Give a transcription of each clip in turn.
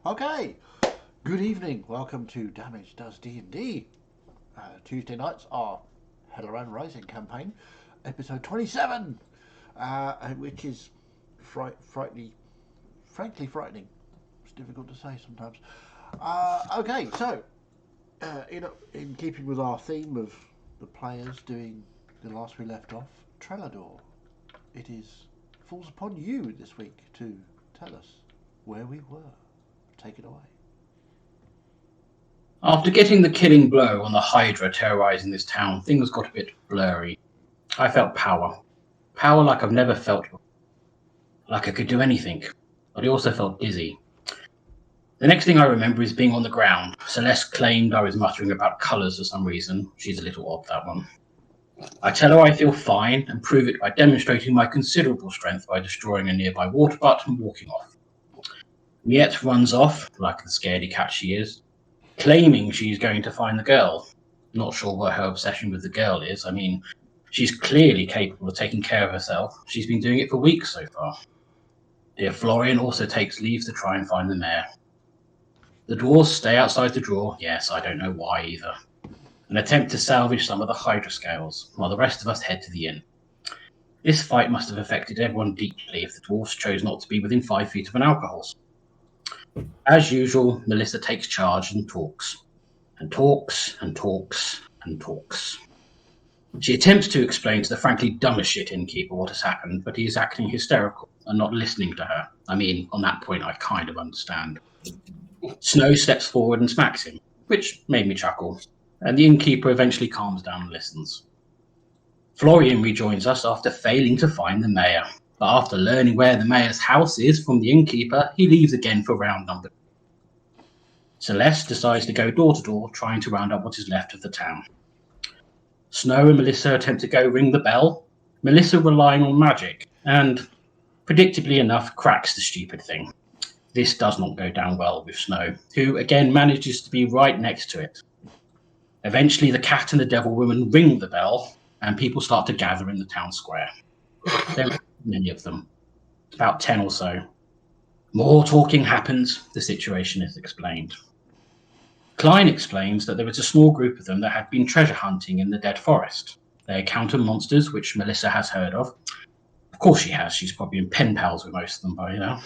Okay, good evening. Welcome to Damage Does D&D. Tuesday nights are Helloran Rising campaign, episode 27, which is frankly frightening. It's difficult to say sometimes. Okay, so in keeping with our theme of the players doing the last we left off, Trelador, it falls upon you this week to tell us where we were. Take it away. After getting the killing blow on the Hydra terrorizing this town, things got a bit blurry. I felt power. Power like I've never felt before. Like I could do anything. But I also felt dizzy. The next thing I remember is being on the ground. Celeste claimed I was muttering about colours for some reason. She's a little odd, that one. I tell her I feel fine and prove it by demonstrating my considerable strength by destroying a nearby water butt and walking off. Miette runs off, like the scaredy cat she is, claiming she's going to find the girl. Not sure what her obsession with the girl is. I mean, she's clearly capable of taking care of herself. She's been doing it for weeks so far. Dear Florian also takes leave to try and find the mayor. The dwarves stay outside the drawer. Yes, I don't know why either. And attempt to salvage some of the Hydra scales, while the rest of us head to the inn. This fight must have affected everyone deeply if the dwarves chose not to be within 5 feet of an alcohol store. As usual, Melissa takes charge and talks. And talks, and talks, and talks. She attempts to explain to the frankly dumb as shit innkeeper what has happened, but he is acting hysterical and not listening to her. I mean, on that point, I kind of understand. Snow steps forward and smacks him, which made me chuckle, and the innkeeper eventually calms down and listens. Florian rejoins us after failing to find the mayor, but after learning where the mayor's house is from the innkeeper, he leaves again for round number 2. Celeste decides to go door to door, trying to round up what is left of the town. Snow and Melissa attempt to go ring the bell, Melissa relying on magic, and, predictably enough, cracks the stupid thing. This does not go down well with Snow, who again manages to be right next to it. Eventually, the cat and the devil woman ring the bell, and people start to gather in the town square. There are many of them, about 10 or so. More talking happens, the situation is explained. Klein explains that there was a small group of them that had been treasure hunting in the Dead Forest. They encounter monsters, which Melissa has heard of. Of course she has, she's probably in pen pals with most of them by now.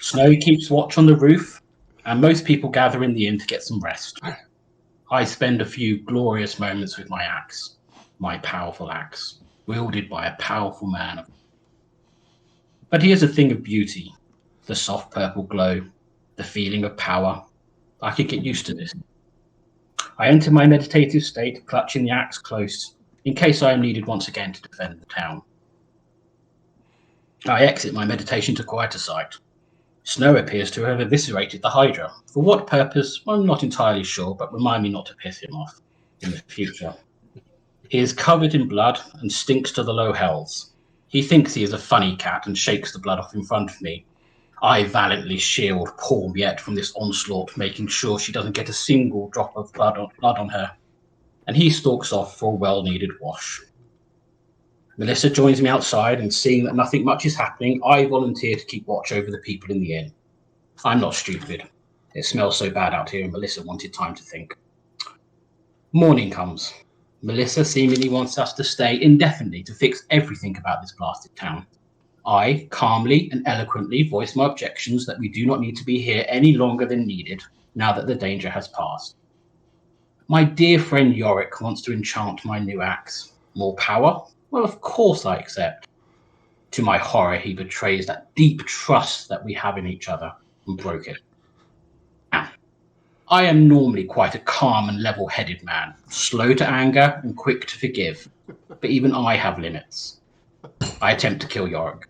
Snow keeps watch on the roof, and most people gather in the inn to get some rest. I spend a few glorious moments with my axe, my powerful axe, wielded by a powerful man. But here's a thing of beauty, the soft purple glow, the feeling of power. I could get used to this. I enter my meditative state, clutching the axe close, in case I am needed once again to defend the town. I exit my meditation to quieter sight. Snow appears to have eviscerated the Hydra. For what purpose, I'm not entirely sure, but remind me not to piss him off in the future. He is covered in blood and stinks to the low hells. He thinks he is a funny cat and shakes the blood off in front of me. I valiantly shield poor Miette from this onslaught, making sure she doesn't get a single drop of blood on her, and he stalks off for a well-needed wash. Melissa joins me outside, and seeing that nothing much is happening, I volunteer to keep watch over the people in the inn. I'm not stupid. It smells so bad out here, and Melissa wanted time to think. Morning comes. Melissa seemingly wants us to stay indefinitely to fix everything about this blasted town. I calmly and eloquently voice my objections that we do not need to be here any longer than needed, now that the danger has passed. My dear friend Yorick wants to enchant my new axe. More power? Well, of course I accept. To my horror, he betrays that deep trust that we have in each other and broke it. Now, I am normally quite a calm and level-headed man, slow to anger and quick to forgive, but even I have limits. I attempt to kill Yorick.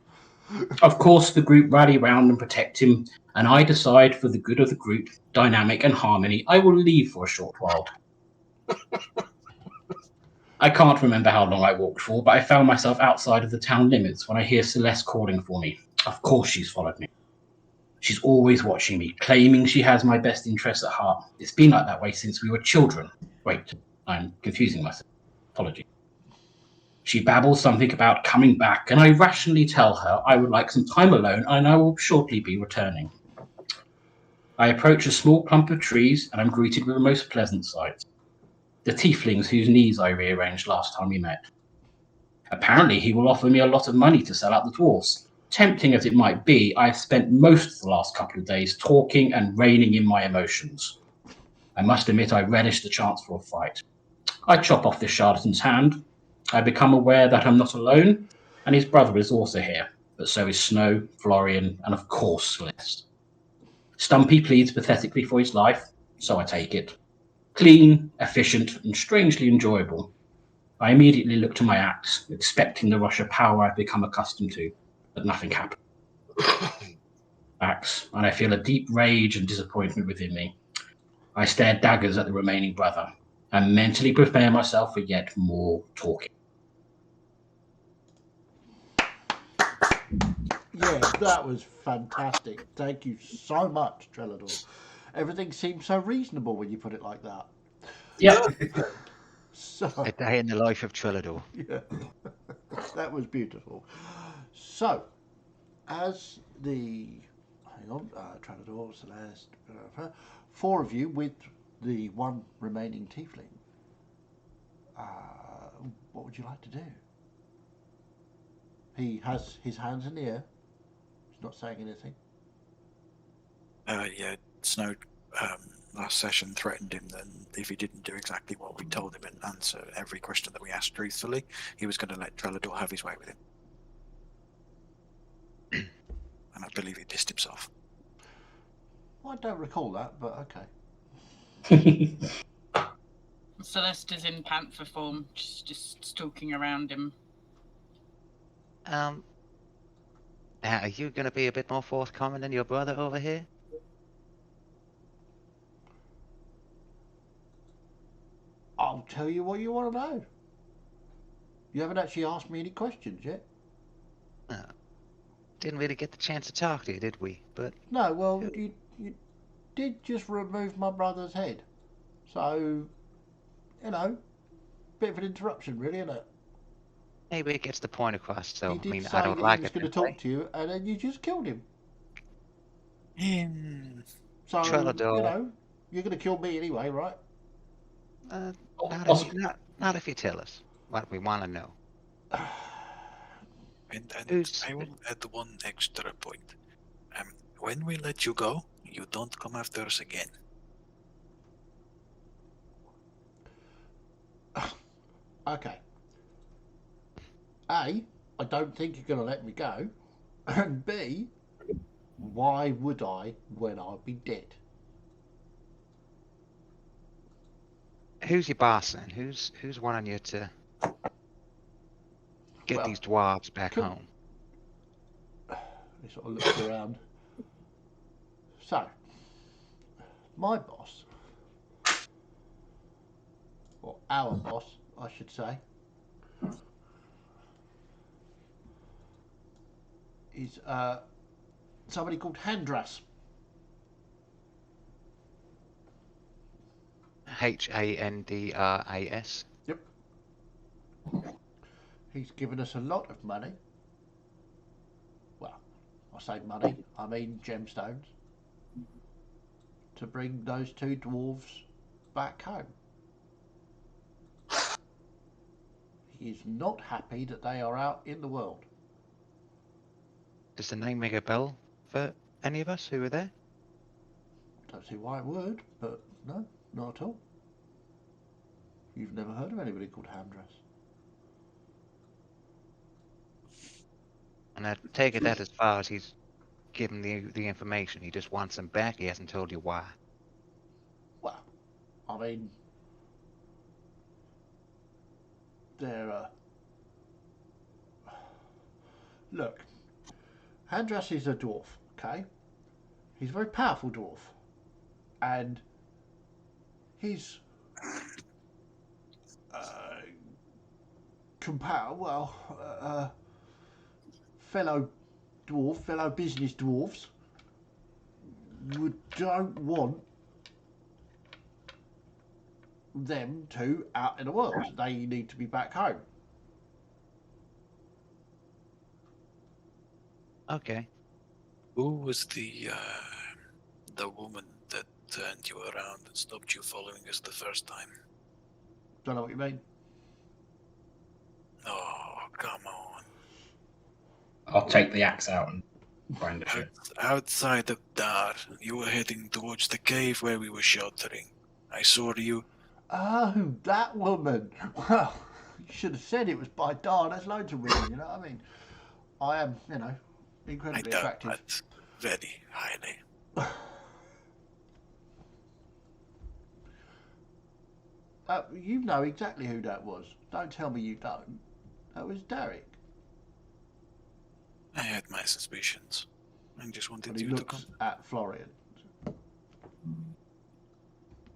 Of course, the group rally round and protect him, and I decide for the good of the group, dynamic and harmony, I will leave for a short while. I can't remember how long I walked for, but I found myself outside of the town limits when I hear Celeste calling for me. Of course she's followed me. She's always watching me, claiming she has my best interests at heart. It's been like that way since we were children. Wait, I'm confusing myself. Apologies. She babbles something about coming back, and I rationally tell her I would like some time alone and I will shortly be returning. I approach a small clump of trees and am greeted with a most pleasant sight. The tieflings whose knees I rearranged last time we met. Apparently, he will offer me a lot of money to sell out the dwarfs. Tempting as it might be, I have spent most of the last couple of days talking and reining in my emotions. I must admit I relish the chance for a fight. I chop off this charlatan's hand. I become aware that I'm not alone, and his brother is also here, but so is Snow, Florian, and of course Celeste. Stumpy pleads pathetically for his life, so I take it. Clean, efficient, and strangely enjoyable. I immediately look to my axe, expecting the rush of power I've become accustomed to, but nothing happens. Axe, and I feel a deep rage and disappointment within me. I stare daggers at the remaining brother, and mentally prepare myself for yet more talking. Yeah, that was fantastic. Thank you so much, Trelador. Everything seems so reasonable when you put it like that. Yep. So, A day in the life of Trillador. yeah, that was beautiful. So, as the hang on, Tranador, Celeste, four of you with the one remaining tiefling. What would you like to do? He has his hands in the air. He's not saying anything. Yeah, Snow last session threatened him that if he didn't do exactly what we told him and answer every question that we asked truthfully, he was going to let Trelador have his way with him. And I believe he pissed himself. Well, I don't recall that, but okay. Celeste is in panther form, just stalking around him. Now, are you going to be a bit more forthcoming than your brother over here? I'll tell you what you want to know. You haven't actually asked me any questions yet. Didn't really get the chance to talk to you, did we? But No, well, you did just remove my brother's head. So, bit of an interruption, really, isn't it? maybe it gets the point across. So, He I did mean, say I don't that he like was it going to this talk way. to you, and then you just killed him. So, Trelador. you're going to kill me anyway, right? Not if you tell us what we want to know. And Who's- I will add one extra point. When we let you go, you don't come after us again. Okay. A, I don't think you're going to let me go. And B, why would I when I'll be dead? Who's your boss then? Who's wanting you to get Well, these dwarves back could- home? He sort of looks around. So, my boss, or our boss, I should say, is somebody called Handras. Handras. Yep. He's given us a lot of money. Well, I say money, I mean gemstones. To bring those two dwarves back home. He is not happy that they are out in the world. Does the name ring a bell for any of us who were there? Don't see why it would, but no, not at all. You've never heard of anybody called Handras. And I take it that as far as he's given the information, he just wants them back. He hasn't told you why. Well, I mean, they're look, Handras is a dwarf, okay? He's a very powerful dwarf. And his fellow dwarf, fellow business dwarfs don't want them two out in the world. They need to be back home. Okay. Who was the The woman that turned you around and stopped you following us the first time. Don't know what you mean. Oh, come on. I'll take the axe out and brandish it. Outside of Dar, you were heading towards the cave where we were sheltering. I saw you. Oh, that woman. Well, you should have said it was by Dar. There's loads of women, you know what I mean? I am, I incredibly doubt attractive. that very highly. You know exactly who that was. Don't tell me you don't. That was Derek. I had my suspicions. I just wanted And he you to looks come. at Florian.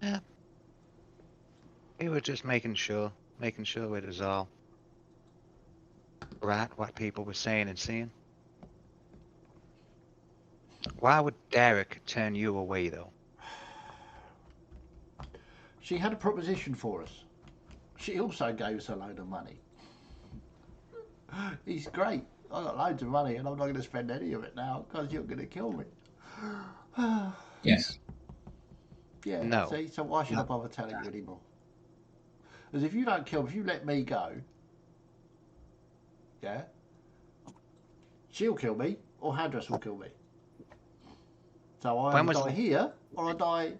Yeah. We were just making sure it was all right, what people were saying and seeing. Why would Derek turn you away, though? She had a proposition for us. She also gave us a load of money. He's great. I got loads of money and I'm not going to spend any of it now because you're going to kill me. Yes. Yeah, No. see, so why should I bother telling you anymore? Because if you don't kill me, if you let me go, yeah, she'll kill me or Hadras will kill me. So I When either was die here or I die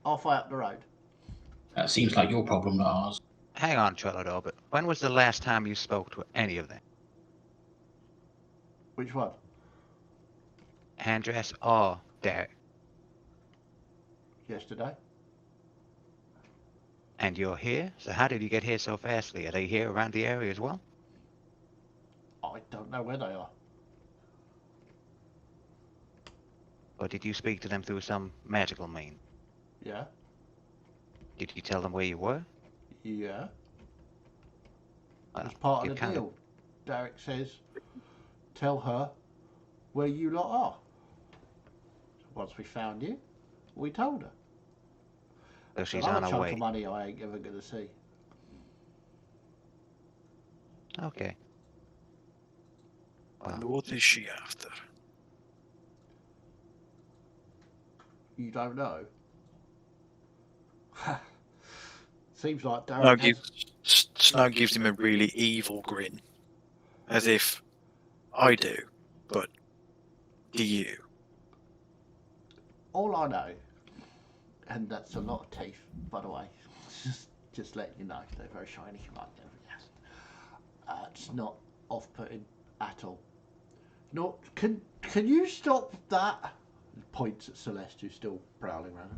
halfway up the road. That seems like your problem, not ours. Hang on, Trellador, but when was the last time you spoke to any of them? Which one? Andres or Derek? Yesterday. And you're here? So how did you get here so fastly? Are they here around the area as well? I don't know where they are. Or did you speak to them through some magical means? Yeah, Did you tell them where you were? yeah. Well, It's part you of the kind deal. Derek says, tell her where you lot are. Once we found you, we told her. So It's she's another on her chunk way. of money I ain't ever going to see. Okay. And Well, what is she after? You don't know. Seems like Snow Derek has... Snow gives him a really evil grin. As if, I do, but do you? All I know, and that's a lot of teeth, by the way, just letting you know, they're very shiny like everything else. It's not off-putting at all. No, can you stop that? Points at Celeste, who's still prowling around.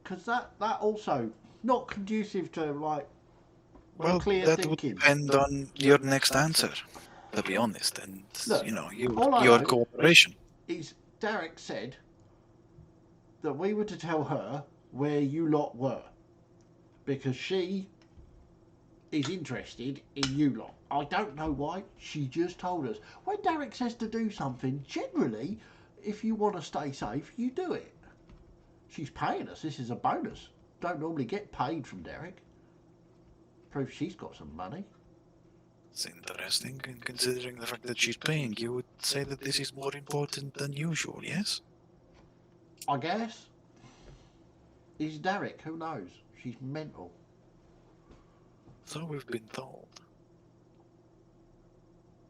Because that also not conducive to like Well, clear that would thinking. depend on your next answer, to be honest, and, Look, all I your know cooperation. is Derek said that we were to tell her where you lot were because she is interested in you lot. I don't know why. She just told us. When Derek says to do something, generally, if you want to stay safe, you do it. She's paying us. This is a bonus. Don't normally get paid from Derek. Proves she's got some money. It's interesting, and considering the fact that she's paying, you would say that this is more important than usual, yes? I guess. Is Derek? Who knows? She's mental. So we've been told.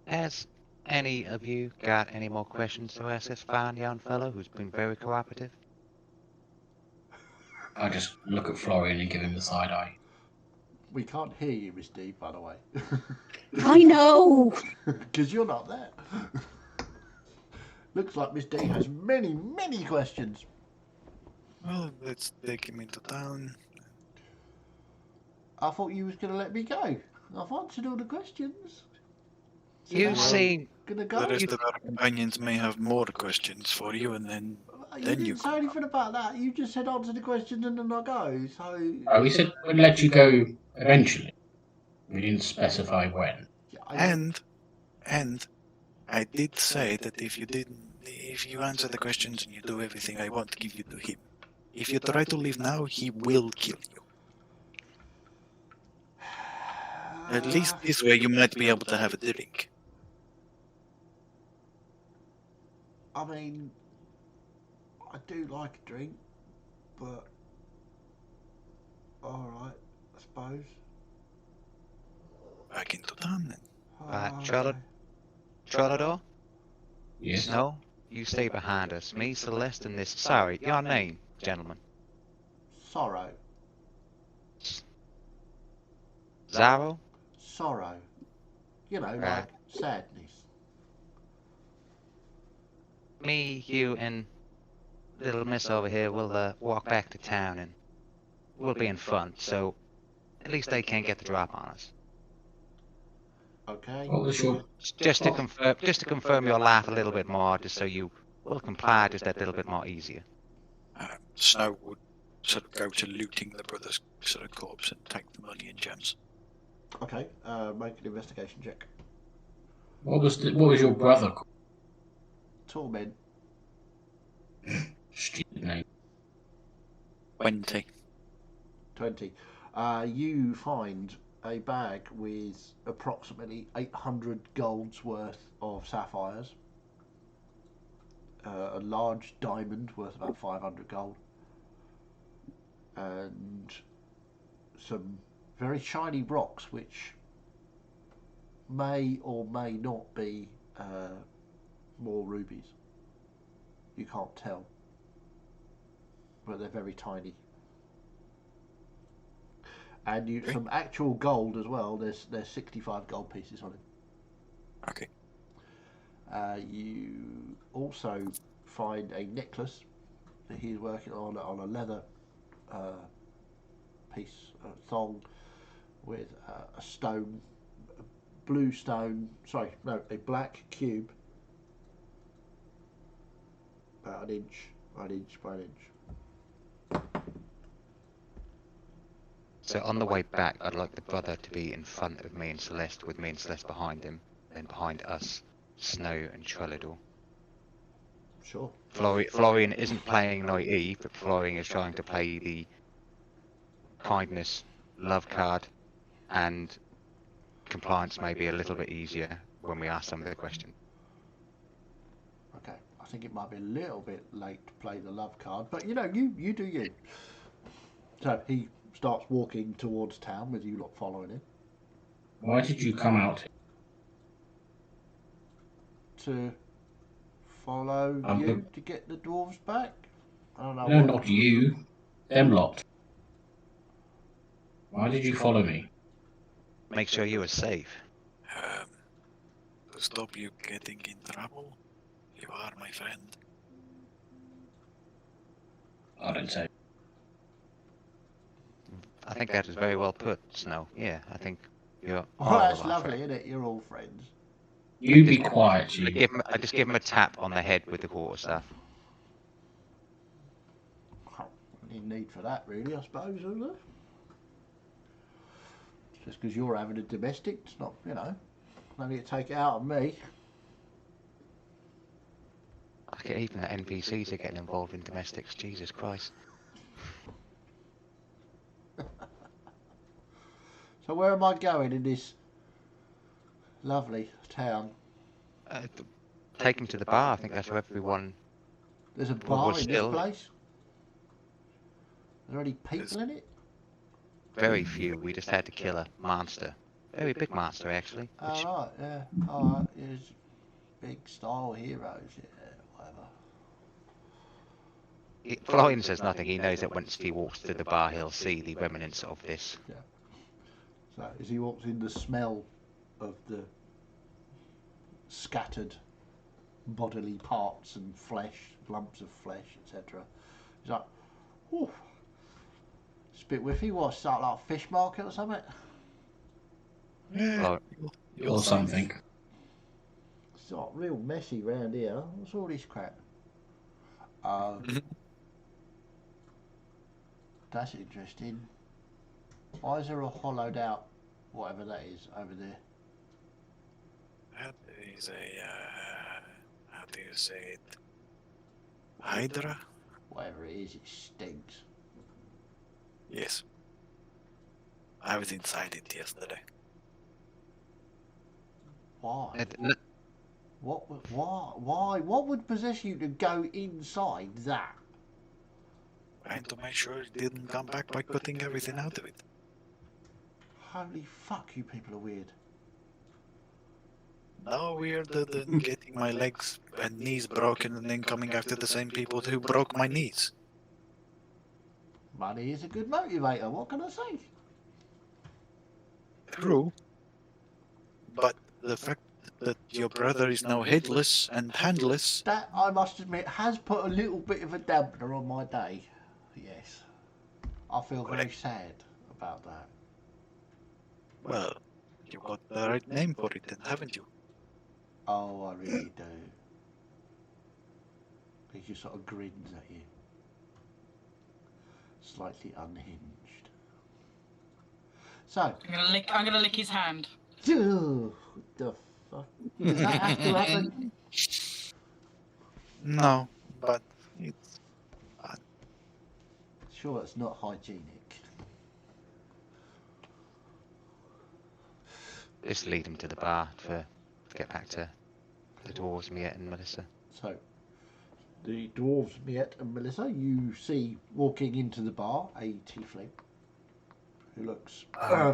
has any of you got any more questions to ask this fine young fellow who's been very cooperative? I just look at Florian and give him the side eye. We can't hear you, Miss D, by the way. I know. Because you're not there. Looks like Miss D has many, many questions. Well, let's take him into town. I thought you was going to let me go. I've answered all the questions. So You now seem... I'm going to The go. rest of our companions may have more questions for you, and then You then didn't you say can anything about that. You just said answer the questions and then I go. So Oh, we said we'd let you go eventually. We didn't specify when. yeah, And I did say that if you answer the questions and you do everything I want to give you to him, if you try to leave now, he will kill you. At least this way you might be able to have a drink. I mean, I do like a drink, but alright, I suppose. Back into town then. Right, Okay. Trellador? Yes. Snow, you stay behind us. Me, Celeste, and this. Sorry, your name, gentlemen. Sorrow. Zaro? Sorrow. You know, Right. like sadness. Me, you, and little miss over here will walk back to town and we'll be in front, so at least they can't get the drop on us. Okay. What was your Just to confirm your life a little bit more, just so you will comply just that little bit more easier. Snow would sort of go to looting the brother's sort of corpse and take the money and gems. Okay. Make an investigation check. what was your brother called? Torment. Stupid name. 20. 20. You find a bag with approximately 800 golds worth of sapphires, a large diamond worth about 500 gold, and some very shiny rocks which may or may not be more rubies. You can't tell, but they're very tiny. And some actual gold as well. There's 65 gold pieces on it. Okay. You also find a necklace that he's working on a leather piece, thong, with a stone, a blue stone. Sorry, no, a black cube, about an inch by an inch. So on the way back, I'd like the brother to be in front of me and Celeste, with me and Celeste behind him, then behind us, Snow and Trellador. Sure. Florian isn't playing naive, but Florian is trying to play the kindness, love card, and compliance may be a little bit easier when we ask some of the questions. Okay. I think it might be a little bit late to play the love card, but you know, you do you. So he starts walking towards town with you lot following him. Why did you come out? To follow Um, you to get the dwarves back? I don't know. No, not you. Them lot. Why did you follow me? Make sure you are safe. To stop you getting in trouble. You are my friend. I don't say. I think that is very well put, Snow. Yeah, I think you're Well, all that's of our lovely, friends. isn't it? You're all friends. You be quiet, you. I just give him a tap on the head with the quarterstaff. Any need for that, really? I suppose, isn't there? Just because you're having a domestic, it's not, you know. No need to take it out on me. Even the NPCs are getting involved in domestics. Jesus Christ. So where am I going in this lovely town? Take him to the bar. I think that's where everyone. There's a Well, bar we're in still- this place? Are there any people in it? Very few. We just had to kill a monster. Very big monster, actually. Which, Alright, yeah. Alright, there's big style heroes, yeah, whatever. Florian says nothing. He knows that once he walks to the bar, he'll see the remnants of this. So as he walks in, the smell of the scattered bodily parts and flesh, lumps of flesh, etc. He's like, "Ooh, it's a bit whiffy. What, start like a fish market or something?" Yeah. Or something. It's not real messy round here. What's all this crap? That's interesting. Why is there a hollowed out, whatever that is, over there? That is a, how do you say it? Hydra? Whatever it is, it stinks. Yes. I was inside it yesterday. Why? Why? What would possess you to go inside that? and to make sure it didn't come back by cutting everything out of it. Holy fuck, you people are weird. No weirder than getting my legs and knees broken and then coming after the same people who broke my knees. Money is a good motivator, what can I say? True. But the fact that your brother is now headless and handless. That, I must admit, has put a little bit of a dampener on my day. Yes. I feel very sad about that. Well, you got the right name for it then, haven't you? Oh, I really do. He just sort of grins at you. Slightly unhinged. So. I'm gonna lick his hand. What the fuck? Does that have to happen? No, but it's... Sure, it's not hygienic. Just lead him to the bar to get back to the dwarves, Miette and Melissa. So, the dwarves, Miette and Melissa, you see walking into the bar a tiefling who looks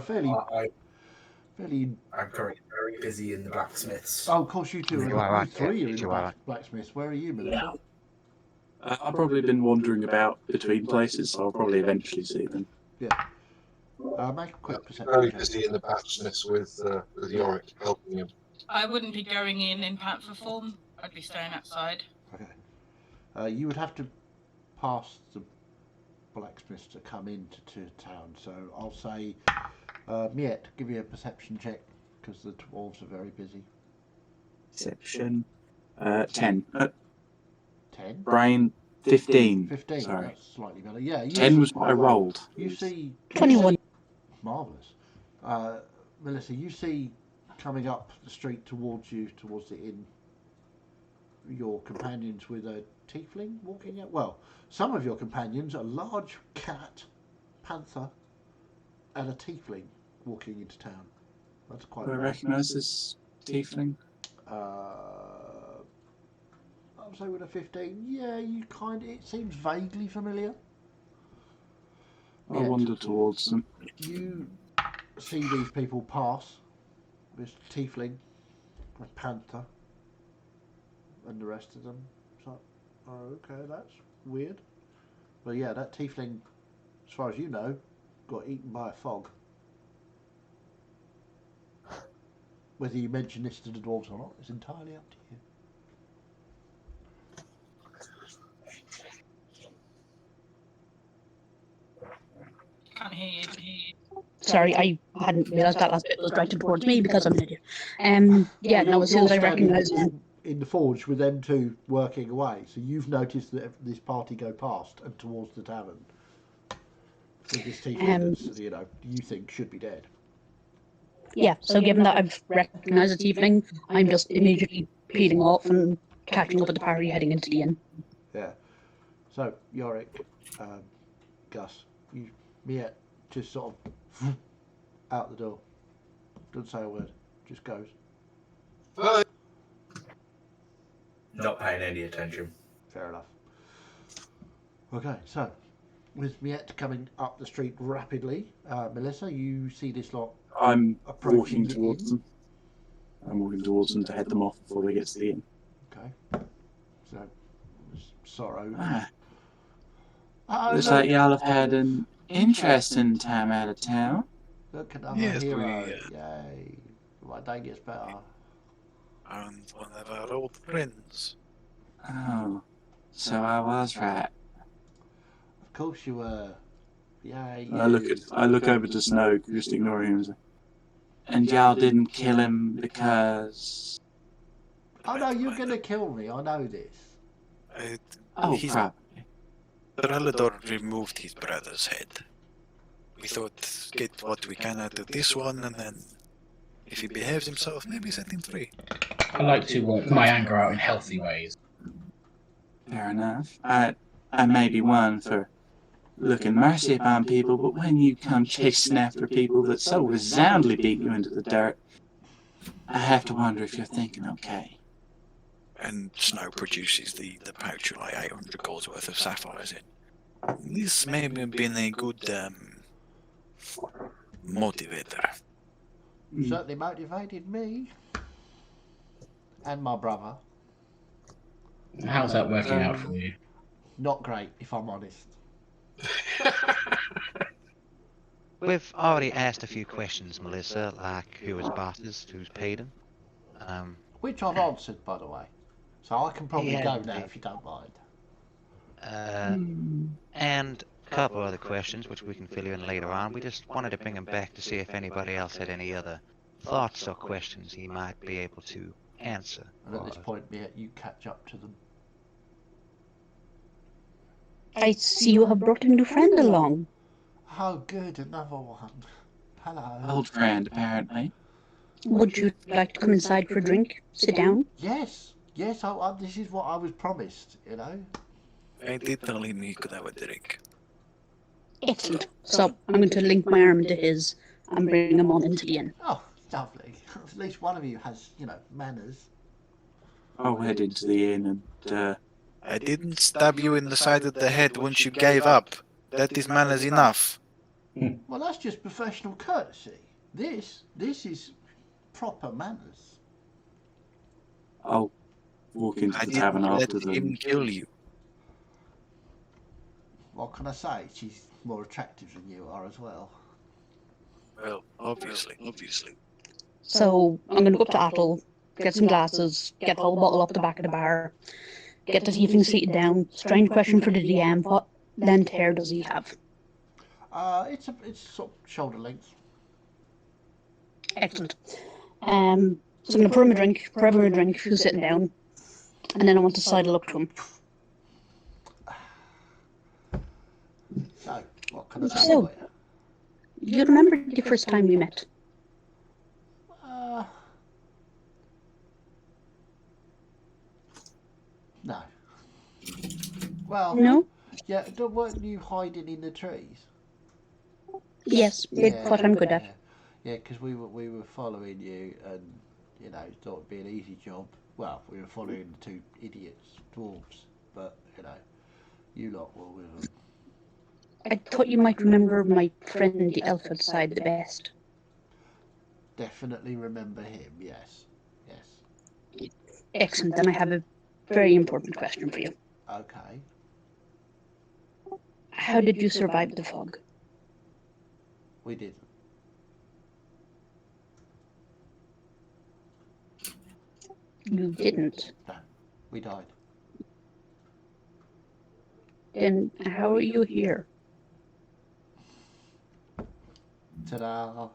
fairly... I'm currently very busy in the blacksmiths. Oh, of course you two You are. are You right, three yeah, are in the you are right. blacksmiths. Where are you, Melissa? I've probably been wandering about between places, so I'll probably eventually see them. Yeah. Make a quick perception Very check. busy in the blacksmiths with Yorick helping him. I wouldn't be going in panther form. I'd be staying outside. Okay. You would have to pass the blacksmiths to come into town. So I'll say, Miette, give me a perception check because the dwarves are very busy. Perception. 10. 10? Brain. 15. 15. Sorry. That's slightly better. Yeah. 10 was what I rolled. You see 21. Marvellous. Melissa, you see coming up the street towards you, towards the inn, your companions with a tiefling walking out. Well, some of your companions, a large cat, panther, and a tiefling walking into town. That's quite Do I rare. recognise this tiefling? I'll say with a 15. Yeah, it seems vaguely familiar. I wander towards them. You see these people pass. This tiefling, a panther, and the rest of them. So, oh, okay, that's weird. But yeah, that tiefling, as far as you know, got eaten by a fog. Whether you mention this to the dwarves or not is entirely up to you. Can't hear you. Sorry, I hadn't realised that last bit was directed towards me because I'm an idiot. Yeah, no, as soon as I recognise him. In the forge with them two working away, so you've noticed that this party go past and towards the tavern. With this tiefling that, you think should be dead. Yeah, so given that I've recognised the tiefling, I'm just immediately peeling off and catching up with the party heading into the inn. Yeah. So, Yorick, Gus, Miette just sort of out the door. Doesn't say a word, just goes. Bye. Not paying any attention. Fair enough. Okay, so with Miette coming up the street rapidly, Melissa, you see this lot. I'm approaching walking the towards inn. them. I'm walking towards them to head them off before they get to the inn. Okay. So, sorrow. Looks like y'all have had an interesting time out of town. Look at our Yes, hero. Yay. My day gets better. And one of our old friends. Oh, so I was right. Of course you were. Yay. I look over to Snow, just ignoring him. And y'all didn't kill him because... Oh no, you're going to kill me. I know this. Oh, crap. Trelador removed his brother's head. We thought, get what we can out of this one, and then if he behaves himself, maybe set him free. I like to work my anger out in healthy ways. Fair enough. I may be one for looking mercy upon people, but when you come chasing after people that so resoundingly beat you into the dirt, I have to wonder if you're thinking okay. And Snow produces the pouch with like 800 gold's worth of sapphires in. This may have been a good motivator. Certainly motivated me. And my brother. How's that working out for you? Not great, if I'm honest. We've already asked a few questions, Melissa, like who was bosses, who's paid him. Which I've answered, by the way. So I can probably Yeah, go now indeed. if you don't mind. And a couple other questions, which we can fill you in later on. We just wanted to bring him back to see if anybody else had any other thoughts or questions he might be able to answer. And at this point, you catch up to them. I see you have brought a new friend along. Oh, good, another one. Hello. Old friend, apparently. Would you like to come inside for a drink? Sit down? Yes, this is what I was promised, you know. I did tell him he could have a drink. Excellent. So I'm going to link my arm into his and bring him on into the inn. Oh, lovely. At least one of you has, manners. I'll head into the inn and, I didn't stab you in the side of the head once you gave up. That is manners enough. Well, that's just professional courtesy. This is proper manners. I'll walk into I the didn't tavern let after them. him kill you. What can I say? She's more attractive than you are as well. Well, obviously. So I'm going to go up to Atle, get some glasses, get a whole bottle up the back of the bar, get the tiefling seated down. Strange question for the DM. What length hair does he have? It's sort of shoulder length. Excellent. So I'm going to pour him a drink, pour everyone a drink, who's sitting down, and then I want to sidle up to him. So, what can I say So, for you? you remember the first time we met? No. Well, No? yeah, weren't you hiding in the trees? Yes, it's what I'm good at. Yeah, because we were following you, and thought it'd be an easy job. Well, we were following the two idiots, dwarves, but you lot were with them. I thought you might remember my friend the elf outside the best. Definitely remember him. Yes. Excellent. Then I have a very important question for you. Okay. How did you survive the fog? We didn't. You didn't. No, we died. Then how are you here? Ta-da!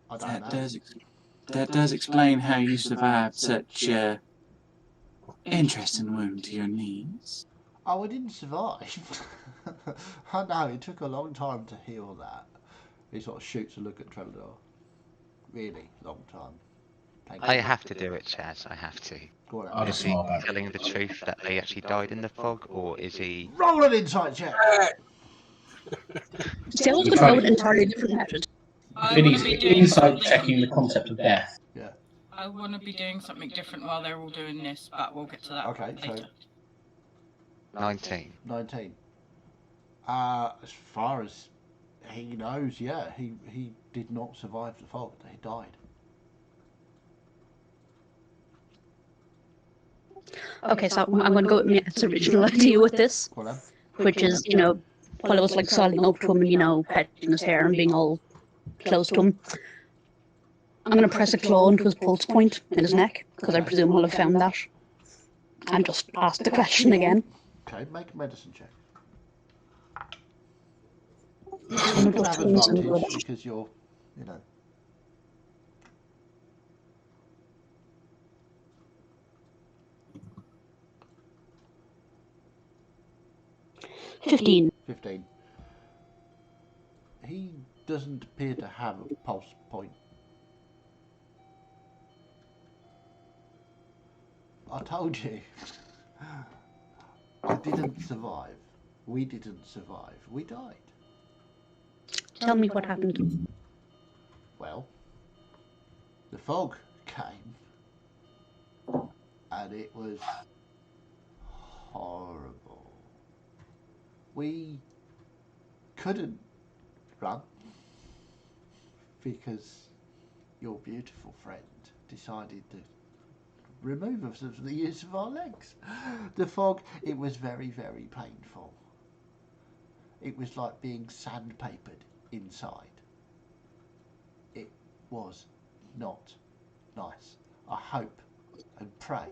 I don't know. That does explain how you survived such a interesting wound to your knees. Oh, I didn't survive. I know, it took a long time to heal that. He sort of shoots a look at Trellador. Really long time. I have to do it, Chaz. I have to. Go on, I'll Is just he smile back. telling the truth that they actually died in the fog, or is he? Roll an insight check! See, I was going to go with an entirely different method. I Vinny's want to be doing inside something. checking the concept of death. Yeah. I want to be doing something different while they're all doing this, but we'll get to that Okay, so later. 19. 19. As far as he knows, yeah, he did not survive the fog. He died. Okay, so I'm going to go with Mia's original idea with this, Go on then. which is, while I was like sidling up to him and, petting his hair and being all close to him, I'm going to press a claw into his pulse point in his neck, because I presume he'll have found that, and just ask the question again. Okay, make a medicine check. I'm You going can to have put things into advantage it. because you're, 15. 15. He doesn't appear to have a pulse point. I told you. I didn't survive. We didn't survive. We died. Tell me what happened. Well, the fog came and it was horrible. We couldn't run because your beautiful friend decided to remove us of the use of our legs. The fog, it was very, very painful. It was like being sandpapered inside. It was not nice. I hope and pray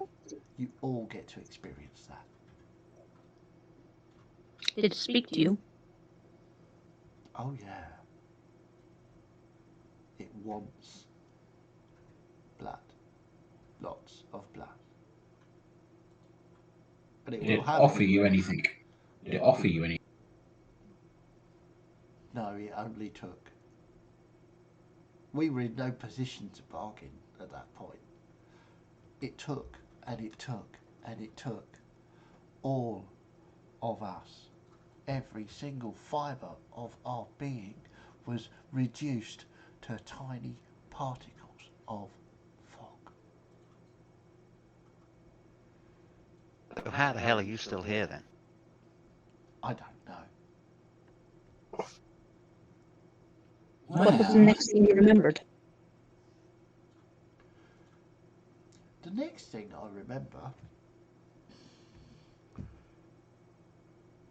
you all get to experience that. Did it speak to you? Oh yeah. It wants blood. Lots of blood. But it Did will it have offer you anything? Did it offer you anything? No, it only took. We were in no position to bargain at that point. It took, and it took, and it took all of us. Every single fibre of our being was reduced to tiny particles of fog. So how the hell are you still here then? I don't know. What was the next thing you remembered? The next thing I remember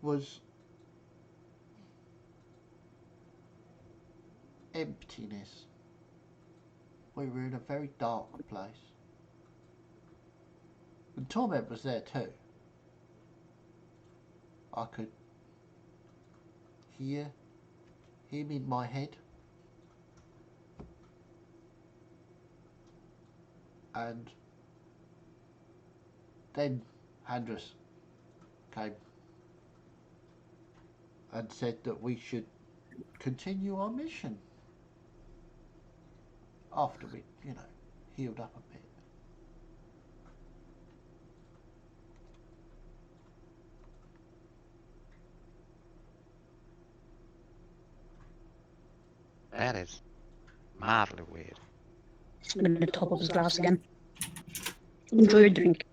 was emptiness. We were in a very dark place. And Torment was there too. I could hear him in my head. And then Handress came and said that we should continue our mission after we, healed up a bit. That is mildly weird. I'm going to top up his glass again. Enjoy your drink.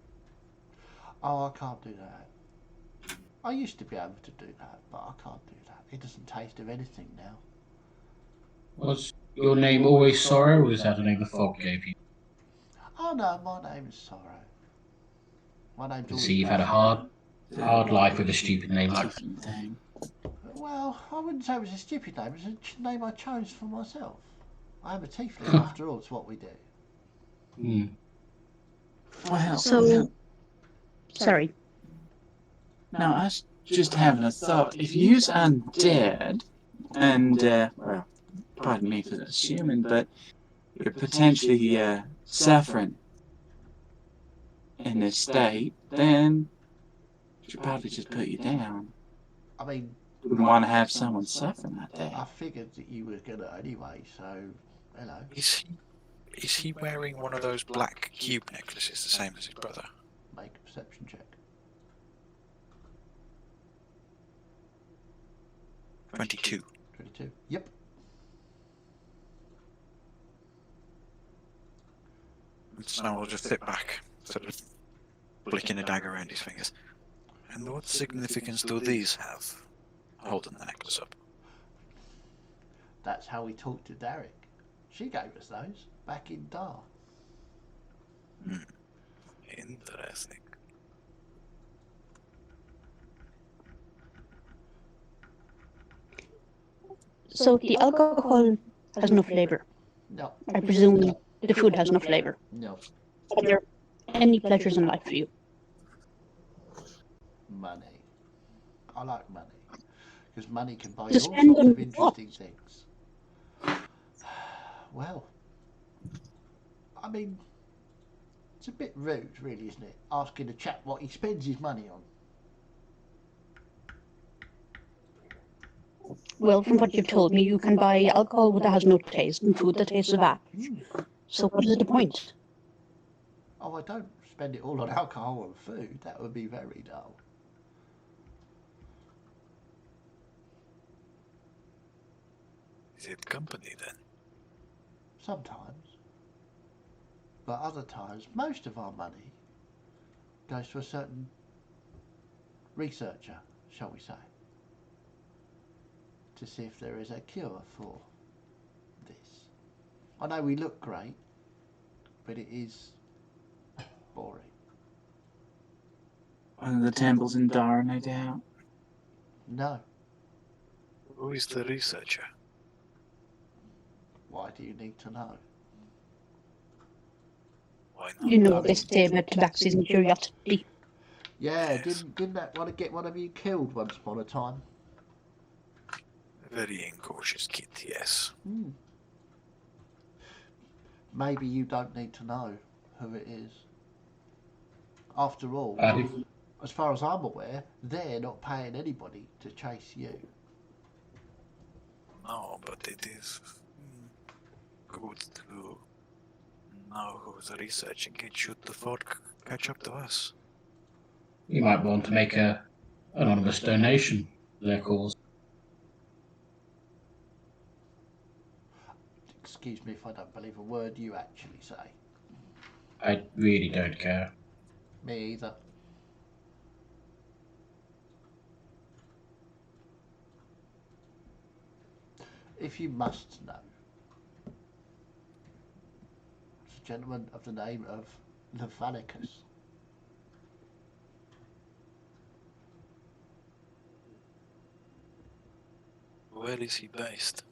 Oh, I can't do that. I used to be able to do that, but I can't do that. It doesn't taste of anything now. Was your name always Sorrow, or was that a name the fog gave you? Oh no, my name is Sorrow. My name's always See, you've had a hard life with a stupid name like that. Well, I wouldn't say it was a stupid name. It was a name I chose for myself. I am a tiefling after all. It's what we do. Hmm. Well, So, sorry. now I was just having a thought. If you's undead, and, well, pardon me for assuming, but you're potentially suffering in this state, then we should probably just put you down. I mean, Wouldn't want to have someone suffering like I that. figured that you were gonna anyway. So, hello. Is he wearing one of those black cube necklaces, the same as his brother? Make a perception check. 22. 22. Yep. And Snow will just sit back, sort of flicking a dagger around his fingers. And what significance do these have? Holding the necklace up. That's how we talked to Derek. She gave us those back in Dar. Interesting. So the alcohol has no flavour. No. I presume the food has no flavour. No. Are there any pleasures in life for you? Money. I like money. Because money can buy To you all spend sorts on of interesting things. Well, I mean, it's a bit rude, really, isn't it? Asking a chap what he spends his money on. Well, from what you've told me, you can buy alcohol that has no taste and food that tastes of that. So what is the point? Oh, I don't spend it all on alcohol and food. That would be very dull. Is it company then? Sometimes. But other times, most of our money goes to a certain researcher, shall we say, to see if there is a cure for this. I know we look great, but it is boring. One of the temples in Dar, no doubt. No. Who is the researcher? Why do you need to know? Why not? You know what they say about tabaxis and curiosity. Yeah, Yes. didn't that want to get one of you killed once upon a time? A very incautious kid, yes. Maybe you don't need to know who it is. After all, If, as far as I'm aware, they're not paying anybody to chase you. No, but it is good to know who's researching it should the folk catch up to us. you might want to make a anonymous donation to their cause. Excuse me if I don't believe a word you actually say. I really don't care. Me either. If you must know, it's a gentleman of the name of Levanicus. Where is he based?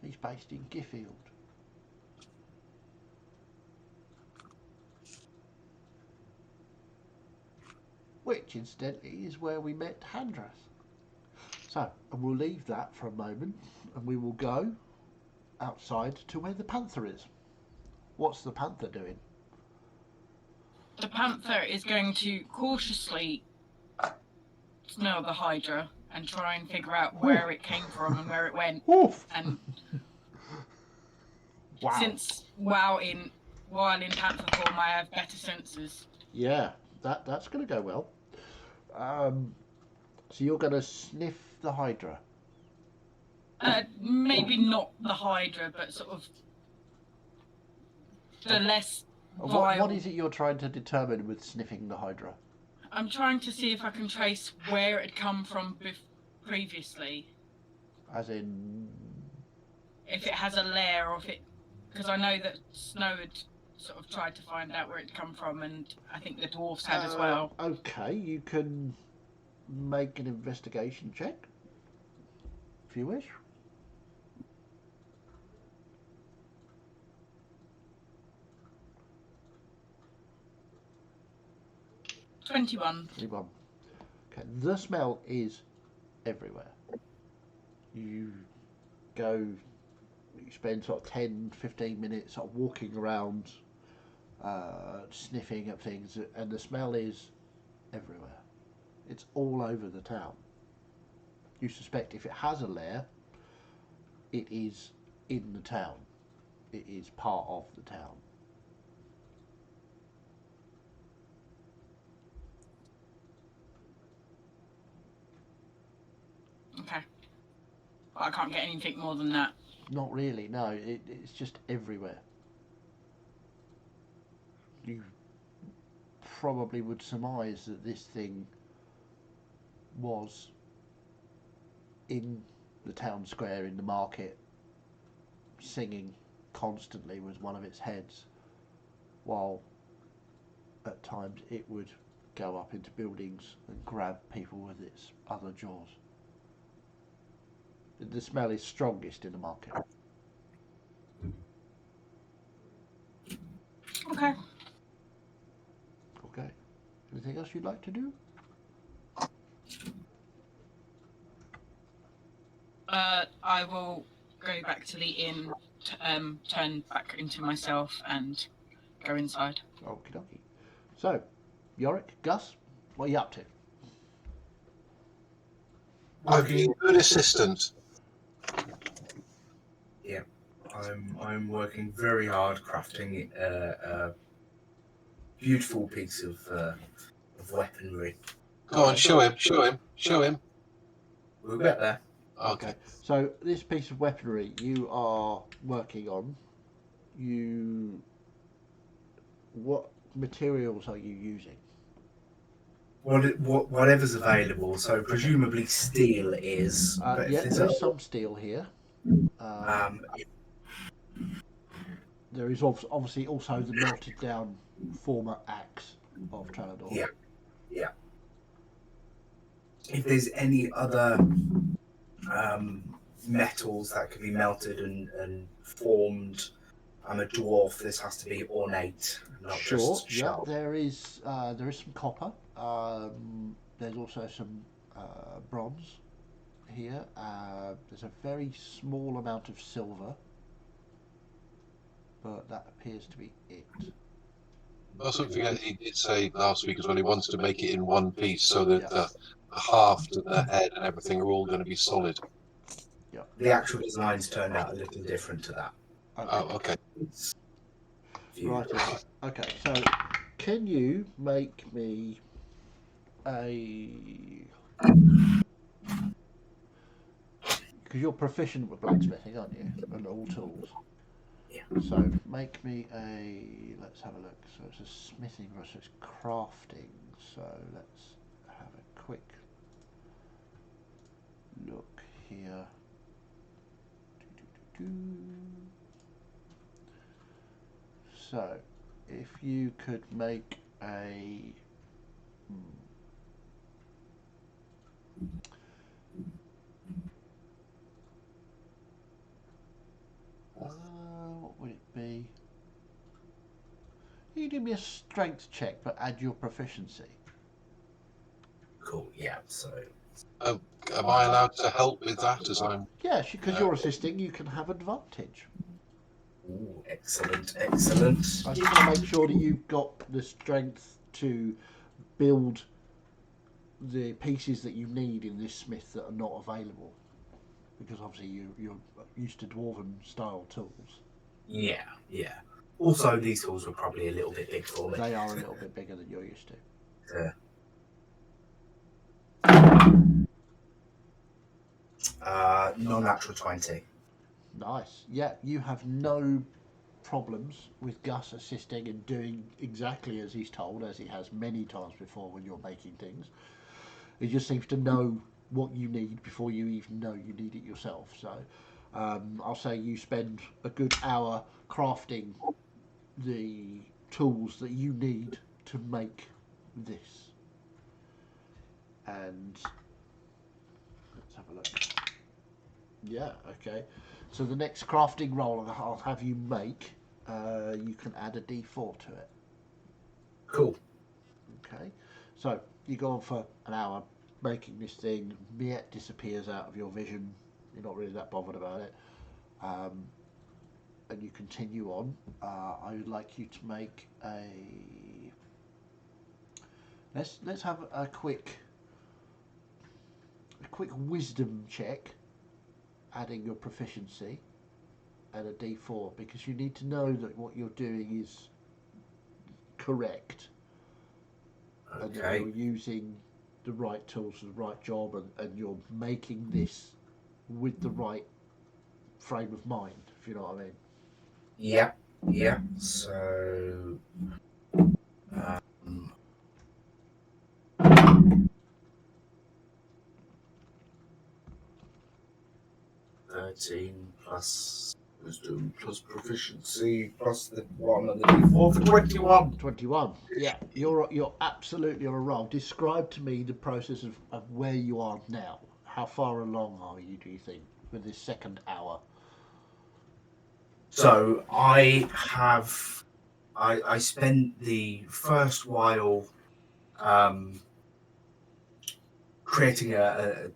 He's based in Giffield. Which, incidentally, is where we met Handras. So, and we'll leave that for a moment, and we will go outside to where the panther is. What's the panther doing? The panther is going to cautiously smell the hydra and try and figure out where it came from and where it went. Oof! And Wow. since while in panther form I have better senses. Yeah, that's going to go well. So you're going to sniff the hydra. Maybe not the hydra, but sort of the less vile. What is it you're trying to determine with sniffing the hydra? I'm trying to see if I can trace where it had come from previously. As in... If it has a lair, or if it... Because I know that Snow had sort of tried to find out where it come from, and I think the dwarves had as well. Okay, you can make an investigation check, if you wish. '21. Okay, the smell is everywhere. You spend sort of 10-15 minutes sort of walking around, sniffing at things, and the smell is everywhere. It's all over the town. You suspect if it has a lair, it is in the town. It is part of the town. Okay. But I can't get anything more than that. Not really, no. It's just everywhere. You probably would surmise that this thing was in the town square, in the market, singing constantly was one of its heads, while at times it would go up into buildings and grab people with its other jaws. The smell is strongest in the market. Okay. Okay. Anything else you'd like to do? I will go back to the inn, turn back into myself, and go inside. Okie dokie. So, Yorick, Gus, what are you up to? I've been a good assistant. Yeah, I'm working very hard crafting a beautiful piece of weaponry. Go on, show him. We'll get there. Okay. So this piece of weaponry you are working on, what materials are you using? whatever's available. So presumably steel is. But Yeah, if there's there is some steel here. There is obviously also the melted down former axe of Trellador. yeah, yeah. If there's any other metals that can be melted and formed, I'm a dwarf. This has to be ornate, not Sure. just Yeah, sharp. there is some copper. There's also some bronze here. There's a very small amount of silver, but that appears to be it. Also, forget he did say last week as well he wants to make it in one piece so that the haft and the head and everything are all going to be solid. Yeah. The actual designs turned out a little different to that. Okay. Oh, okay. Right. Okay. So, can you make me a? Because you're proficient with blacksmithing, aren't you? And all tools. Yeah. So make me a. Let's have a look. So it's a smithing, so it's crafting. So let's have a quick look here. So, if you could make a. What would it be? You do me a strength check, but add your proficiency. Cool. Yeah. So. Am I allowed to help with that as I'm... Yeah, because you're assisting, you can have advantage. Ooh, excellent, excellent. I just want to make sure that you've got the strength to build the pieces that you need in this smith that are not available. Because obviously you're used to dwarven style tools. Yeah, yeah. Also, these tools were probably a little bit big for me. They are a little bit bigger than you're used to. Non-natural 20. Nice. Yeah, you have no problems with Gus assisting and doing exactly as he's told, as he has many times before when you're making things. He just seems to know what you need before you even know you need it yourself. So I'll say you spend a good hour crafting the tools that you need to make this. And let's have a look. Yeah, okay. So the next crafting roll I'll have you make, you can add a D4 to it. Cool. Okay. So you go on for an hour making this thing. Miette disappears out of your vision. You're not really that bothered about it. And you continue on. I would like you to make a. Let's have a quick wisdom check, adding your proficiency and a D4, because you need to know that what you're doing is correct. Okay. And that you're using the right tools for the right job, and you're making this with the right frame of mind, if you know what I mean. Yeah, yeah. So, 13 plus wisdom plus proficiency plus the one and the D4 for 21. 21. Yeah, you're absolutely on a roll. Describe to me the process of where you are now. How far along are you, do you think, with this second hour? So I spent the first while creating a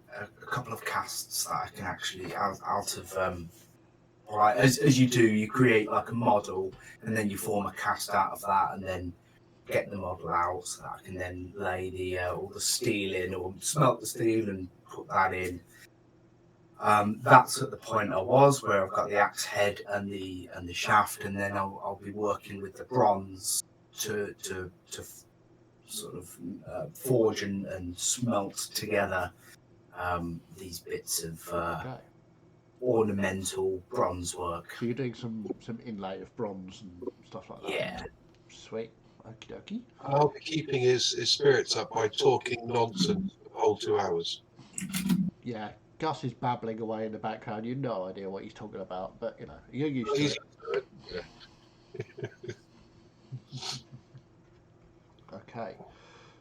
couple of casts that I can actually out of right, as you do, you create like a model and then you form a cast out of that and then get the model out so that I can then lay the all the steel in or smelt the steel and put that in. That's at the point I was where I've got the axe head and the shaft, and then I'll be working with the bronze to sort of forge and smelt together these bits of ornamental bronze work. So you're doing some inlay of bronze and stuff like that. Yeah. Sweet. Okie dokie. I'll be keeping his spirits up by talking nonsense for the whole 2 hours. Yeah, Gus is babbling away in the background. You've no idea what he's talking about, but you know, you're used to He's it. Okay.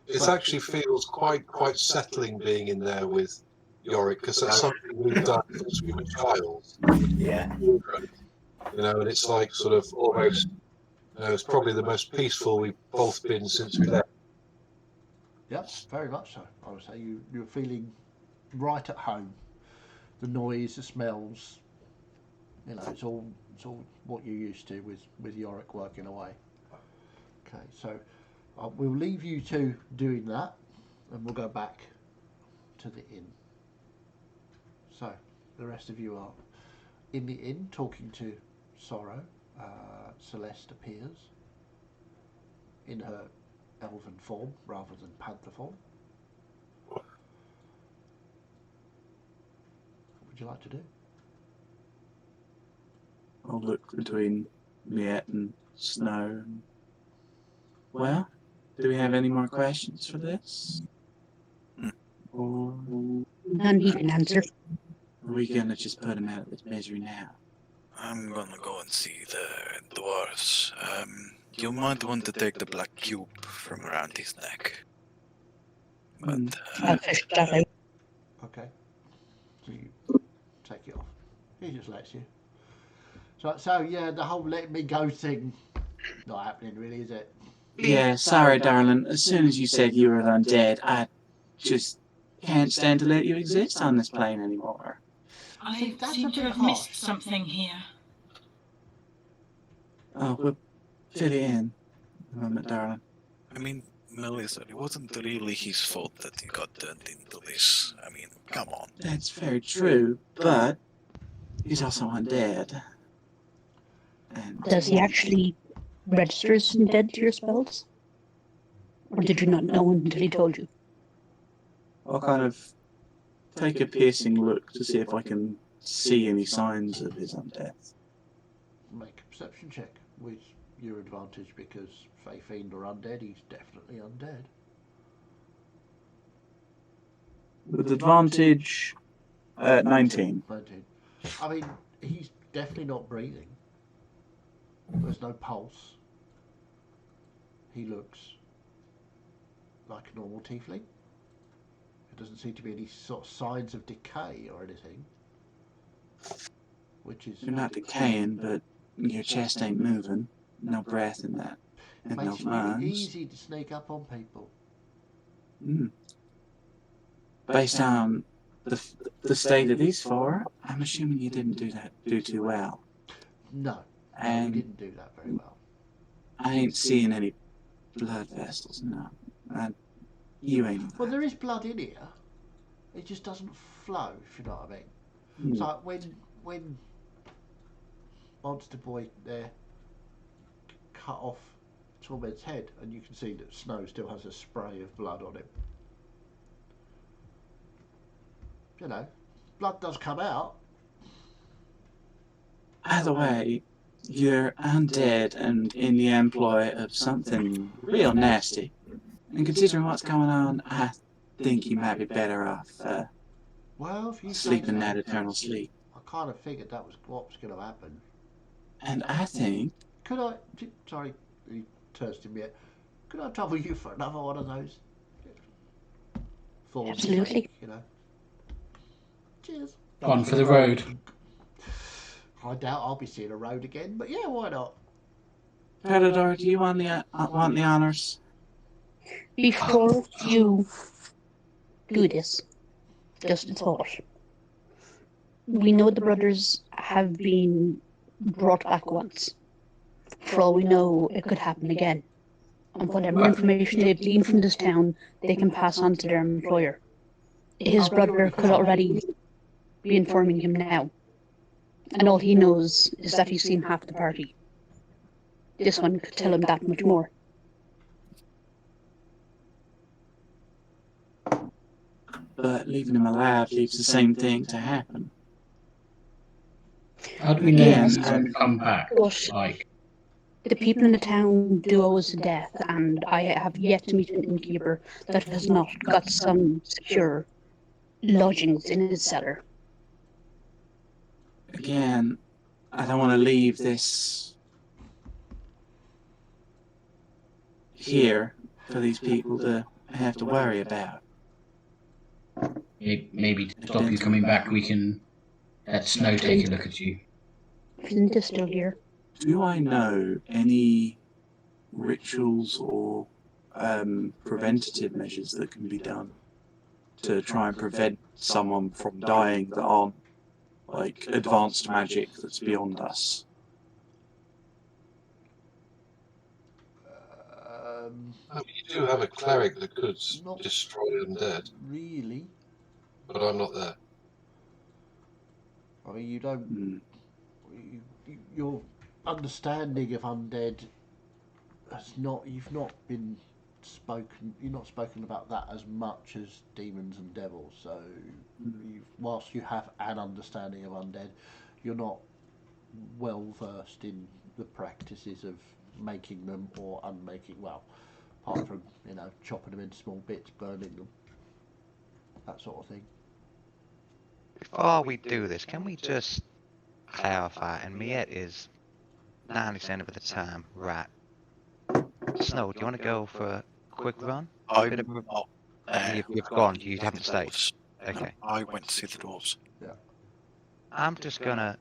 It So- actually feels quite settling being in there with Yorick, because that's something we've done since we were child. Yeah. Children, and it's like sort of almost, it's probably the most peaceful we've both been since we left. Yep, very much so. I would say you're feeling right at home. The noise, the smells, it's all what you're used to with Yorick working away. Okay, so we'll leave you two doing that, and we'll go back to the inn. So the rest of you are in the inn talking to Sorrow. Celeste appears in her elven form rather than panther form. What would you like to do? I'll look between Miette and Snow. Well, do we have any more questions for this? Or None he can answer. are we gonna just put him out of his misery now? I'm gonna go and see the dwarves. You might want to take the black cube from around his neck. But I'll fish that out. Okay. So you take it off. He just lets you. So yeah, the whole let me go thing, not happening really, is it? Yeah, sorry, darling. As soon as you said you were undead, I just can't stand to let you exist on this plane anymore. I That's seem a to bit have harsh. missed something here. Oh, we'll fit it in a moment, darling. I mean, Melissa, it wasn't really his fault that he got turned into this. I mean, come on. That's very true, but he's also undead. And Does he actually register as dead to your spells? Or did you not know until he told you? I'll kind of take a piercing look to see if I can see any signs of his undeath. Make a perception check with your advantage because Fey Fiend or undead, he's definitely undead. With advantage, 19. 19. I mean, he's definitely not breathing. There's no pulse. He looks like a normal tiefling. There doesn't seem to be any sort of signs of decay or anything. Which is... You're not decaying, but your chest ain't moving. No breath in that. And no makes it really lungs. easy to sneak up on people. Based on the state that he's for, I'm assuming you didn't do too well. No, he And didn't do that very well. I ain't seeing any blood vessels, no. You ain't. Well, there is blood in here. It just doesn't flow, if you know what I mean. It's like when Monster Boy there cut off Torment's head, and you can see that Snow still has a spray of blood on him. Blood does come out. Either way, you're undead and in the employ of something real nasty. And considering what's going on, I think you might be better off Well, if you say sleeping so. that eternal sleep. I kind of figured that was what was going to happen. And I think... Could I... Sorry, he turns to me. Could I trouble you for another one of those? Thorns, Absolutely. Cheers. One for the road. I doubt I'll be seeing a road again, but yeah, why not? Predator, do you want the honors? Before you do this, just a thought. We know the brothers have been brought back once. For all we know, it could happen again. And whatever information they've gleaned from this town, they can pass on to their employer. His brother could already be informing him now. And all he knows is that he's seen half the party. This one could tell him that much more. But leaving him alive leaves the same thing to happen. How do we know Yes. he's going to come back? But Like, The people in the town do owe us a death, and I have yet to meet an innkeeper that has not got some secure lodgings in his cellar. Again, I don't want to leave this here for these people to have to worry about. Maybe to stop you coming back, we can let Snow take a look at you. Isn't this still here? Do I know any rituals or preventative measures that can be done to try and prevent someone from dying that aren't like advanced magic that's beyond us? You do have a cleric that could Not destroy undead, really. but I'm not there. I mean, you don't. Your understanding of undead has not. You've not been spoken. You're not spoken about that as much as demons and devils. So, whilst you have an understanding of undead, you're not well versed in the practices of making them or unmaking. Well, apart from chopping them into small bits, burning them, that sort of thing. Before we do this, can we just clarify? And Miette is 90% of the time right. Snow, do you want to go for a quick run? I'm Bit of- not. You've gone. You haven't stayed. Okay. I went to see the dwarves. I'm just gonna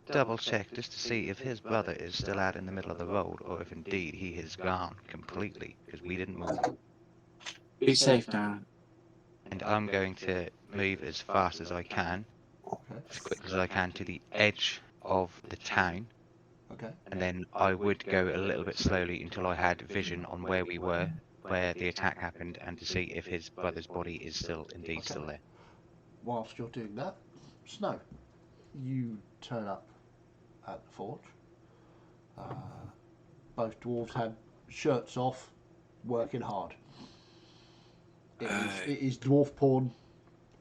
double check just to see if his brother is still out in the middle of the road, or if indeed he has gone completely because we didn't move. Be safe, darling. And I'm going to move as fast as I can, as quick as I can, to the edge of the town. Okay. And then I would go a little bit slowly until I had vision on where we were, where the attack happened, and to see if his brother's body is still indeed still there. Whilst you're doing that, Snow, you turn up at the forge. Both dwarves have shirts off, working hard. It is dwarf porn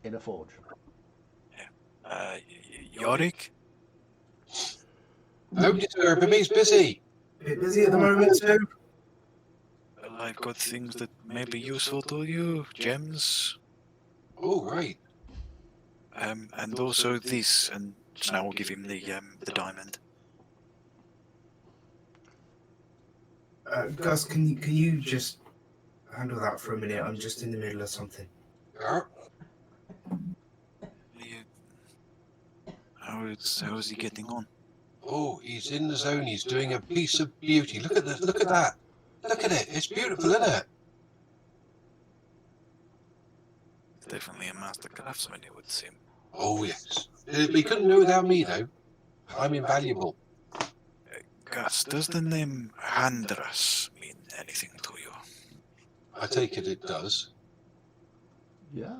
in a forge. Yorick? Don't disturb him, he's busy. Bit busy at the moment too. Well, I've got things that may be useful to you. Gems. Oh, right. And also this, and Snow will give him the diamond. Gus, can you just handle that for a minute? I'm just in the middle of something. Yeah. How is he getting on? Oh, he's in the zone. He's doing a piece of beauty. Look at that. Look at that. Look at it. It's beautiful, isn't it? Definitely a master craftsman, it would seem. Oh, yes. He couldn't do it without me, though. I'm invaluable. Gus, does the name Handras mean anything to you? I take it does. Yeah.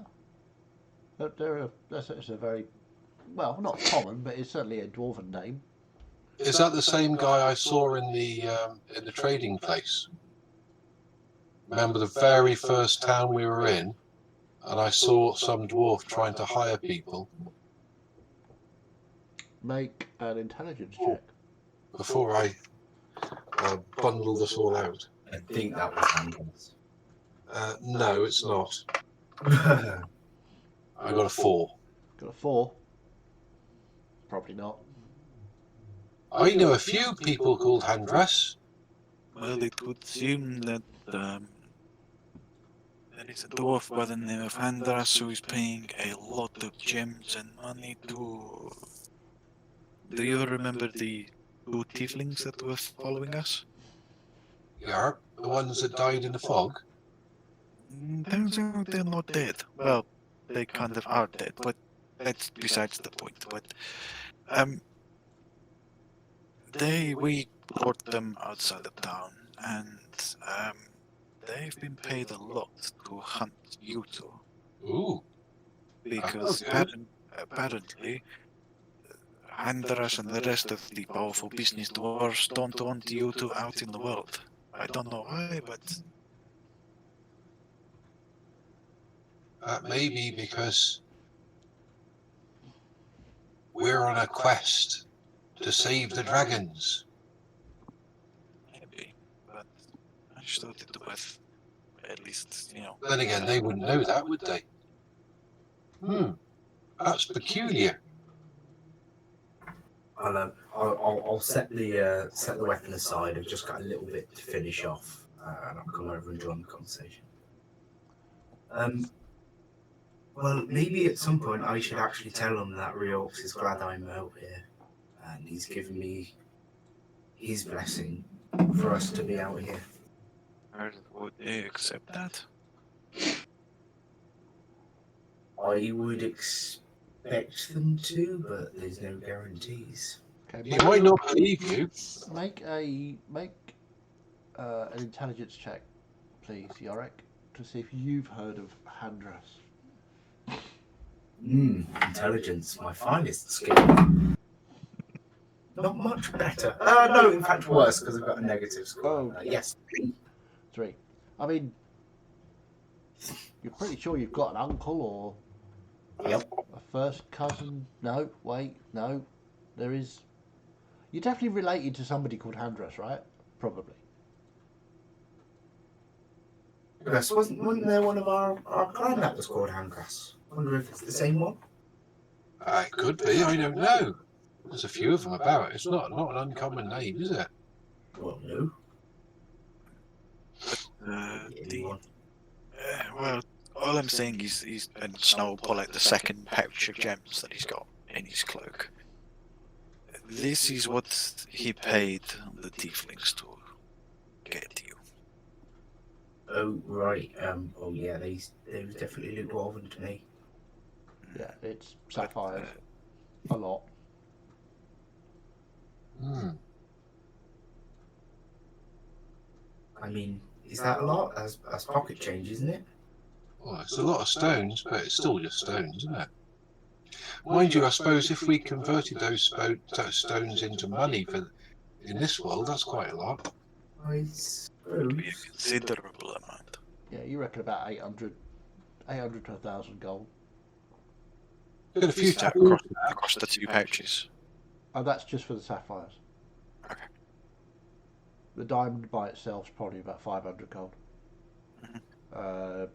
It's a very, well, not common, but it's certainly a dwarven name. Is that the same guy I saw in the trading place? Remember the very first town we were in, and I saw some dwarf trying to hire people. Make an intelligence check. Before I bundled us all out. I think that was Handles. No, it's not. I got a 4. Got a 4. Probably not. I know a few people called Handras. Well, it would seem that there is a dwarf by the name of Handras who is paying a lot of gems and money to... Do you remember the 2 tieflings that were following us? Yeah, the ones that died in the fog. Turns out they're not dead. Well, they kind of are dead, but that's besides the point. But we caught them outside of town, and they've been paid a lot to hunt you two. Ooh. Because apparently, Andras and the rest of the powerful business dwarves don't want you two out in the world. I don't know why, but... That may be because we're on a quest to save the dragons. much thought into it. At least, Then again, they wouldn't know that, would they? That's peculiar. I'll set the weapon aside. I've just got a little bit to finish off, and I'll come over and join the conversation. Well, maybe at some point I should actually tell him that Reorx is glad I'm out here, and he's given me his blessing for us to be out here. Would they accept that? I would expect them to, but there's no guarantees. Okay, He might not believe you. Make an intelligence check, please, Yorick, to see if you've heard of Handras. Intelligence, my finest skill. Not much better. No, in fact worse, because I've got a negative score. Yes. 3. I mean, you're pretty sure you've got an uncle or a first cousin? No, wait, no. There is... You're definitely related to somebody called Handras, right? Probably. Yes, wasn't there one of our clan that was called Handgrass? I wonder if it's the same one. It could be, I don't know. There's a few of them about. It's not an uncommon name, is it? Well, no. Well, all I'm saying is, and Snow will pull out the second pouch of gems that he's got in his cloak. This is what he paid the tieflings to get you. Oh, right. Oh, yeah, they definitely look dwarven to me. Yeah, it's sapphires. A lot. I mean, is that a lot? As pocket change, isn't it? Well, it's a lot of stones, but it's still just stones, isn't it? Mind you, I suppose if we converted those stones into money in this world, that's quite a lot. I Would suppose. be a considerable amount. Yeah, you reckon about 800 to 1,000 gold. Got a few Across the two pouches. Oh, that's just for the sapphires. Okay. The diamond by itself is probably about 500 gold. The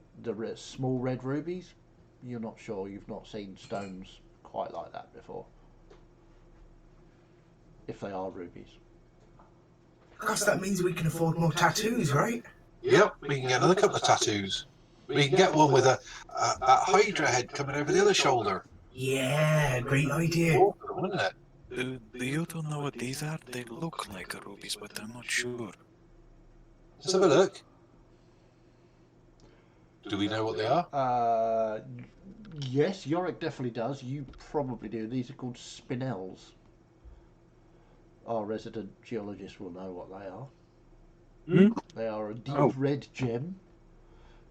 small red rubies, you're not sure. You've not seen stones quite like that before. If they are rubies. Gosh, that means we can afford more tattoos, right? Yep, we can get another couple of tattoos. We can get one with a Hydra head coming over the other shoulder. Yeah, great idea. Wouldn't it? You don't know what these are? They look like rubies, but I'm not sure. Let's have a look. Do we know what they are? Yes, Yorick definitely does. You probably do. These are called Spinels. Our resident geologist will know what they are. They are a deep red gem,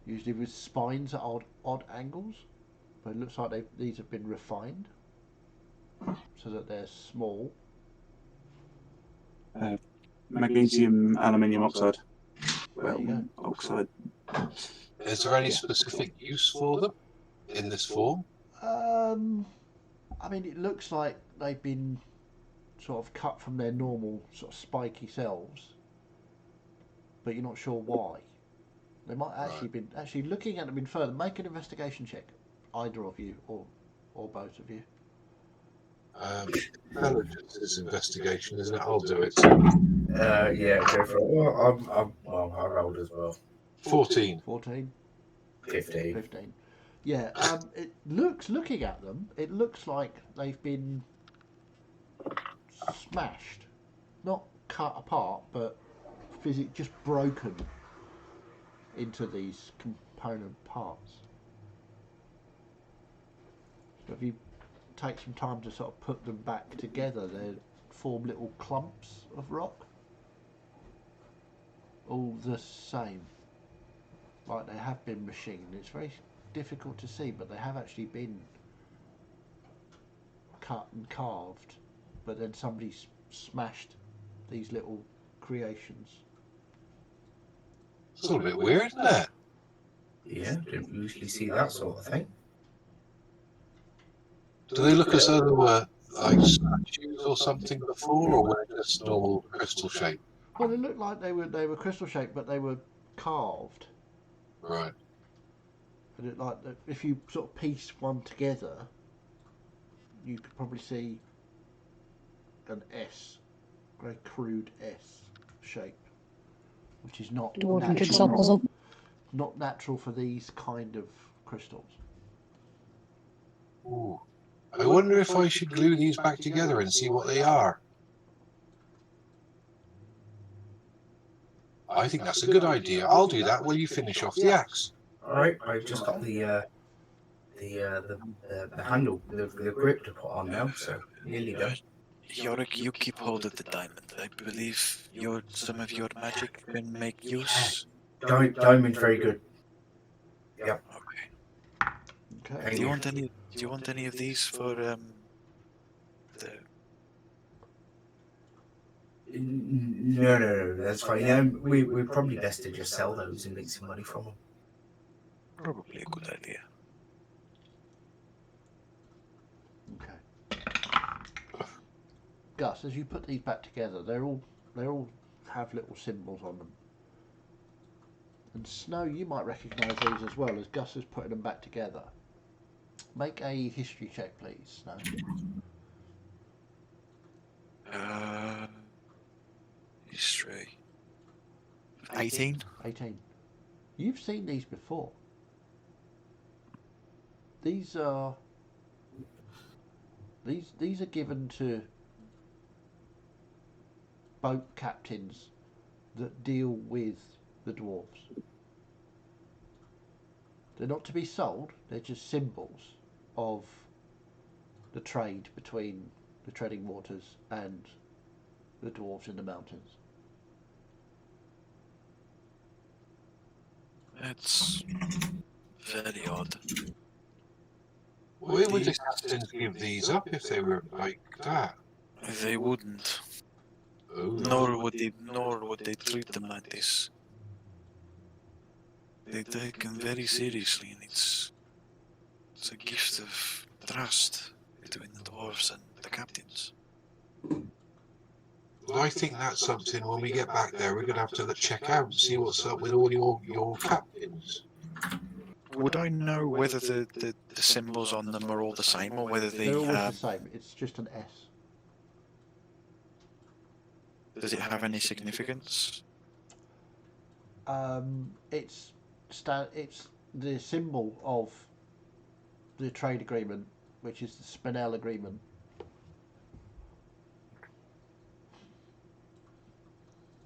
usually with spines at odd angles. But it looks like these have been refined so that they're small. Magnesium aluminium oxide. There you go. Oxide. Is there any specific use for them in this form? I mean, it looks like they've been sort of cut from their normal sort of spiky selves, but you're not sure why. They might actually been looking at them in further. Make an investigation check, either of you or both of you. Intelligence is investigation, isn't it? I'll do it. Yeah, go for it. Well, I rolled as well. 14. 14. 15. 15. Yeah. It looking at them, it looks like they've been smashed, not cut apart, but physically just broken into these component parts. So if you take some time to sort of put them back together, they form little clumps of rock, all the same, like they have been machined. It's very difficult to see, but they have actually been cut and carved, but then somebody smashed these little creations. It's a little bit weird, isn't it? Yeah, didn't usually see that sort of thing. Do they look as though they were like statues or something before, or were they just normal crystal shape? Well, they looked like they were crystal shaped, but they were carved. Right. And if you sort of piece one together, you could probably see an S, a very crude S shape, which is not Dwarven jigsaw puzzle. not natural for these kind of crystals. Ooh. I wonder if I should glue these back together and see what they are. I think that's a good idea. I'll do that while you finish off the axe. All right, I've just got the handle, the grip to put on now, so nearly done. Yorick, you keep hold of the diamond. I believe some of your magic can make use. Diamond's very good. Yep. Okay. Okay. Do you want any of these for the? No, that's fine. We're probably best to just sell those and make some money from them. Probably a good idea. Okay. Gus, as you put these back together, they all have little symbols on them. And Snow, you might recognise these as well, as Gus is putting them back together. Make a history check, please, Snow. History. 18. 18. You've seen these before. These are given to boat captains that deal with the dwarves. They're not to be sold, they're just symbols of the trade between the treading waters and the dwarves in the mountains. That's very odd. Where would the captains give these up if they were like that? They wouldn't. Oh. Nor would they treat them like this. They take them very seriously, and it's a gift of trust between the dwarves and the captains. Well, I think that's something when we get back there we're going to have to check out and see what's up with all your captains. Would I know whether the symbols on them are all the same, or whether They're always the same, it's just an S. Does it have any significance? It's the symbol of the trade agreement, which is the Spinel agreement.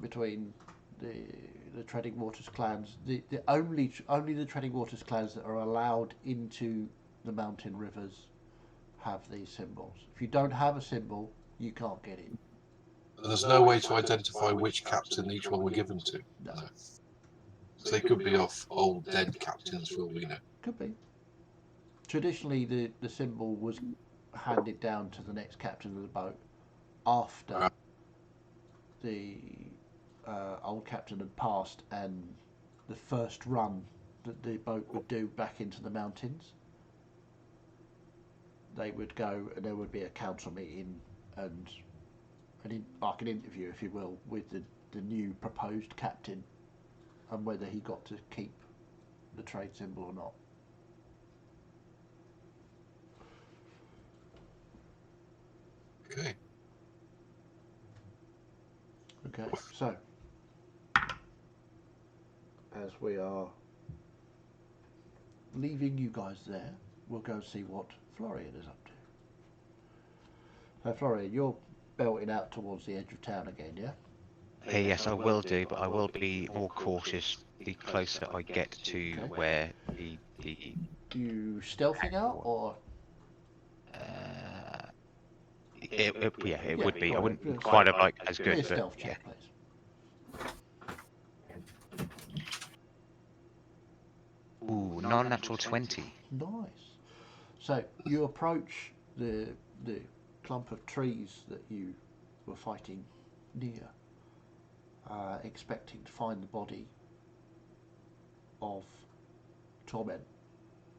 Between the Treading Waters clans, the only the Treading Waters clans that are allowed into the mountain rivers have these symbols. If you don't have a symbol, you can't get in. And there's no way to identify which captain each one were given to. No. So they could be off old dead captains for all we know. Could be. Traditionally, the symbol was handed down to the next captain of the boat after the old captain had passed, and the first run that the boat would do back into the mountains, they would go and there would be a council meeting and like an interview, if you will, with the new proposed captain and whether he got to keep the trade symbol or not. Okay. Okay, so as we are leaving you guys there, we'll go see what Florian is up to. So Florian, you're belting out towards the edge of town again, yeah? Yes, I will do, but I will be more cautious the closer I get to where the You stealthing out, or? it would be. I go on, wouldn't quite have like as give me a good, but stealth yeah. check, please. Ooh, non-natural 20. Nice. So you approach the clump of trees that you were fighting near, expecting to find the body of Torment,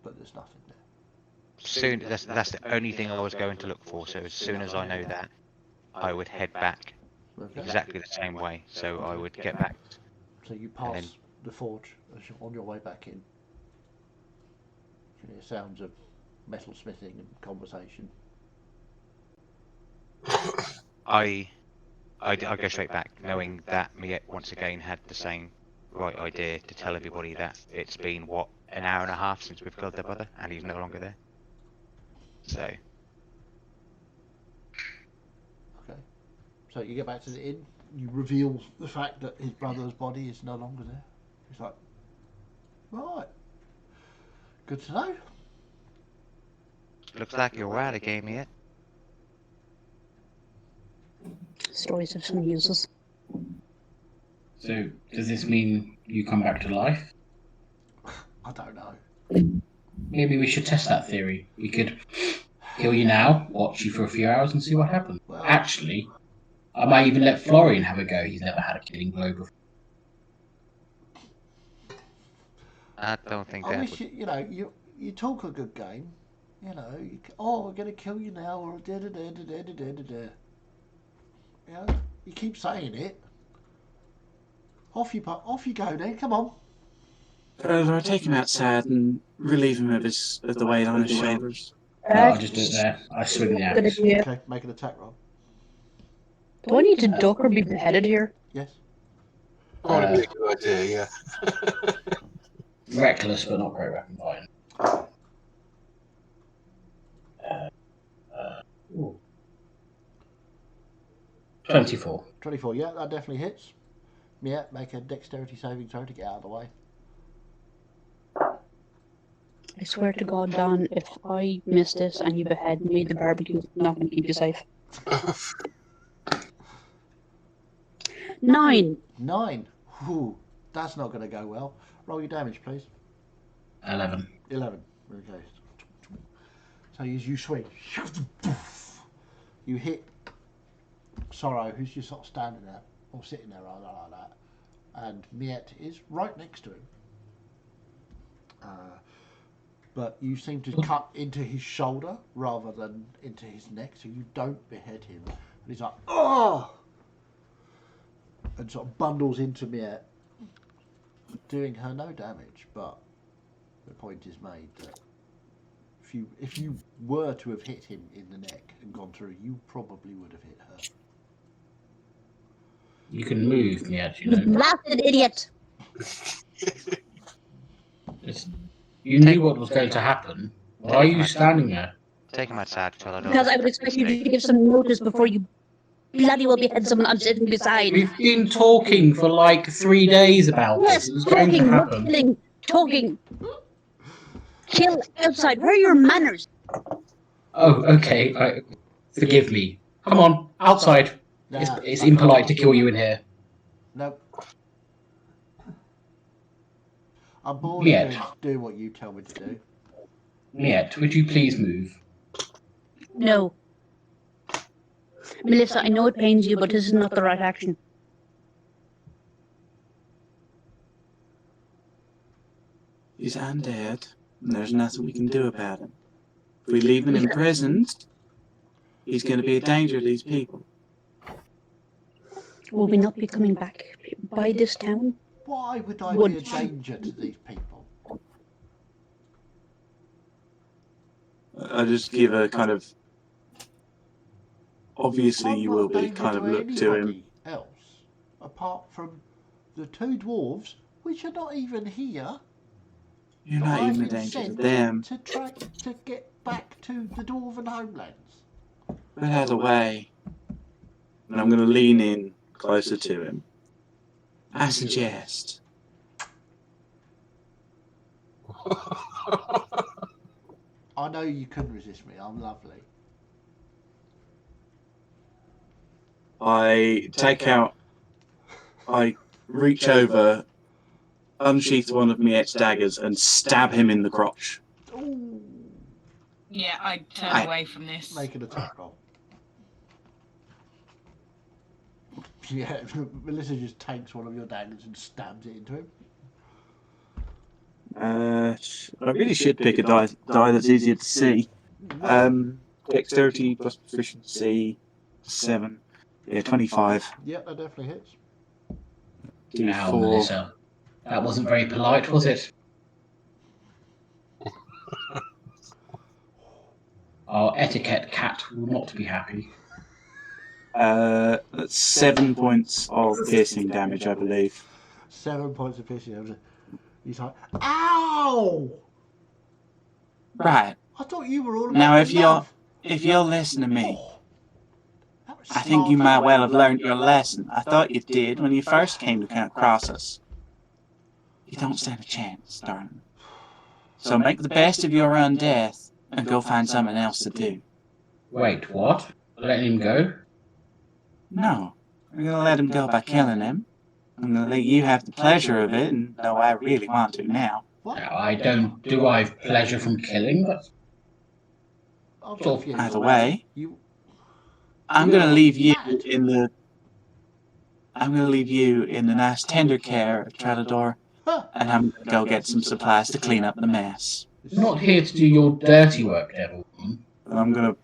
but there's nothing there. Soon, that's the only thing I was going to look for. So as soon as I know that, I would head back Okay. exactly the same way. So I would get back. So you pass the forge as you're on your way back in. You can hear sounds of metal smithing and conversation. I go straight back, knowing that Miet once again had the same right idea to tell everybody that it's been, an hour and a half since we've killed their brother, and he's no longer there. So. Okay. So you get back to the inn, you reveal the fact that his brother's body is no longer there. He's like, right. Good to know. Looks like you're out again, Miet. Stories have some uses. So, does this mean you come back to life? I don't know. Maybe we should test that theory. We could kill you now, watch you for a few hours, and see what happens. Well, Actually, I might even let Florian have a go. He's never had a killing blow before. I don't think I that wish would... you talk a good game. We're going to kill you now, or da da da da da da da da. You keep saying it. Off you go then. Come on. I take him outside and relieve him of the weight on his shoulders. I'll just do it there. I swing the Good axe. idea. Okay, make an attack roll. Do I need to duck or be beheaded here? Yes. Probably be a good idea, yeah. Reckless, but not great weapon fighting. 24. 24. Yeah, that definitely hits. Yeah, make a dexterity saving throw to get out of the way. I swear to God, Don, if I miss this and you behead me, the barbecue's not going to keep you safe. 9. 9. Whew, that's not going to go well. Roll your damage, please. 11. 11. Okay. So as you swing, you hit Sorrow, who's just sort of standing there, or sitting there rather like that. And Miet is right next to him. But you seem to cut into his shoulder rather than into his neck, so you don't behead him. And he's like, oh! And sort of bundles into Miet, doing her no damage. But the point is made that if you were to have hit him in the neck and gone through, you probably would have hit her. You can move, Miet, you You know. blasted idiot! You knew what was going to happen. Why are you standing there? Take him outside, Trello. Because I would expect you to give some notice before you bloody well behead someone I'm sitting beside. We've been talking for like 3 days about Yes, this. It was going to talking, not happen. killing, talking. Kill outside. Where are your manners? Oh, okay. Forgive me. Come on, outside. Nah, It's impolite to kill you in here. Nope. I'm bored Miet. of doing what you tell me to do. Miet, would you please move? No. Melissa, I know it pains you, but this is not the right action. He's undead, and there's nothing we can do about him. If we leave him imprisoned, he's going to be a danger to these people. Will we not be coming back by this town? Why would I be a danger to these people? I just give a kind of... Obviously I'm you not will a be danger kind of look to him. anybody else, apart from the 2 dwarves, which are not even here. You're that not I've even a been danger to sent them. to get back to the dwarven homelands. But out of the way. And I'm going to lean in closer to him. I suggest I know you couldn't resist me. I'm lovely. I reach over, unsheath one of Miet's daggers, and stab him in the crotch. Ooh. Yeah, I turn away from this. Make an attack roll. Yeah, Melissa just takes one of your daggers and stabs it into him. I really should pick a die that's easier to see. Dexterity plus proficiency 7. Yeah, 25. Yep, that definitely hits. Now, D4. Melissa. That wasn't very polite, was it? Our etiquette cat will not be happy. That's 7 points of piercing damage, I believe. 7 points of piercing damage. He's like, ow! Right. I thought you were all about Now, the if love. you'll listen to me, Oh, that was I think you smart. might well have learned your lesson. I thought you did when you first came to come across us. You don't stand a chance, darling. So make the best of your own death and go find something else to do. Wait, what? Letting him go? No, I'm gonna let him go by killing him. I'm gonna let you have the pleasure of it, and though I really want to now. What? Now, I don't derive pleasure from killing, but I'll Sort of give you Either your way, You, I'm You're gonna leave you mad. in the. I'm gonna leave you in the nice tender care of Trellador, huh. and I'm gonna go get some supplies to clean up the mess. I'm not here to do your dirty work, devil. And I'm gonna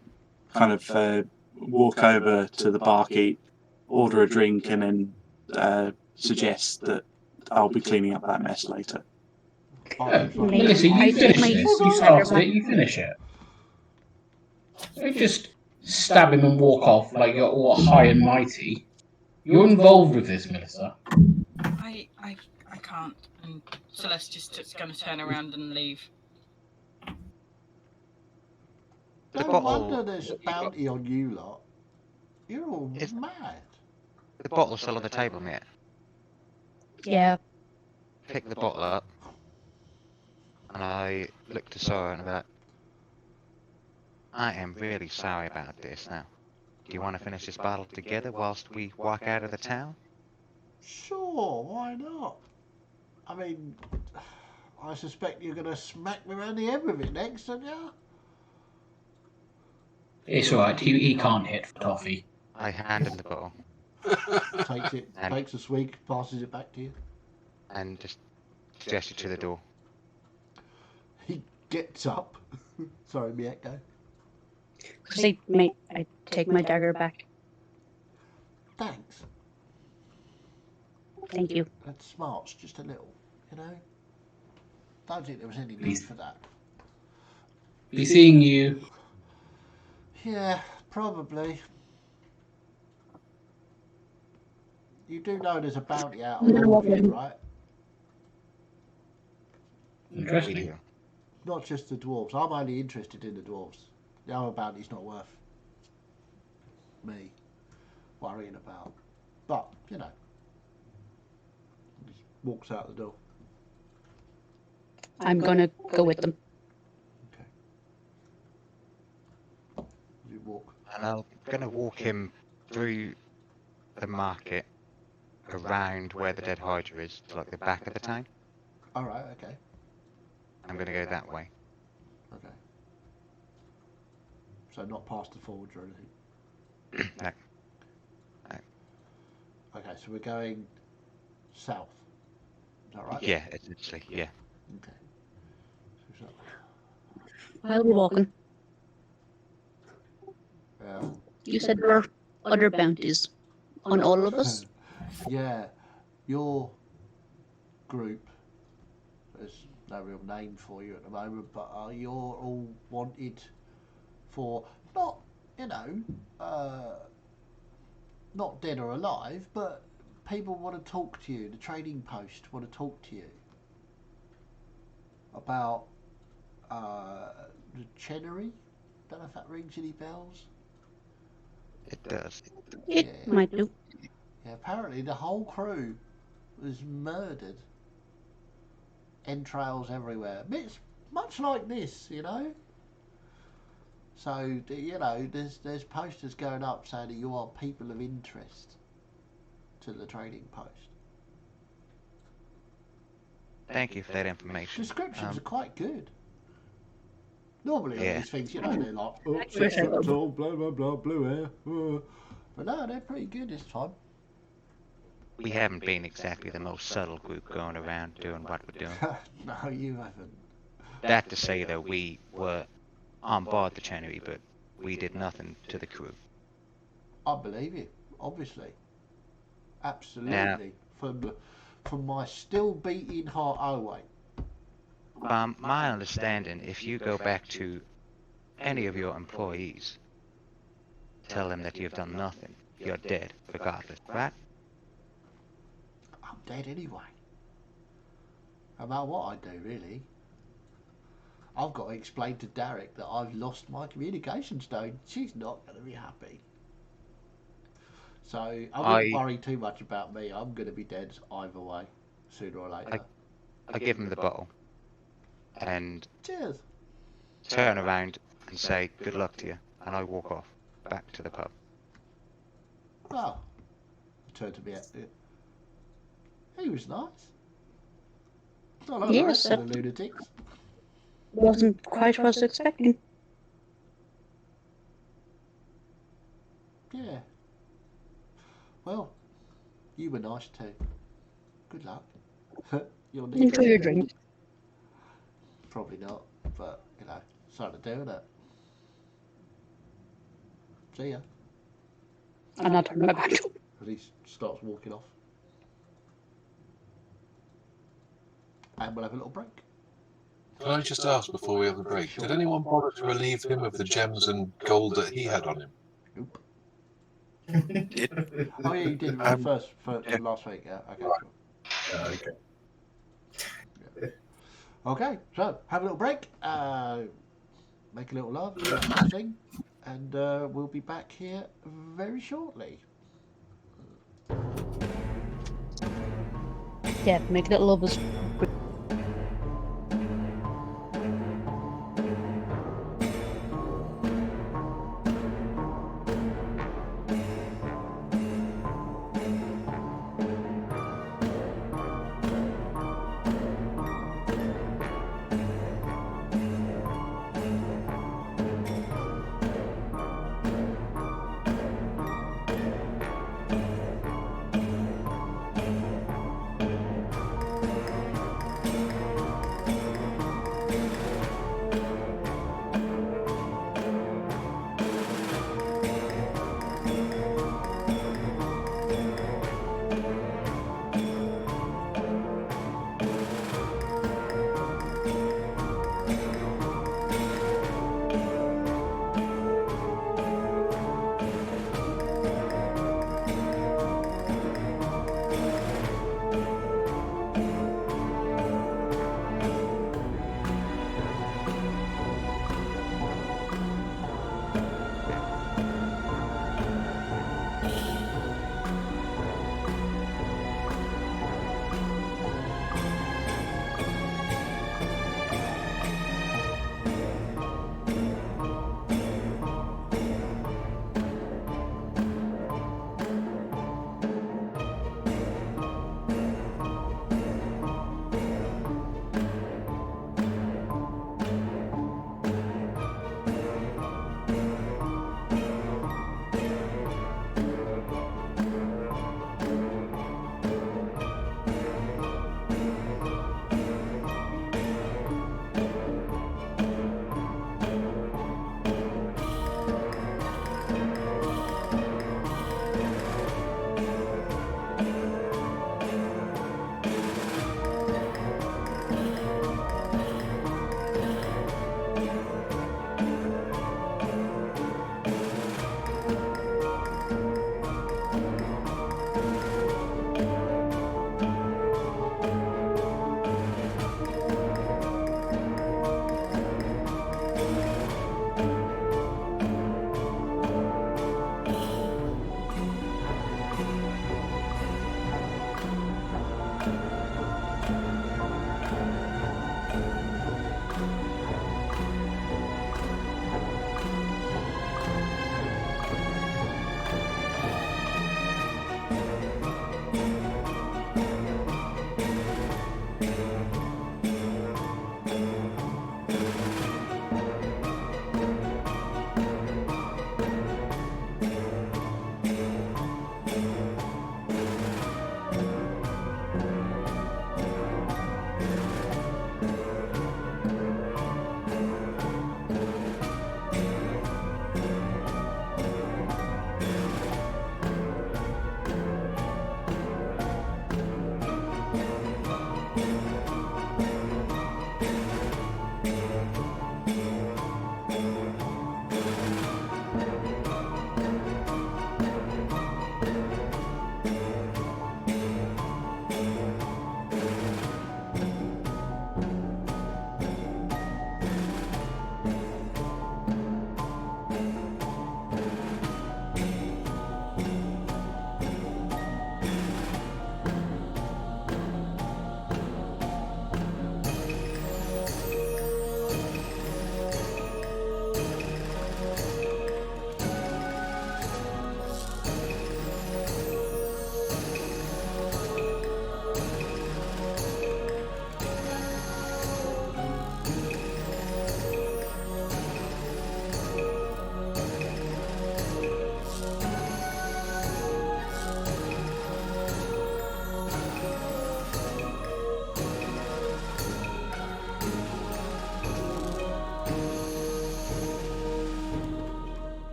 kind of walk over to the barkeep, order a drink, and then suggest that I'll be cleaning up that mess later. Oh, Maybe Melissa, I you take finish my this. You dagger started back. it, you finish it. Don't just stab him and walk off like you're all high and mighty. You're involved with this, Melissa. I can't. And Celeste just going to turn around and leave. The No bottle- wonder there's a bounty on you lot. You're all Is- mad. The bottle's still on the table, mate. Yeah. Pick the bottle up, and I look to Sora and I'm like, I am really sorry about this now. Do you want to finish this battle together whilst we walk out of the town? Sure, why not? I mean, I suspect you're going to smack me around the head with it next, aren't you? It's alright, he can't hit for toffee. I hand him the bottle Takes it, And- takes a swig, passes it back to you. and just gesture to the door. He gets up. Sorry, Miek, go. I take my dagger back. Thanks. Thank you. That smarts just a little, you know? Don't think there was any need Please. for that. Be seeing you. Yeah, probably. You do know there's a bounty out on all of you, right? Interesting. Not just the dwarves. I'm only interested in the dwarves. The other bounty's not worth me worrying about. But, you know. He just walks out the door. I'm gonna go with them. Okay. You walk. And I'm gonna walk him through the market, around where the dead Hydra is, to like the back of the town. Alright, okay. I'm gonna go that way. Okay. So not past the forge or anything. No. Okay, so we're going south. Is that right? Yeah, essentially, yeah. Okay. So, While we're walking, yeah. you said there were other bounties on all of us. Yeah. Your group, there's no real name for you at the moment, but you're all wanted for not, you know, not dead or alive, but people want to talk to you. The trading post want to talk to you about the Chenery. Don't know if that rings any bells. It does. It Yeah. might do. Yeah, apparently the whole crew was murdered. Entrails everywhere. It's much like this, you know. So you know, there's posters going up saying that you are people of interest to the trading post. Thank you for that information. Descriptions are quite good. Normally on Yeah. these things, you know, they're like, oh, Accurate. 6 foot tall, blah blah blah, blue hair. But no, they're pretty good this time. We haven't been exactly the most subtle group going around doing what we're doing. No, you haven't. That to say, though, we were on board the Chenery, but we did nothing to the crew. I believe you, obviously. Absolutely. Yeah. from my still beating heart. Oh wait. My understanding, if you go back to any of your employees, tell them that you've done nothing, you're dead, regardless, right? I'm dead anyway. No matter what I do, really. I've got to explain to Derek that I've lost my communication stone. She's not going to be happy. So I wouldn't worry too much about me. I'm going to be dead either way, sooner or later. I give him the bottle and Cheers. turn around and say, good luck to you, and I walk off back to the pub. Well, turn to me. He was nice. Not like the rest of the lunatics. Wasn't quite what I was expecting. Yeah. Well, you were nice too. Good luck. You'll need Enjoy your drink. Probably not, but you know, something to do with it. See ya. I'm not turning my back. And he starts walking off. And we'll have a little break. Can I just ask before we have the break, did anyone bother to relieve him of the gems and gold that he had on him? Nope. Oh yeah, you did last week. Yeah. Okay. Cool. Okay. Yeah. Okay. So have a little break. Make a little love, thing, and we'll be back here very shortly. Yeah, make a little love us.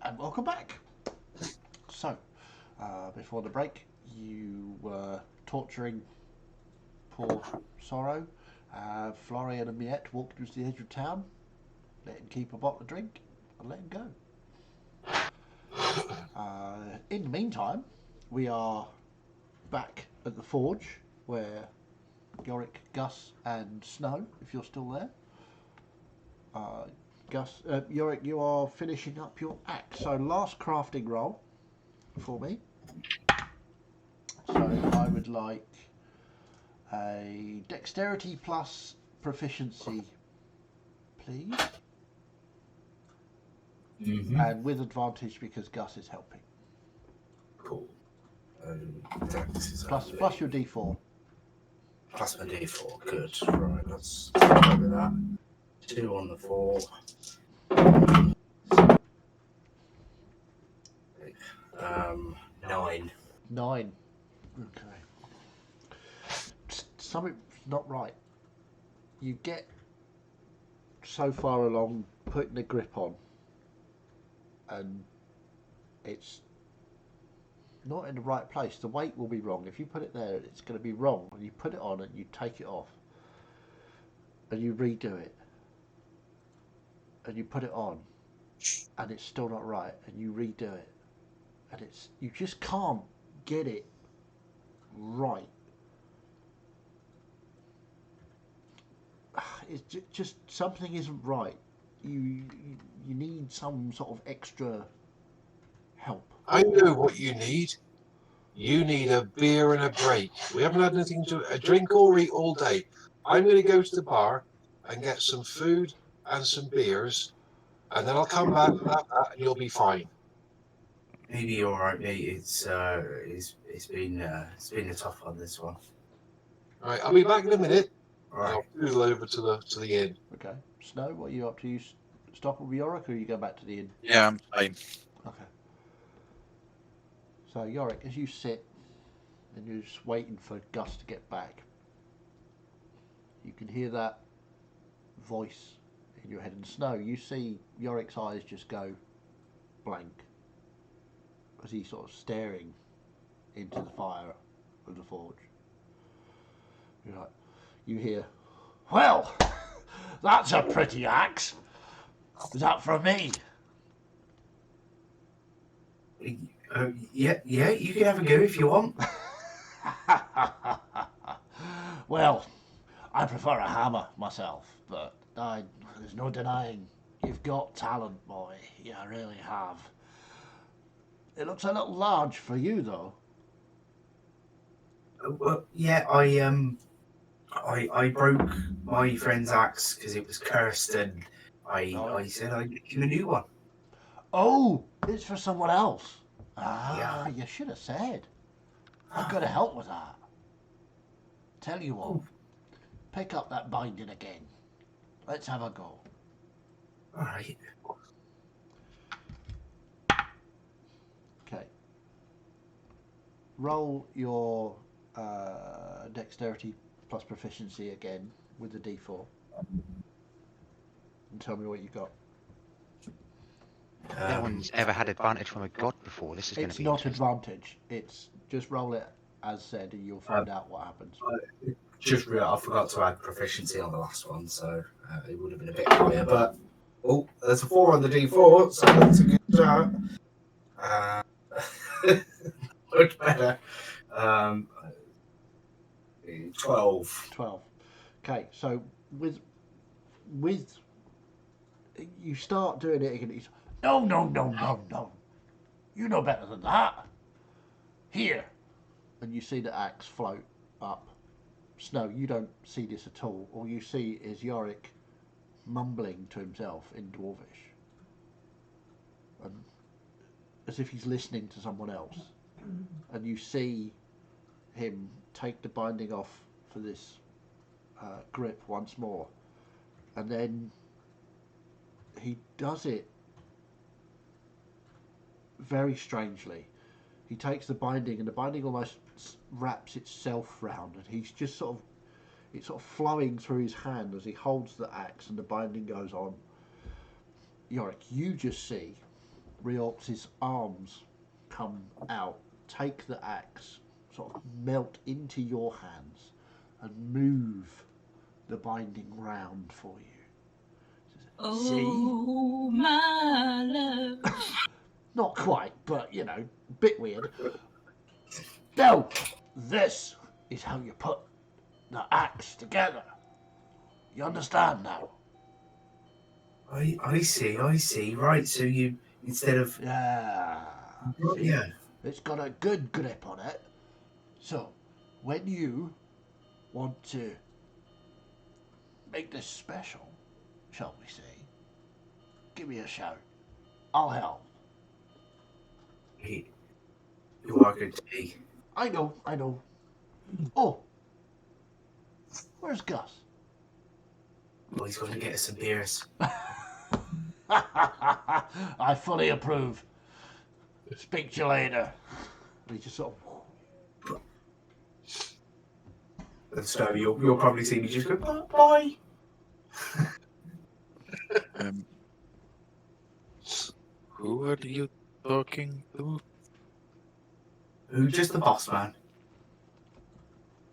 And welcome back. So, before the break, you were torturing poor Sorrow. Florian and Miette walked him to the edge of town, let him keep a bottle of drink, and let him go. In the meantime, we are back at the forge where Yorick, Gus, and Snow, if you're still there. Yorick, you are finishing up your axe. So last crafting roll for me. So I would like a dexterity plus proficiency, please. And with advantage because Gus is helping. Cool. Plus your D4. Plus my D4. Good. Right, let's go with that. 2 on the 4. 9. 9. Okay. Something's not right. You get so far along putting the grip on, and it's not in the right place. The weight will be wrong. If you put it there, it's going to be wrong. And you put it on and you take it off, and you redo it, and you put it on, and it's still not right, and you redo it, and you just can't get it right. It's just something isn't right. You need some sort of extra help. I know what you need. You need a beer and a break. We haven't had anything to drink or eat all day. I'm going to go to the bar and get some food and some beers, and then I'll come back and have that, and you'll be fine. Maybe you're alright, mate. It's been a tough one, this one. All right, I'll be back in a minute. Alright. I'll doodle over to the inn. Okay. Snow, what are you up to? You stop with Yorick, or you go back to the inn? Yeah, I'm fine. Okay. So Yorick, as you sit and you're just waiting for Gus to get back, you can hear that voice in your head. And Snow, you see Yorick's eyes just go blank as he's sort of staring into the fire of the forge. You're like, you hear, "Well, that's a pretty axe. Is that from me?" Yeah, you can have a go if you want. Well, I prefer a hammer myself, but there's no denying you've got talent, boy. You really have. It looks a little large for you, though. Well, yeah, I broke my friend's axe because it was cursed, and I said I'd give him a new one. Oh, it's for someone else. Yeah. You should have said. I could have helped with that. Tell you what, pick up that binding again. Let's have a go. All right. Okay. Roll your dexterity plus proficiency again with the D4. And tell me what you got. No one's ever had advantage from a god before. This is going to It's be not interesting. advantage. It's just roll it as said, and you'll find out what happens. I forgot to add proficiency on the last one, so it would have been a bit higher. But there's a 4 on the D4, so that's a good start. Much better. 12. 12. Okay, so with you start doing it again. He's, no. You know better than that. Here. And you see the axe float up. Snow, you don't see this at all. All you see is Yorick mumbling to himself in Dwarvish. And as if he's listening to someone else. And you see him take the binding off for this grip once more. And then he does it very strangely. He takes the binding, and the binding almost wraps itself round, and he's just sort of It's sort of flowing through his hand as he holds the axe and the binding goes on. Yorick, you just see Reorx's arms come out, take the axe, sort of melt into your hands and move the binding round for you. Oh, my love. Not quite, but, you know, a bit weird. Now, this is how you put the axe together. You understand now? I see. Right, so you, instead of... Yeah. See? Yeah. It's got a good grip on it. So, when you want to make this special, shall we say, give me a shout. I'll help. You are good to me. I know. Oh, where's Gus? Well, he's going to get us some beers. I fully approve. Speak to you later. And he just sort of... And so you'll probably see me just go, bye. Who are you talking to? Who? Just the boss man.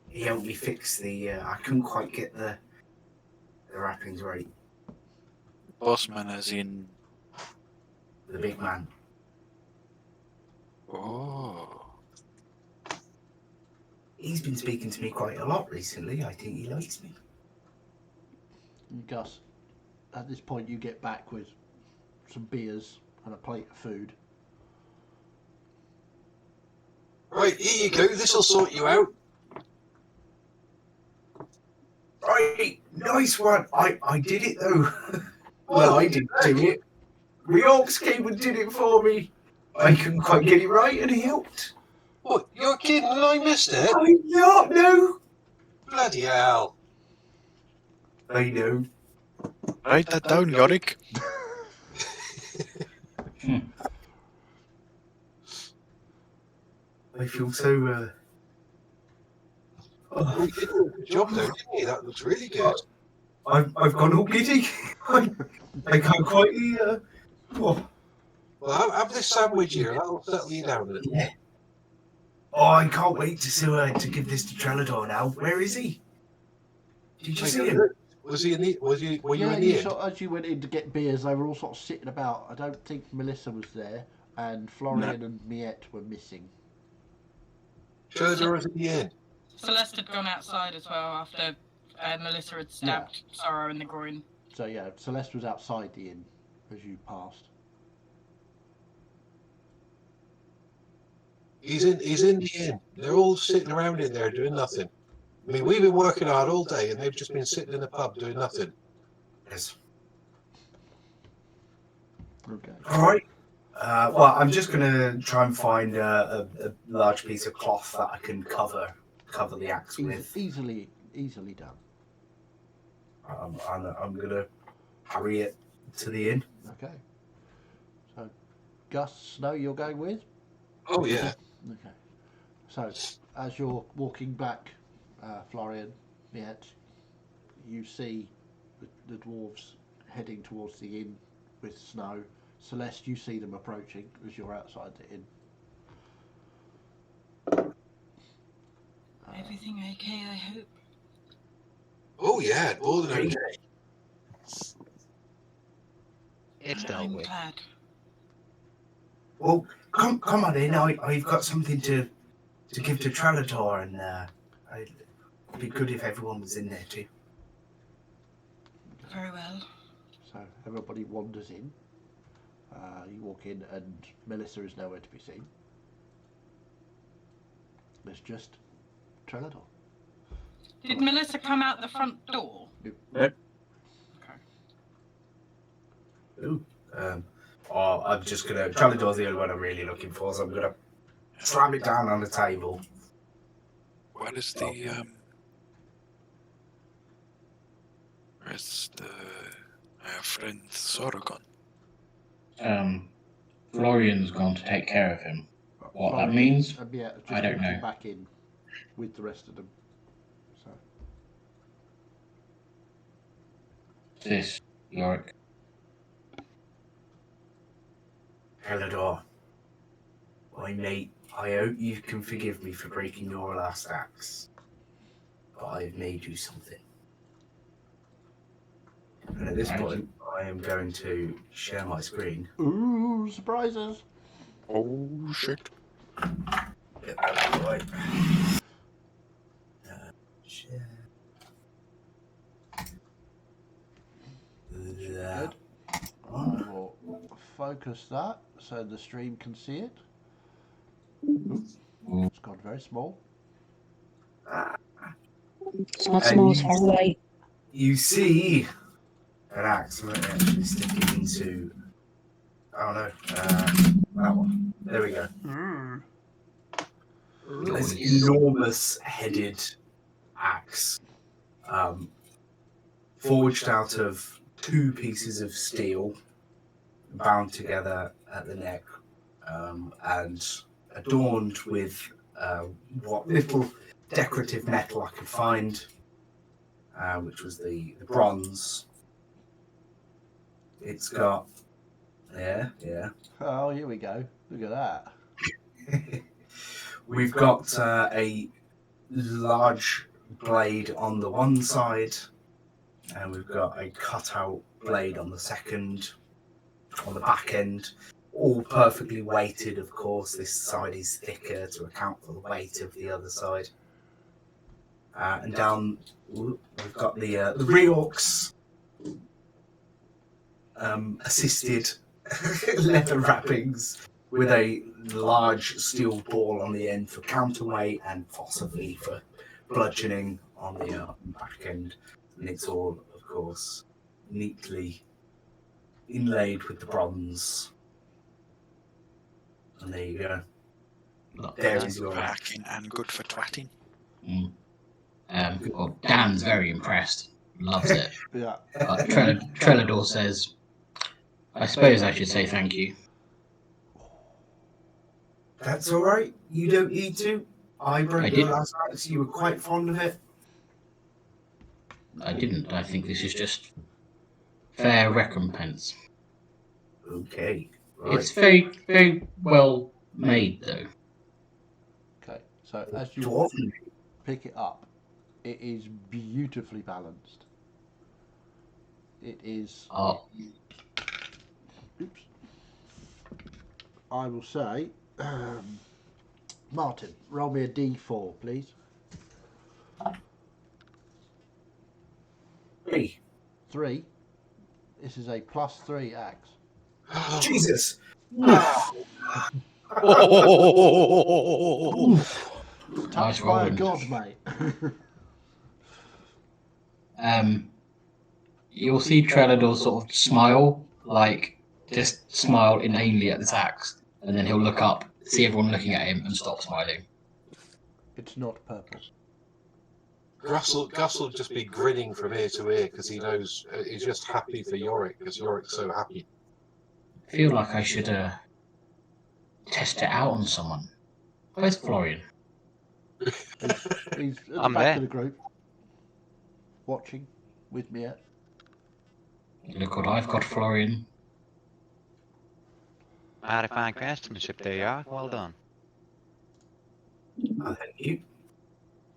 He helped me fix the... I couldn't quite get the wrappings right. Bossman as in... The big man. Oh. He's been speaking to me quite a lot recently. I think he likes me. And Gus, at this point you get back with some beers and a plate of food. Right, here you go. This'll sort you out. Right, nice one. I did it though. Well, I didn't do it. Reorx came and did it for me. I couldn't quite get it right and he helped. What, you're kidding and I missed it? I'm not, no. Bloody hell. I know. Write that down, Yorick. I feel so, Oh, you did a good job though, didn't you? That looks really good. I've gone all giddy. I can't quite, oh. Well, have this sandwich here. That'll settle you down a little. Yeah. Oh, I can't wait to give this to Trelador now. Where is he? Did you see him? Was he in the? Were you Yeah, in the inn? as you went in to get beers, they were all sort of sitting about. I don't think Melissa was there, and Florian and Miette were missing. Trelador was in the inn. Celeste had gone outside as well after Melissa had stabbed Sorrow in the groin. So yeah, Celeste was outside the inn as you passed. He's in the inn. They're all sitting around in there doing nothing. I mean, we've been working hard all day, and they've just been sitting in the pub doing nothing. Yes. Okay. All right. Well, I'm just gonna try and find a large piece of cloth that I can cover the axe with. Easily done. I'm gonna carry it to the inn. Okay. So, Gus, Snow, you're going with? Oh yeah. Okay. So, as you're walking back, Florian, Miette, you see the dwarves heading towards the inn with Snow. Celeste, you see them approaching as you're outside the inn. Everything okay, I hope? Oh yeah, more than okay. It's dealt I'm with. glad. Well, come on in. I've got something to give to Trelador, and it'd be good if everyone was in there too. Very well. So everybody wanders in. You walk in, and Melissa is nowhere to be seen. There's just Trelador. Did Melissa come out the front door? Nope. Okay. Ooh. I'm just gonna. Trelador's the only one I'm really looking for, so I'm gonna slam it down on the table. What is the where's the friend Sorogon? Florian's gone to take care of him. What that Florian means, and Miette are just I don't walking know. back in with the rest of them. So This, Yorick. Hellador. My mate, I hope you can forgive me for breaking your last axe. But I've made you something. And at this point, I am going to share my screen. Ooh, surprises. Oh shit. Get that out of the way. Share. Good. I will focus that so the stream can see it. It's gone very small. It's not small, it's far away. You see an axe. Let me actually stick it into. Oh no, that one. There we go. This enormous headed axe, forged out of 2 pieces of steel, bound together at the neck, and adorned with what little decorative metal I could find, which was the bronze. It's got, yeah. Oh, here we go. Look at that. We've got a large blade on the one side, and we've got a cutout blade on the second, on the back end, all perfectly weighted, of course. This side is thicker to account for the weight of the other side. And down, we've got the Reorcs assisted leather wrappings with a large steel ball on the end for counterweight and possibly for bludgeoning on the back end. And it's all, of course, neatly inlaid with the bronze. And there you go. There is your axe. Packing and good for twatting. Well, Dan's very impressed. Loves it. Yeah. But Trelador says, I suppose I should say thank you. That's all right. You don't need to. I broke your last axe. You were quite fond of it. I didn't. I think this is just fair recompense. Okay. Right. It's very, very well made, though. Okay, so as you pick it up, it is beautifully balanced. It is. Oops. I will say, Martin, roll me a d4, please. 3. 3. This is a +3 axe. Jesus! Touched by a god, mate. You'll see Trelador sort of smile, like just smile inanely at this axe, and then he'll look up, see everyone looking at him, and stop smiling. It's not purple. Gus will just be grinning from ear to ear because he knows he's just happy for Yorick because Yorick's so happy. I feel like I should test it out on someone. Where's Florian? He's at the I'm back there. of the group, watching with me. Look what I've got, Florian. Mighty fine craftsmanship there you are. Well done. Thank you.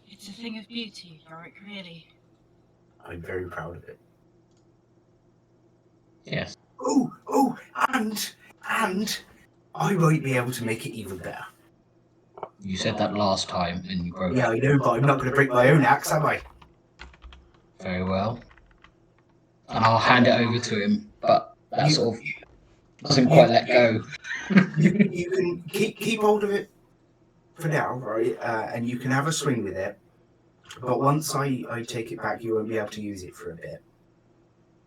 It's a thing of beauty, Yorick, really. I'm very proud of it. Yes. Oh, and I might be able to make it even better. You said that last time, and you broke it. Yeah, I know, but I'm not going to break my own axe, am I? Very well. And I'll hand it over to him, but that sort of doesn't quite let go. You can keep hold of it for now, right? And you can have a swing with it. But once I take it back, you won't be able to use it for a bit.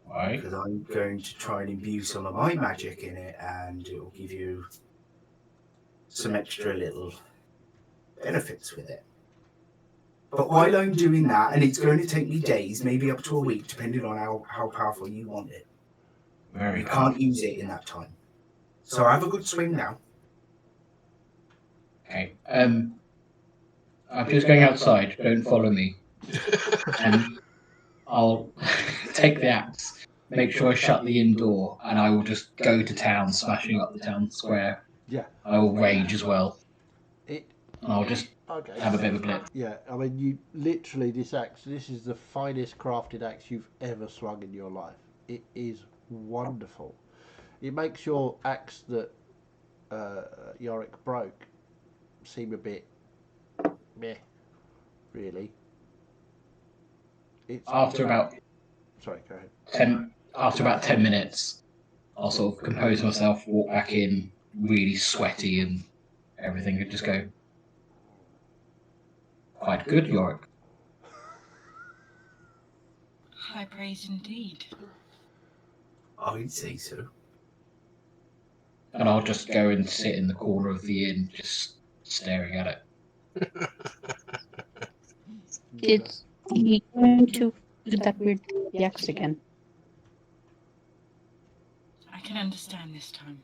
Right. Because I'm going to try and imbue some of my magic in it, and it will give you some extra little benefits with it. But while I'm doing that, and it's going to take me days, maybe up to a week, depending on how powerful you want it. You can't use it in that time. So have a good swing now. Okay. I'm just going outside. Don't follow me. And I'll take the axe make sure I shut the inn door, and I will just go to town, smashing up the town square. Yeah. I will rage as well, It. and I'll just Okay. have a bit of a blip. Yeah. I mean, you literally this axe. This is the finest crafted axe you've ever swung in your life. It is wonderful. It makes your axe that Yorick broke seem a bit meh, really. It's After about sorry, go ahead. 10 minutes, I'll sort of compose myself, walk back in, really sweaty and everything, and just go, quite good, Yorick. High praise indeed. I'd say so. And I'll just go and sit in the corner of the inn, just staring at it. Is he going to do that weird yaks again? I can understand this time.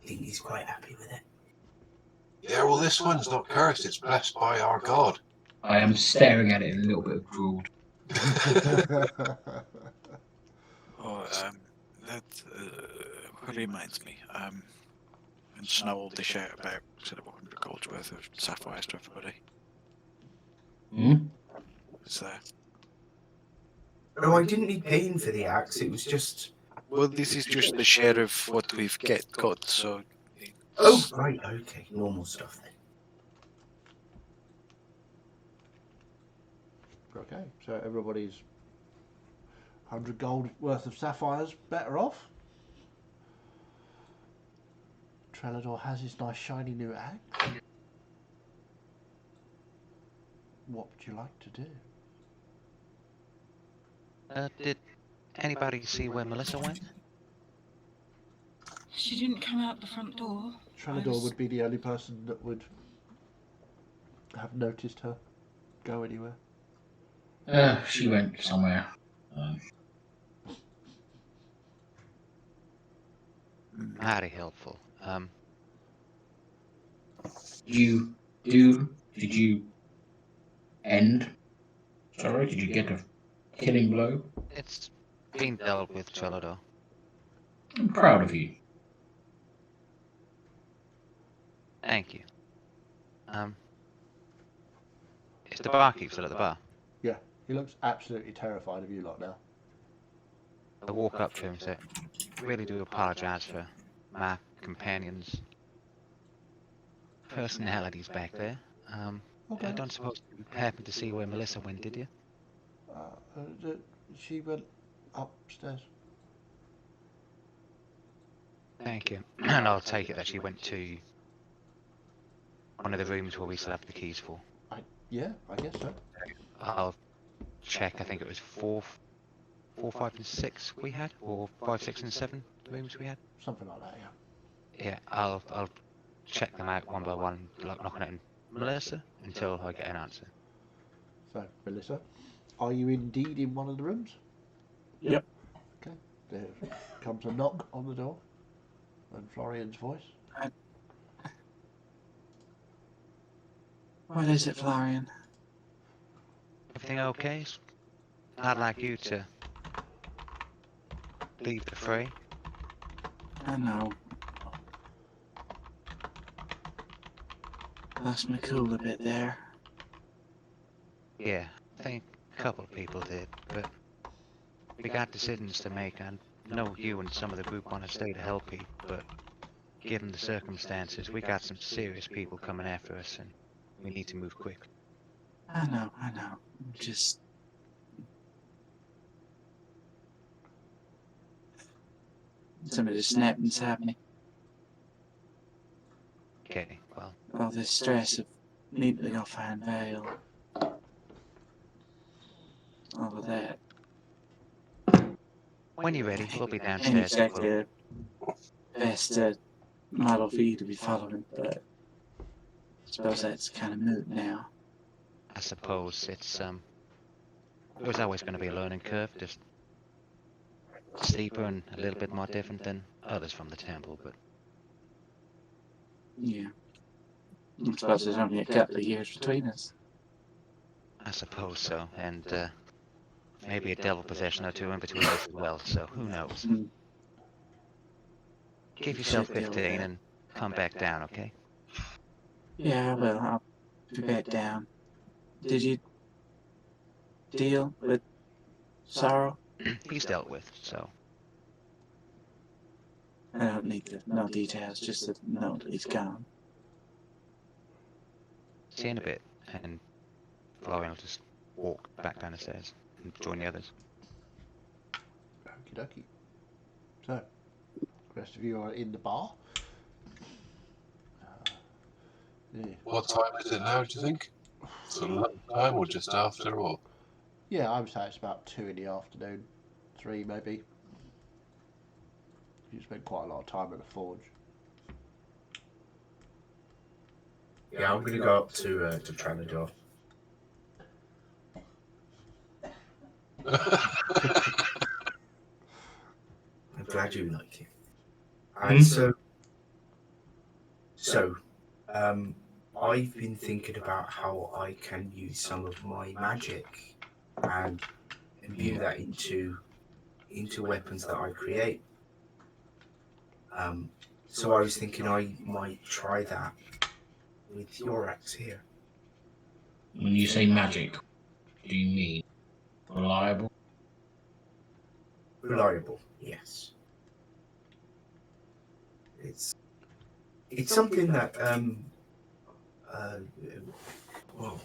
I think he's quite happy with it. Yeah, well, this one's not cursed. It's blessed by our God. I am staring at it in a little bit of drool. Oh, that reminds me. And Snow dish out about sort of 100 gold's worth of sapphires to everybody. Hmm? Is there? Oh, I didn't need paying for the axe. It was just. Well, this is just the share of what we've got. So. Oh, right. Okay, normal stuff then. Okay, so everybody's 100 gold worth of sapphires better off. Trelador has his nice shiny new axe. What would you like to do? Did anybody see where Melissa went? She didn't come out the front door. Trelador would be the only person that would have noticed her go anywhere. She went somewhere. Mighty helpful. Did you end? Sorry, did you get a killing blow? It's been dealt with, Cholador. I'm proud of you. Thank you. Is the barkeep still at the bar? Yeah, he looks absolutely terrified of you lot now. I walk up to him and say, really do apologise for my companion's personalities back there. Okay. I don't suppose you happened to see where Melissa went, did you? She went upstairs. Thank you. And I'll take it that she went to one of the rooms where we still have the keys for. Yeah, I guess so. I'll check. I think it was 4, 5, and 6 we had, or 5, 6, and 7 rooms we had. Something like that, yeah. Yeah, I'll check them out one by one, like knocking at Melissa until I get an answer. So, Melissa, are you indeed in one of the rooms? Yep. Okay. There comes a knock on the door, and Florian's voice. What is it, Florian? Everything okay? I'd like you to leave the fray. I know. Lost my cool a bit there. Yeah, I think a couple of people did, but we got decisions to make. I know you and some of the group want to stay to help you, but given the circumstances, we got some serious people coming after us, and we need to move quick. I know. Just... Somebody snapped inside me. Okay, well, All this stress of needing to go find Vale. All of that. when you're ready, we'll be Ain't downstairs. exactly the best model for you to be following, but I suppose that's kind of moot now. I suppose it's there's always going to be a learning curve, just steeper and a little bit more different than others from the temple, but Yeah. I suppose there's only a couple of years between us. I suppose so, and maybe a devil possession or two in between us as well, so who knows? Mm. Give yourself 15 and come back down, okay? Yeah, well, I'll be back down. Did you deal with Sorrow? He's dealt with, so I don't need to know details, just to know that he's gone. see you in a bit, and Florian will just walk back down the stairs and join the others. Okie dokie. So, the rest of you are in the bar. Yeah. What time is it now, do you think? It's a lunch time or just after, or? Yeah, I would say it's about 2 in the afternoon, 3 maybe. You spent quite a lot of time at the forge. Yeah, I'm going to go up to Tranador. I'm glad you like it. And I've been thinking about how I can use some of my magic and imbue that into weapons that I create. So I was thinking I might try that with your axe here. When you say magic, do you mean reliable? Reliable, yes. It's something that well,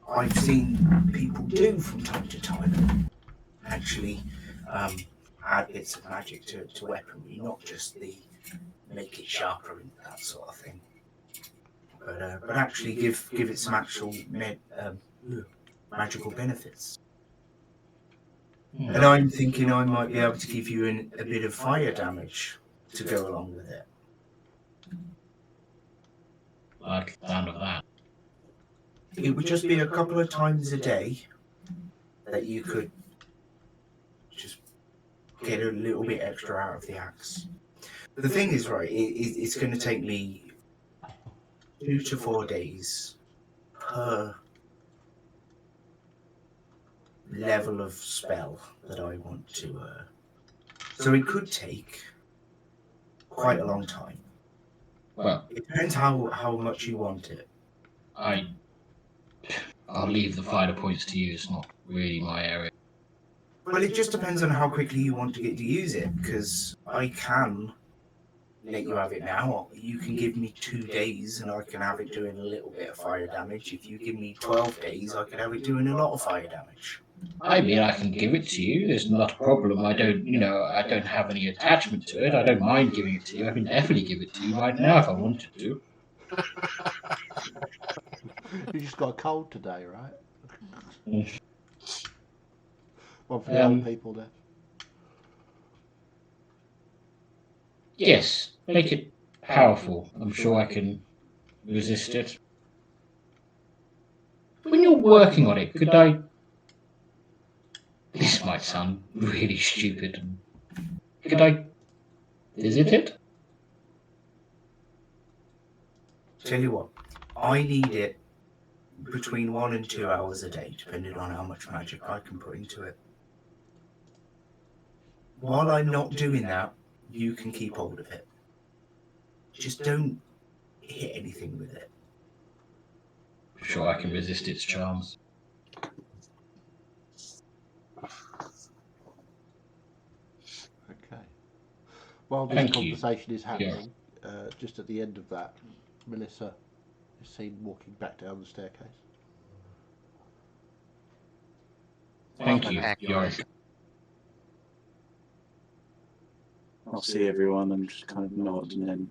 I've seen people do from time to time. Actually, add bits of magic to weaponry, not just the make it sharper and that sort of thing, but actually give it some actual magical benefits. And I'm thinking I might be able to give you a bit of fire damage to go along with it. I like the sound of that. It would just be a couple of times a day that you could just get a little bit extra out of the axe. The thing is, right, it's going to take me 2 to 4 days per level of spell that I want to. So it could take quite a long time. Well, It depends how much you want it. I'll leave the finer points to you. It's not really my area. Well, it just depends on how quickly you want to get to use it, because I can let you have it now. You can give me 2 days and I can have it doing a little bit of fire damage. If you give me 12 days, I can have it doing a lot of fire damage. I mean, I can give it to you. There's not a problem. I don't have any attachment to it. I don't mind giving it to you. I can definitely give it to you right now if I wanted to. You just got a cold today, right? Mm. One for the old people there. Yes, make it powerful. I'm sure I can resist it. When you're working on it, could I... This might sound really stupid. Could I visit it? Tell you what, I need it between 1 and 2 hours a day, depending on how much magic I can put into it. While I'm not doing that, you can keep hold of it. Just don't hit anything with it. I'm sure I can resist its charms. Okay. While this conversation is happening, just at the end of that, Melissa is seen walking back down the staircase. Thank you, Yorick. I'll see everyone and just kind of nod and then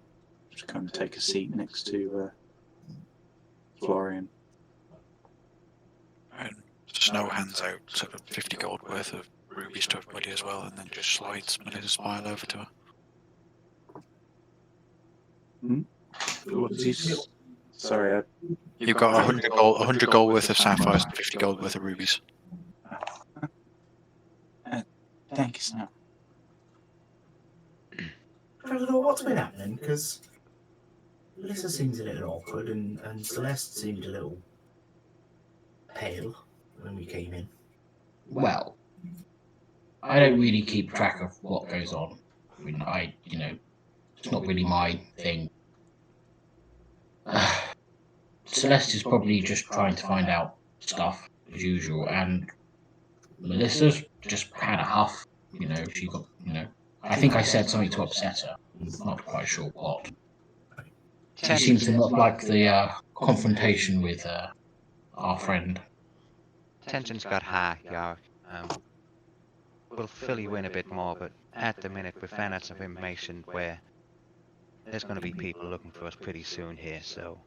just kind of take a seat next to Florian. And Snow hands out sort of 50 gold worth of rubies to everybody as well, and then just slides Melissa's smile over to her. What did you say? Sorry, You've got 100 gold worth of sapphires and 50 gold worth of rubies. Thank you, Snow. I don't know what's been happening, because Melissa seems a little awkward, and Celeste seemed a little pale when we came in. Well, I don't really keep track of what goes on. I mean, it's not really my thing. Celeste is probably just trying to find out stuff as usual, and Melissa's just had a huff. She got. I think I said something to upset her. I'm not quite sure what. She seems to not like the confrontation with our friend. Tensions got high, Yark. We'll fill you in a bit more, but at the minute we found out some information where there's going to be people looking for us pretty soon here, so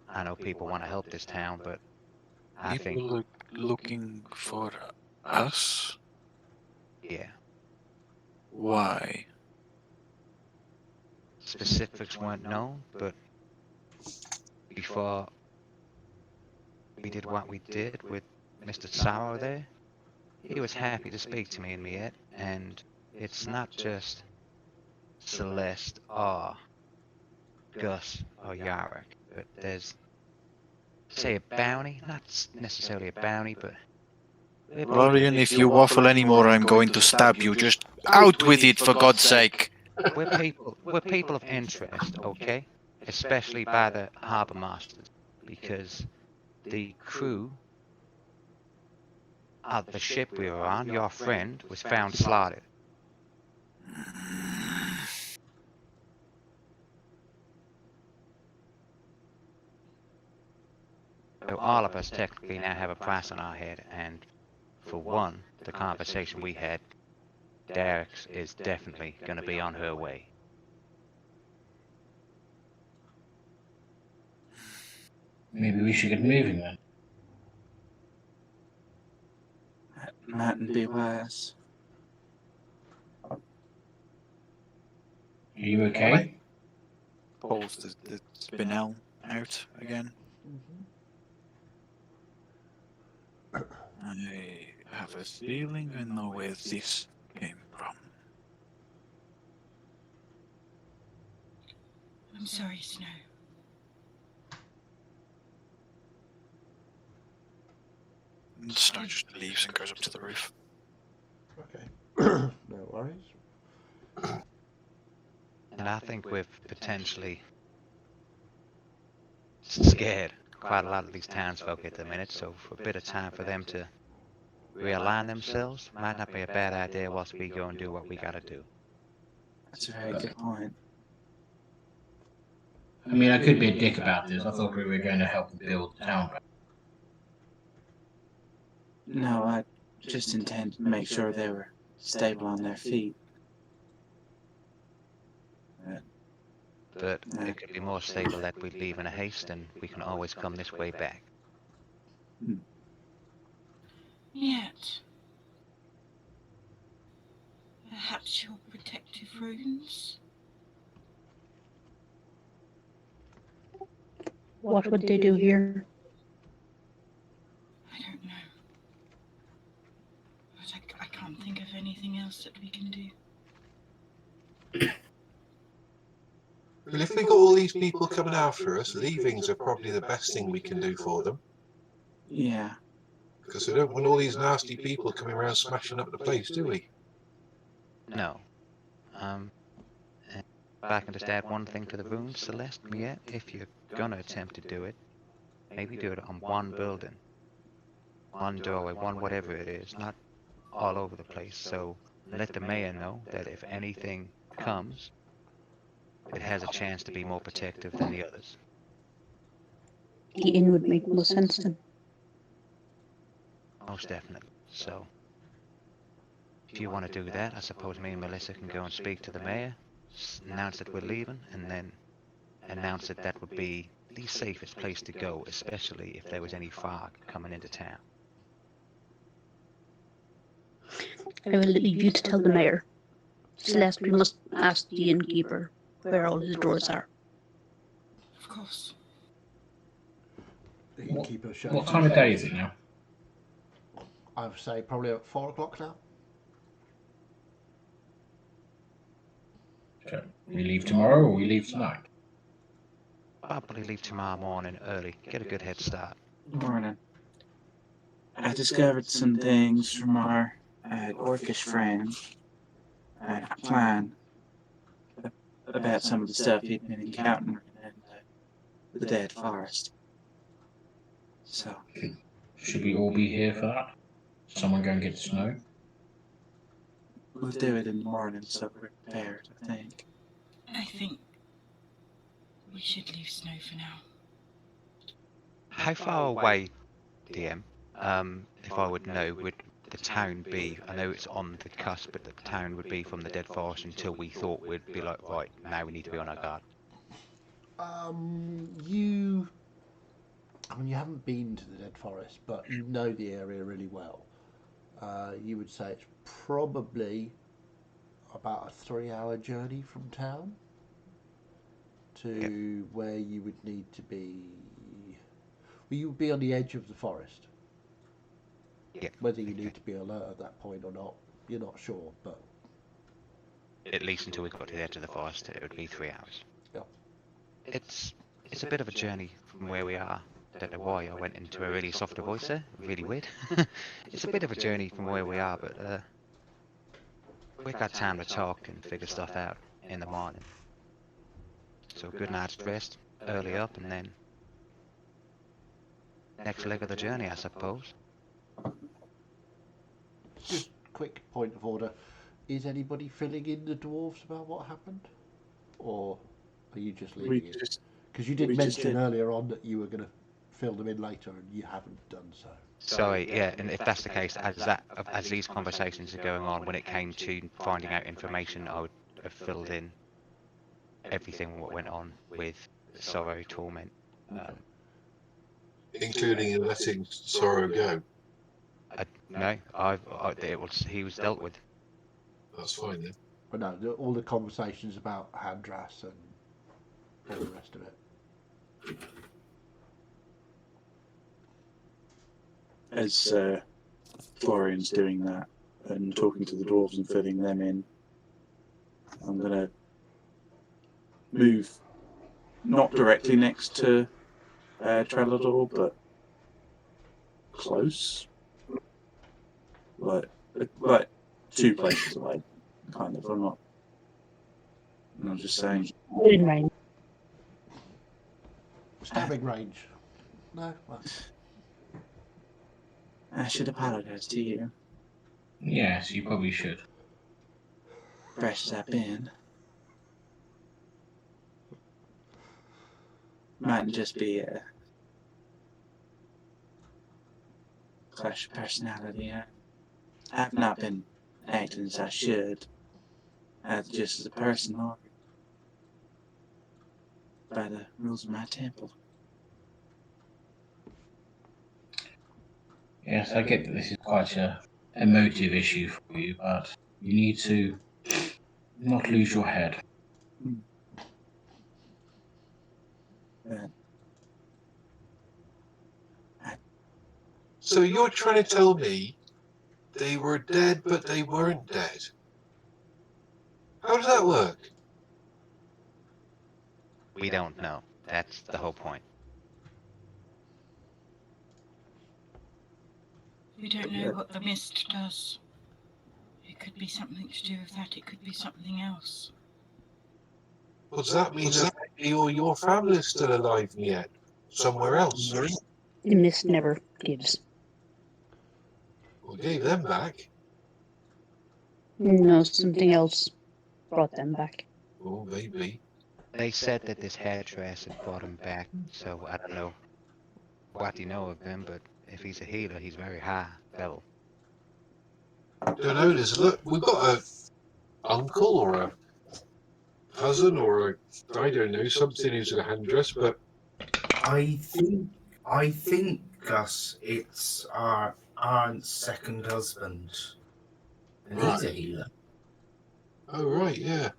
I know people want to help this town, but I think... People looking for us? Yeah. Why? Specifics weren't known, but before we did what we did with Mr. Sorrow there, he was happy to speak to me and Miette, and it's not just Celeste or Gus or Yarrick, but there's, say, a bounty, not necessarily a bounty, but... Lorian, if you waffle anymore, I'm going to stab you. Just out with it, for God's sake. We're people of interest, okay? Especially by the harbour masters, because the crew of the ship we were on, your friend, was found slaughtered. So all of us technically now have a price on our head, and for one, the conversation we had, Derek's is definitely going to be on her way. Maybe we should get moving then. That mightn't be wise. Are you okay? Pulls the Spinel out again. I have a feeling I know where this came from. I'm sorry, Snow. And Snow just leaves and goes up to the roof. Okay. No worries. And I think we've potentially scared quite a lot of these townsfolk at the minute, so for a bit of time for them to realign themselves might not be a bad idea whilst we go and do what we gotta do. That's a very good point. I mean, I could be a dick about this. I thought we were going to help build the town back. No, I just intend to make sure they were stable on their feet. But it could be more stable that we leave in a haste, and we can always come this way back. Yet. Perhaps your protective runes? What would they do here? I don't know. But I can't think of anything else that we can do. Well, if we got all these people coming after us, leavings are probably the best thing we can do for them. Yeah. Because we don't want all these nasty people coming around smashing up the place, do we? No. And if I can just add one thing to the runes, Celeste, Miette, if you're gonna attempt to do it, maybe do it on one building. One doorway, one whatever it is, not all over the place. So let the mayor know that if anything comes, it has a chance to be more protective than the others. The inn would make more sense then. Most definitely. So, if you want to do that, I suppose me and Melissa can go and speak to the mayor, announce that we're leaving, and then announce that that would be the safest place to go, especially if there was any fog coming into town. I will leave you to tell the mayor. Celeste, we must ask the innkeeper where all his doors are. Of course. The innkeeper shows. What time of day is it now? I would say probably at 4 o'clock now. Okay. We leave tomorrow or we leave tonight? I'll probably leave tomorrow morning early. Get a good head start. Morning. I discovered some things from our orcish friend, Plan, about some of the stuff he'd been encountering in the dead forest. So, Should we all be here for that? Someone go and get snow? we'll do it in the morning so we're prepared, I think. I think we should leave Snow for now. How far away, DM, if I would know, would the town be? I know it's on the cusp, but the town would be from the dead forest until we thought we'd be like, right, now we need to be on our guard. You haven't been to the Dead Forest, but you know the area really well. You would say it's probably about a 3-hour journey from town to where you would need to be. Well, you would be on the edge of the forest. Yeah. Whether you need to be alert at that point or not, you're not sure, but At least until we got to the edge of the forest, it would be 3 hours. Yeah. It's a bit of a journey from where we are. I don't know why I went into a really softer voice there. Really weird. It's a bit of a journey from where we are, but we've got time to talk and figure stuff out in the morning. So a good night's rest, early up, and then next leg of the journey, I suppose. just quick point of order. Is anybody filling in the dwarves about what happened? Or are you just leaving it? Because you did mention earlier on that you were going to fill them in later and you haven't done so. Sorry, yeah, and if that's the case, as these conversations are going on, when it came to finding out information, I would have filled in everything what went on with sorrow, torment. Including letting sorrow go. No, he was dealt with. That's fine then. But no, all the conversations about Handras and all the rest of it. As Florian's doing that and talking to the dwarves and filling them in, I'm going to move not directly next to Trelador, but close. Like 2 places away, kind of. I'm just saying. In range. Stabbing range. No? Well. I should apologize to you. Yes, you probably should. Fresh as I've been. Mightn't just be a clash of personality. I've not been acting as I should, just as a person, or by the rules of my temple. Yes, I get that this is quite a emotive issue for you, but you need to not lose your head. So you're trying to tell me they were dead, but they weren't dead? How does that work? We don't know. That's the whole point. We don't know what the mist does. It could be something to do with that, it could be something else. Well, does that mean that you or your family is still alive yet? Somewhere else? The mist never gives. We gave them back. No, something else brought them back. Oh, maybe. They said that this hairdresser had brought him back, so I don't know what you know of him, but if he's a healer, he's very high level. Don't know. Look, we've got a uncle or a cousin or I don't know, something who's a handress, but I think, Gus, it's our aunt's second husband, and he's a healer. Oh right, yeah.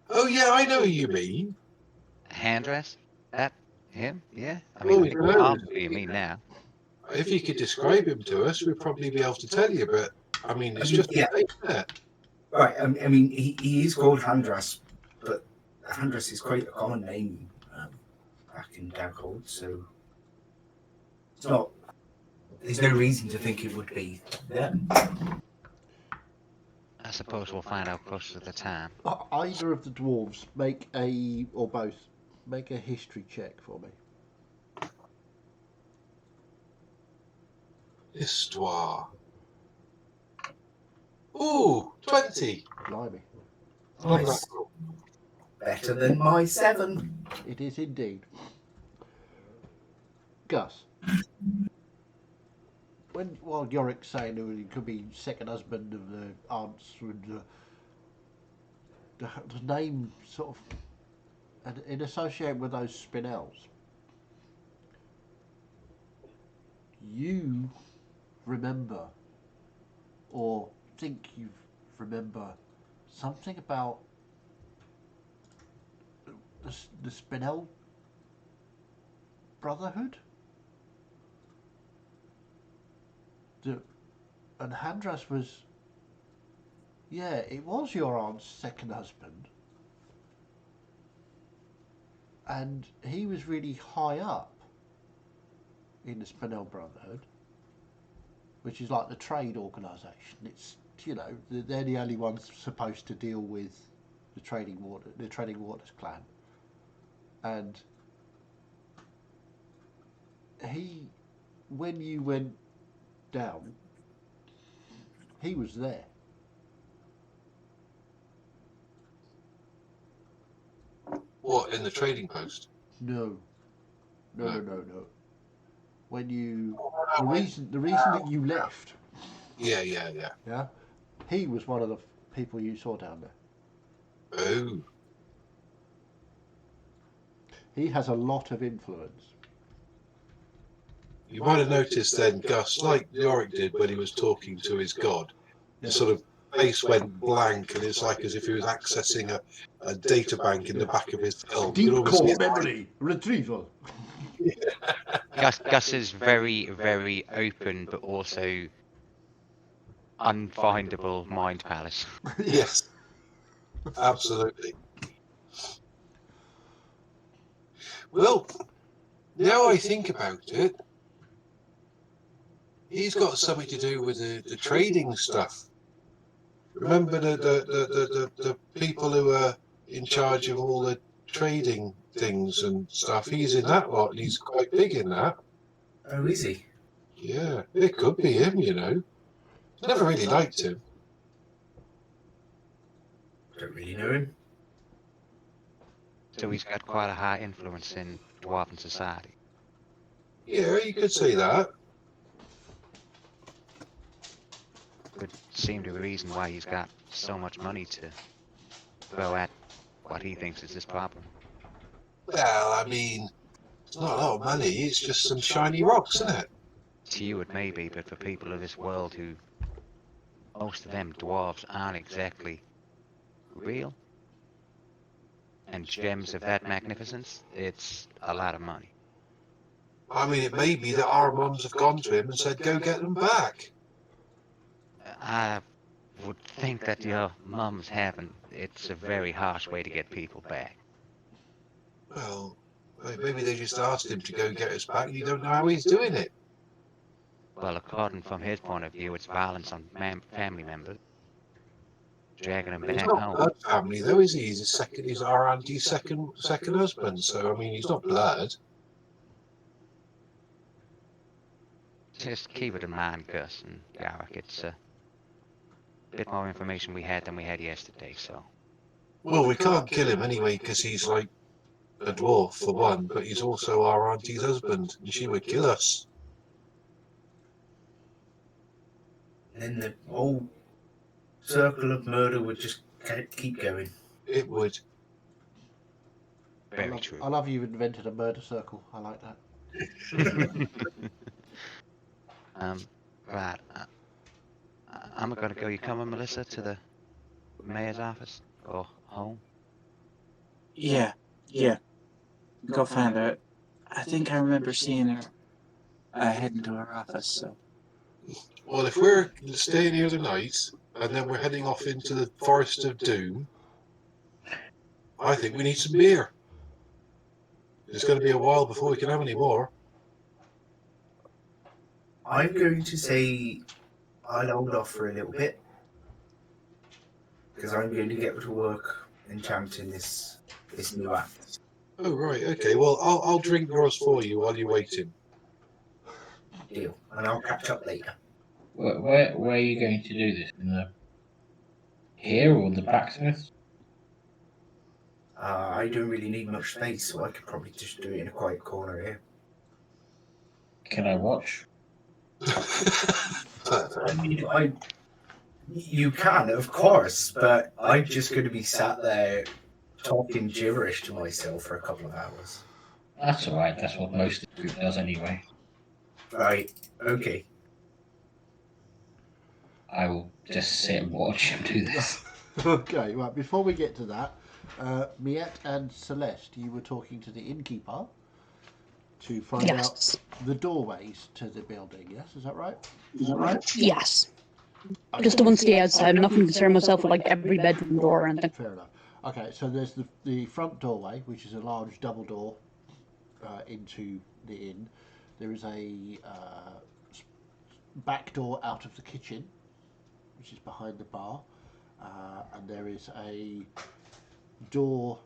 Oh yeah, I know who you mean. Handress? That him? Yeah. I Well, mean, we know. what you mean now? If you could describe him to us, we'd probably be able to tell you. But I mean, it's just yeah. a name, isn't it? Right. I mean, he is called Handras, but Handras is quite a common name back in Daghold, so it's not. There's no reason to think it would be them. I suppose we'll find out closer to the time. Either of the dwarves or both, make a history check for me. Histoire. Ooh, 20. Blimey. Nice. Better than my 7. It is indeed. Gus. While Yorick's saying that he could be second husband of the aunts, and the name sort of in association with those Spinels, you remember or think you remember something about the Spinel Brotherhood? And Handras was, it was your aunt's second husband. And he was really high up in the Spinel Brotherhood, which is like the trade organisation. It's, they're the only ones supposed to deal with the Trading Waters clan. And when you went down, he was there. What, in the trading post? No. When the reason that you left. Yeah. Yeah. He was one of the people you saw down there. Oh. He has a lot of influence. You might have noticed then, Gus, like Yorick did when he was talking to his god, his sort of face went blank, and it's like as if he was accessing a data bank in the back of his skull. Deep core memory retrieval. Gus is very, very open, but also unfindable mind palace. Yes, absolutely. Well, now I think about it, he's got something to do with the trading stuff. Remember the people who are in charge of all the trading things and stuff? He's in that lot, and he's quite big in that. Oh, is he? Yeah, it could be him, Never really liked him. Don't really know him. So he's got quite a high influence in Dwarven society. Yeah, you could say that. Could seem to be a reason why he's got so much money to throw at what he thinks is this problem. Well, I mean, it's not a lot of money, it's just some shiny rocks, isn't it? To you it may be, but for people of this world who, most of them dwarves aren't exactly real, and gems of that magnificence, it's a lot of money. I mean, it may be that our mums have gone to him and said, go get them back. I would think that your mums haven't. It's a very harsh way to get people back. Well, maybe they just asked him to go get us back, and you don't know how he's doing it. Well, according from his point of view, it's violence on family members. Dragging him He's back not home. blood family, though, is he? He's our auntie's second husband, so, I mean, he's not blood. Just keep it in mind, Gus and Garrick. It's a bit more information we had than we had yesterday, so. Well, we can't kill him anyway, because he's like a dwarf, for one, but he's also our auntie's husband, and she would kill us. And then the whole circle of murder would just keep going. It would. Very true. I love you've invented a murder circle. I like that. Right. I'm gonna go. You coming, Melissa, to the mayor's office or home? Yeah. Go find her. I think I remember seeing her heading to her office, so. Well, if we're staying here the night, and then we're heading off into the Forest of Doom, I think we need some beer. It's going to be a while before we can have any more. I'm going to say I'll hold off for a little bit because I'm going to get to work enchanting this new act. Oh, right, okay. Well, I'll drink yours for you while you're waiting. Deal, and I'll catch up later. Where are you going to do this? Here or the blacksmith's? I don't really need much space, so I could probably just do it in a quiet corner here. Can I watch? I mean, you can, of course, but I'm just going to be sat there talking gibberish to myself for a couple of hours. That's alright, that's what most of the group does anyway. Right, okay. I will just sit and watch him do this. Okay, right, before we get to that, Miette and Celeste, you were talking to the innkeeper to find Yes. out the doorways to the building, yes? Is that right? Yes. Okay. Just the ones to the outside. I'm not going to concern myself with like every bedroom door or anything. Fair enough. Okay, so there's the front doorway, which is a large double door into the inn. There is a back door out of the kitchen, which is behind the bar, and there is a door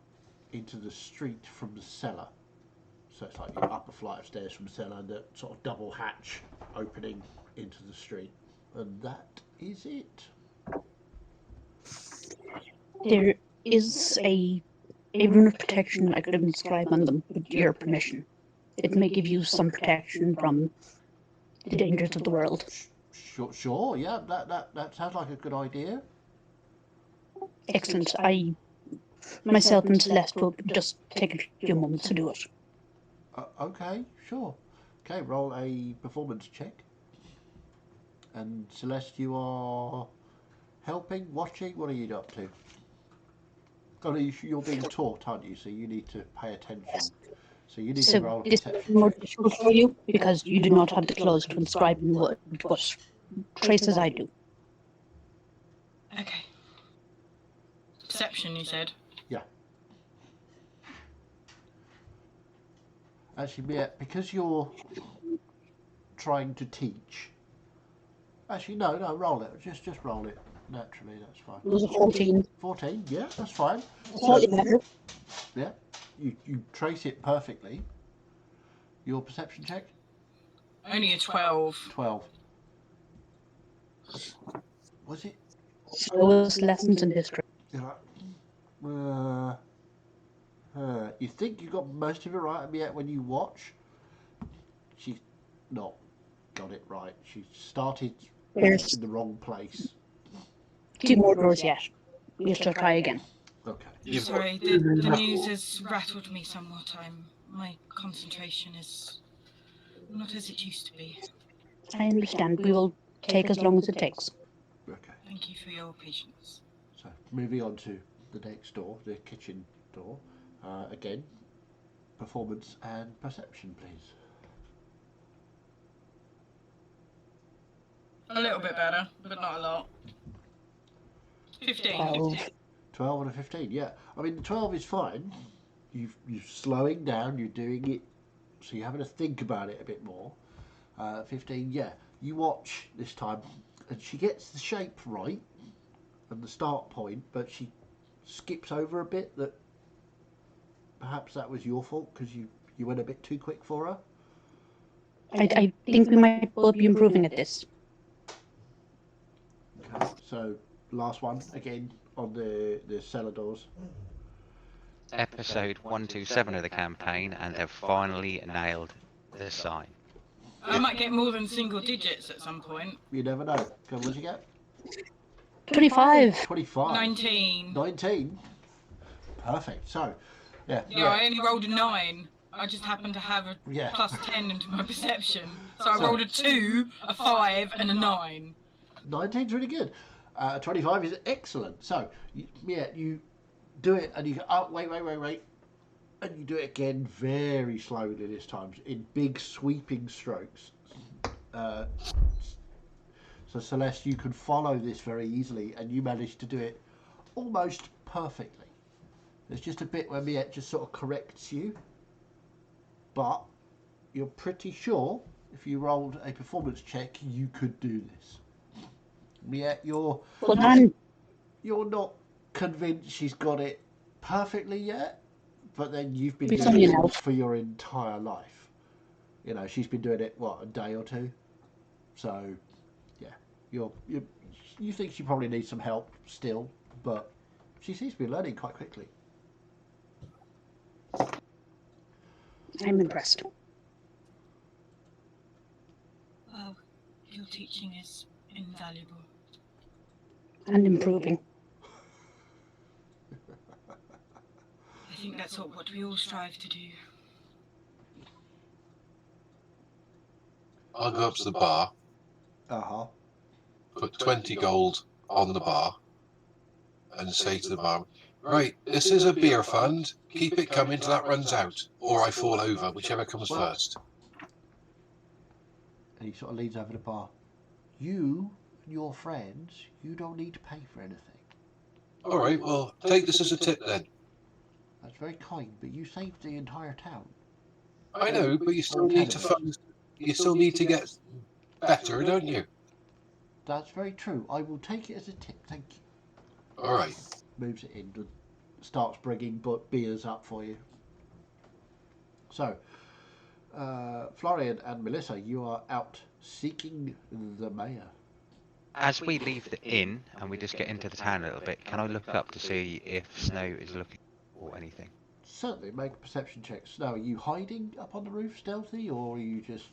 into the street from the cellar. So it's like your upper flight of stairs from the cellar and the sort of double hatch opening into the street. And that is it. There is a rune of protection I could inscribe on them with your permission. It may give you some protection from the dangers of the world. Sure, yeah, that sounds like a good idea. Excellent. Myself and Celeste will just take a few moments to do it. Okay, sure. Okay, roll a performance check. And Celeste, you are helping, watching. What are you up to? Oh, you're being taught, aren't you? So you need to pay attention. So you need to roll a This perception is more check. difficult for you because you do not have the clothes to inscribe in wood, but trace as I do. Okay. Perception, you said? Yeah. Actually, Mia, because you're trying to teach. Actually, no, roll it. Just roll it naturally. That's fine. It was a 14. 14. Yeah, that's fine. Slightly better. Yeah, you trace it perfectly. Your perception check? Only a 12. 12. Was it? So it was lessons in history. You're like, you think you got most of it right, and yet when you watch, she's not got it right. She started There's in the wrong place. 2 more doors yet. We shall try again. Okay. Sorry, the news has rattled me somewhat. My concentration is not as it used to be. I understand. We will take as long as it takes. Okay. Thank you for your patience. So moving on to the next door, the kitchen door. Again, performance and perception, please. A little bit better, but not a lot. 15. 12. 12 and a 15, yeah. I mean, 12 is fine. You're slowing down, you're doing it, so you're having to think about it a bit more. 15, yeah. You watch this time, and she gets the shape right and the start point, but she skips over a bit that perhaps that was your fault because you went a bit too quick for her. I think we might both be improving at this. Okay, so last one again on the cellar doors. Episode 127 of the campaign, and they've finally nailed the sign. I might get more than single digits at some point. You never know. What did you get? 25. 25. 19. 19. Perfect. So, yeah. Yeah, I only rolled a 9. I just happened to have a Yeah. plus 10 into my perception. So I rolled a 2, a 5, and a 9. 19's really good. 25 is excellent. So, you do it and you go, oh, wait. And you do it again very slowly this time, in big sweeping strokes. So Celeste, you can follow this very easily and you manage to do it almost perfectly. There's just a bit where Miette just sort of corrects you but you're pretty sure if you rolled a performance check, you could do this. Yet Well done. you're not convinced she's got it perfectly yet, but then you've been It's doing only an it elf. for your entire life. You know, she's been doing it, what, a day or two? So, yeah, you think she probably needs some help still, but she seems to be learning quite quickly. I'm impressed. Well, your teaching is invaluable. And improving. I think that's what we all strive to do. I'll go up to the bar, Uh-huh. put 20 gold on the bar, and say to the bar, right, this is a beer fund. Keep it coming till that runs out, or I fall over, whichever comes first. And he sort of leans over the bar. You and your friends, you don't need to pay for anything. All right, well, take this as a tip then. That's very kind, but you saved the entire town. I know, but you still need to fund. You still need to get better, don't you? That's very true. I will take it as a tip, thank you. All right. Moves it in and starts bringing beers up for you. So, Florian and Melissa, you are out seeking the mayor. As we leave the inn and we just get into the town a little bit, can I look up to see if Snow is looking or anything? Certainly, make a perception check. Now, are you hiding up on the roof stealthy, or are you just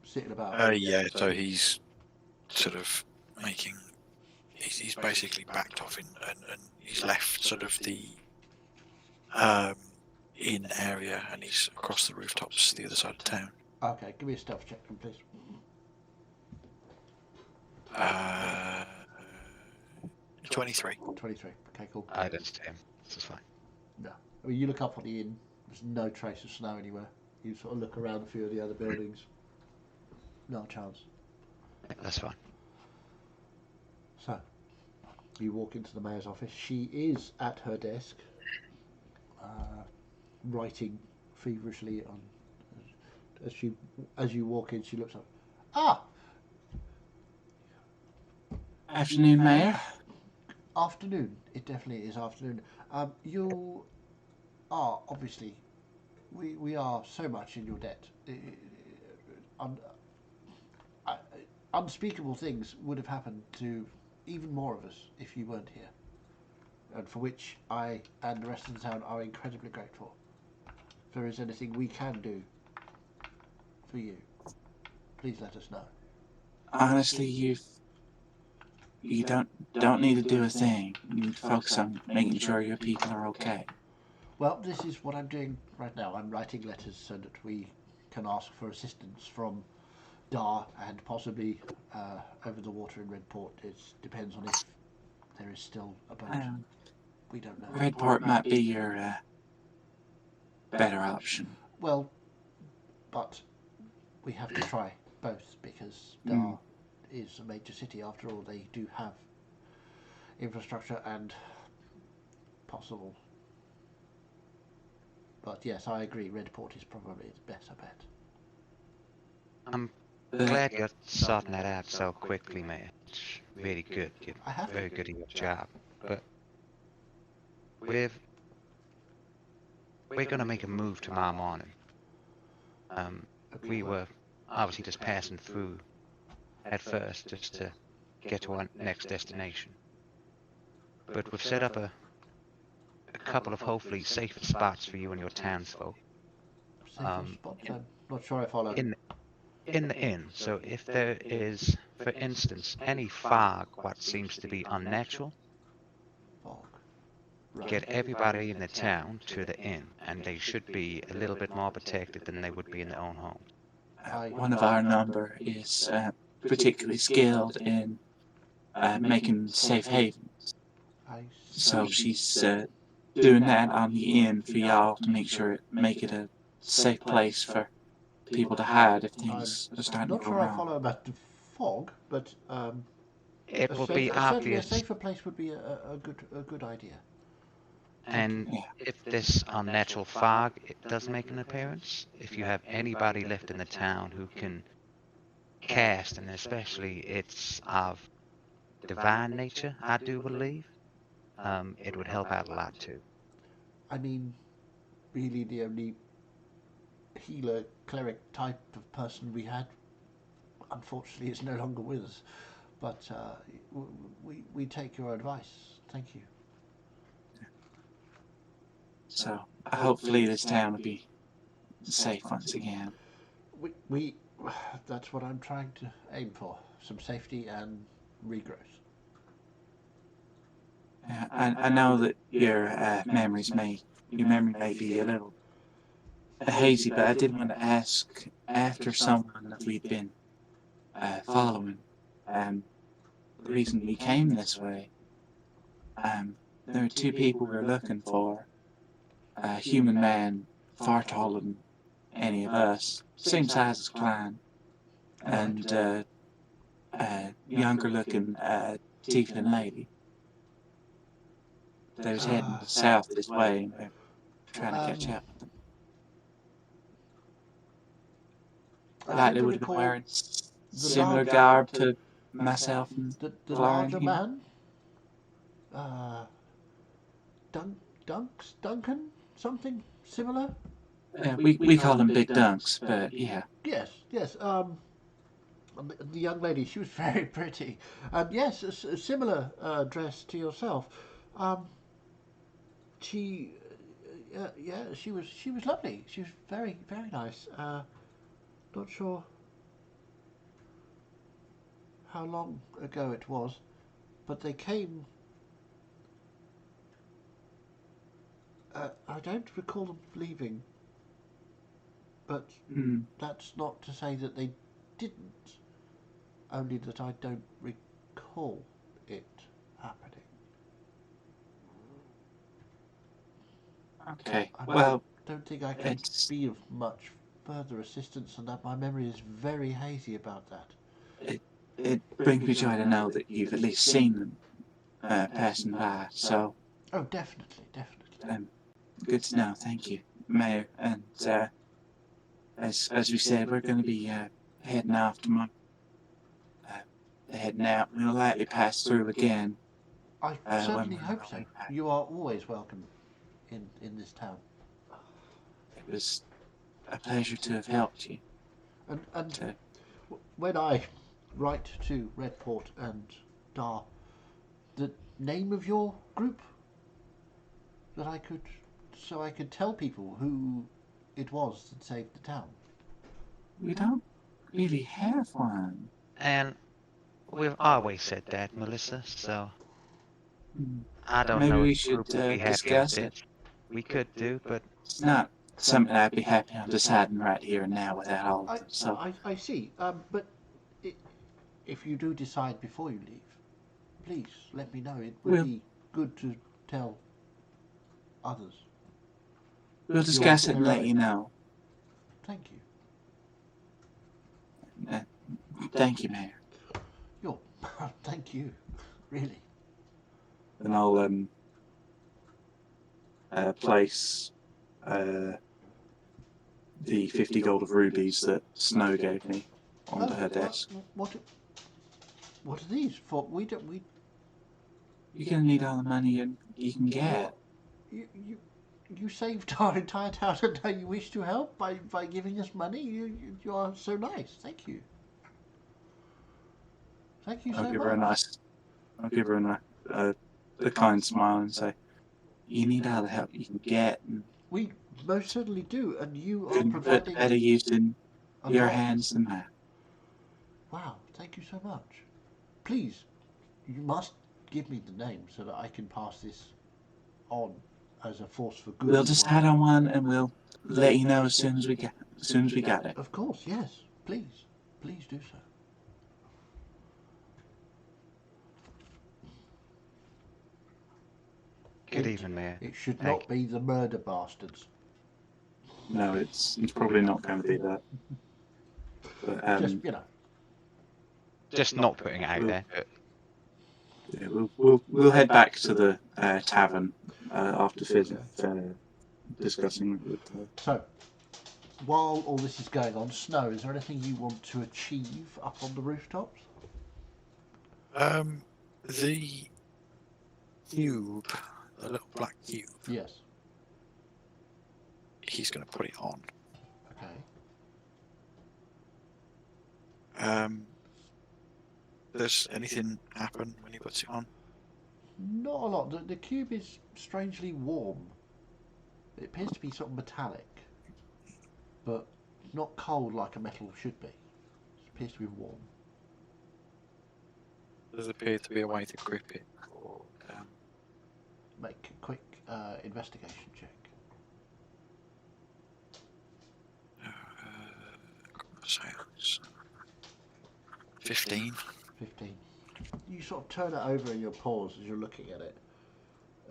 sitting about? Yeah, so he's sort of making. He's basically backed off and he's left sort of the inn area and he's across the rooftops the other side of town. Okay, give me a stealth check, please. 23. 23. Okay, cool. I don't see him. This is fine. No. I mean, you look up on the inn, there's no trace of Snow anywhere. You sort of look around a few of the other buildings. No chance. Yeah, that's fine. So, you walk into the mayor's office. She is at her desk, writing feverishly on. As you walk in, she looks up. Ah, Afternoon, Mayor. afternoon. It definitely is afternoon. You are obviously. We are so much in your debt. Unspeakable things would have happened to even more of us if you weren't here, and for which I and the rest of the town are incredibly grateful. If there is anything we can do for you, please let us know. Honestly, you don't need to do a thing. You need to focus on making sure your people are okay. Well, this is what I'm doing right now. I'm writing letters so that we can ask for assistance from Dar and possibly over the water in Redport. It depends on if there is still a boat. We don't know. Redport might be your better option. Well, but we have to try both because Dar is a major city after all. They do have infrastructure and possible. But yes, I agree. Redport is probably the better bet. I'm glad you're sorting that out so quickly, man. It's really good. You're very good at your job. But we're going to make a move tomorrow morning. We were obviously just passing through at first just to get to our next destination. But we've set up a couple of hopefully safer spots for you and your townsfolk. Safer spots? I'm not sure I follow. In the inn. So if there is, for instance, any fog what seems to be unnatural, Fog. Right. get everybody in the town to the inn, and they should be a little bit more protected than they would be in their own home. One of our number is particularly skilled in making safe havens. So she's doing that on the inn for y'all to make it a safe place for people to hide if things are starting Not to go sure I wrong. follow about the fog, but It will be certainly a obvious. safer place would be a good idea. And if this unnatural fog it does make an appearance, if you have anybody left in the town who can cast, and especially it's of divine nature, I do believe, it would help out a lot too. I mean, really the only healer, cleric type of person we had, unfortunately, is no longer with us. But we take your advice. Thank you. So hopefully this town will be safe once again. We that's what I'm trying to aim for. Some safety and regrowth. I know that your memory may be a little hazy, but I did want to ask, after someone that we've been following, the reason we came this way, there are two people we're looking for. A human man, far taller than any of us, same size as Klein, and a younger looking tiefling lady. They was heading south this way, and we're trying to catch up with them. Like they would have been wearing similar garb to myself and the Lauren larger here. man. Duncan, something similar. We call them big dunks, but yeah. Yes. The young lady, she was very pretty, and yes, a similar dress to yourself. She, yeah, she was lovely. She was very nice. Not sure how long ago it was, but they came. I don't recall them leaving, but that's not to say that they didn't. Only that I don't recall it happening. Okay. I Well, don't think I can be of much further assistance than that. My memory is very hazy about that. it brings me joy to know that you've at least seen them passing by. So, Oh, definitely. good to know. Thank you, Mayor. And as we said, we're going to be heading off tomorrow. Heading out. We'll likely pass through again. I certainly hope so. You are always welcome in this town. It was a pleasure to have helped you. And when I write to Redport and Dar, the name of your group, that I could tell people who it was that saved the town. We don't really have one. And we've always said that, Melissa, so I don't Maybe know we if the should group would be happy discuss with it. it. We could do, but It's not something I'd be happy on deciding right here and now without all of them. So I see. But if you do decide before you leave, please let me know. It would be good to tell others. we'll discuss it and let you know. Thank you. Thank you, Mayor. Thank you. Really. And I'll place the 50 gold of rubies that Snow gave me onto her desk. What are these for? We You're gonna need all the money you can get. You saved our entire town, and now you wish to help by giving us money. You are so nice. Thank you. Thank you so much. I'll give her a kind smile and say, "You need all the help you can get." And we most certainly do, and you are couldn't providing put better use in your hands than mine. Wow, thank you so much. Please, you must give me the name so that I can pass this on as a force for good. We'll decide on one, and we'll let you know as soon as we got it. Of course, yes. Please do so. good evening, Mayor. It should not be the murder bastards. No, it's probably not going to be that. But Just Just not putting it out we'll- there. But Yeah, we'll head back to the tavern after discussing with. So, while all this is going on, Snow, is there anything you want to achieve up on the rooftops? The cube, the little black cube, Yes. he's going to put it on. Okay. Does anything happen when he puts it on? Not a lot. The cube is strangely warm. It appears to be sort of metallic, but not cold like a metal should be. It appears to be warm. Does there appear to be a way to grip it? Or, Make a quick investigation check. sales. 15. 15. You sort of turn it over in your paws as you're looking at it,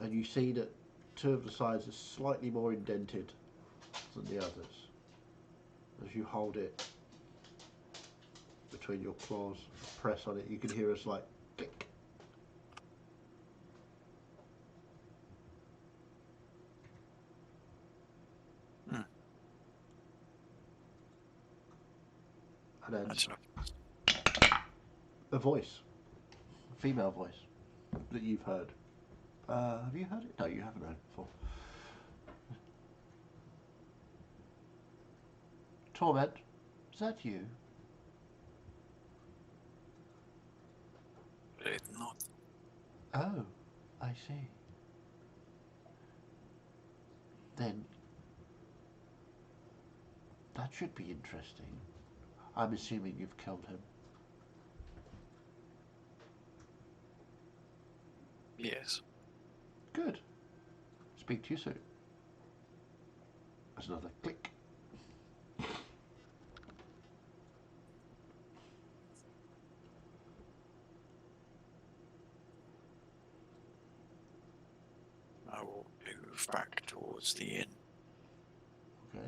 and you see that two of the sides are slightly more indented than the others. As you hold it between your claws, press on it, you can hear a slight click. And then That's enough. a voice, a female voice that you've heard. Have you heard it? No, you haven't heard it before. Torment, is that you? It's not. Oh, I see. Then that should be interesting. I'm assuming you've killed him. Yes. Good. Speak to you soon. There's another click. I will move back towards the inn. Okay.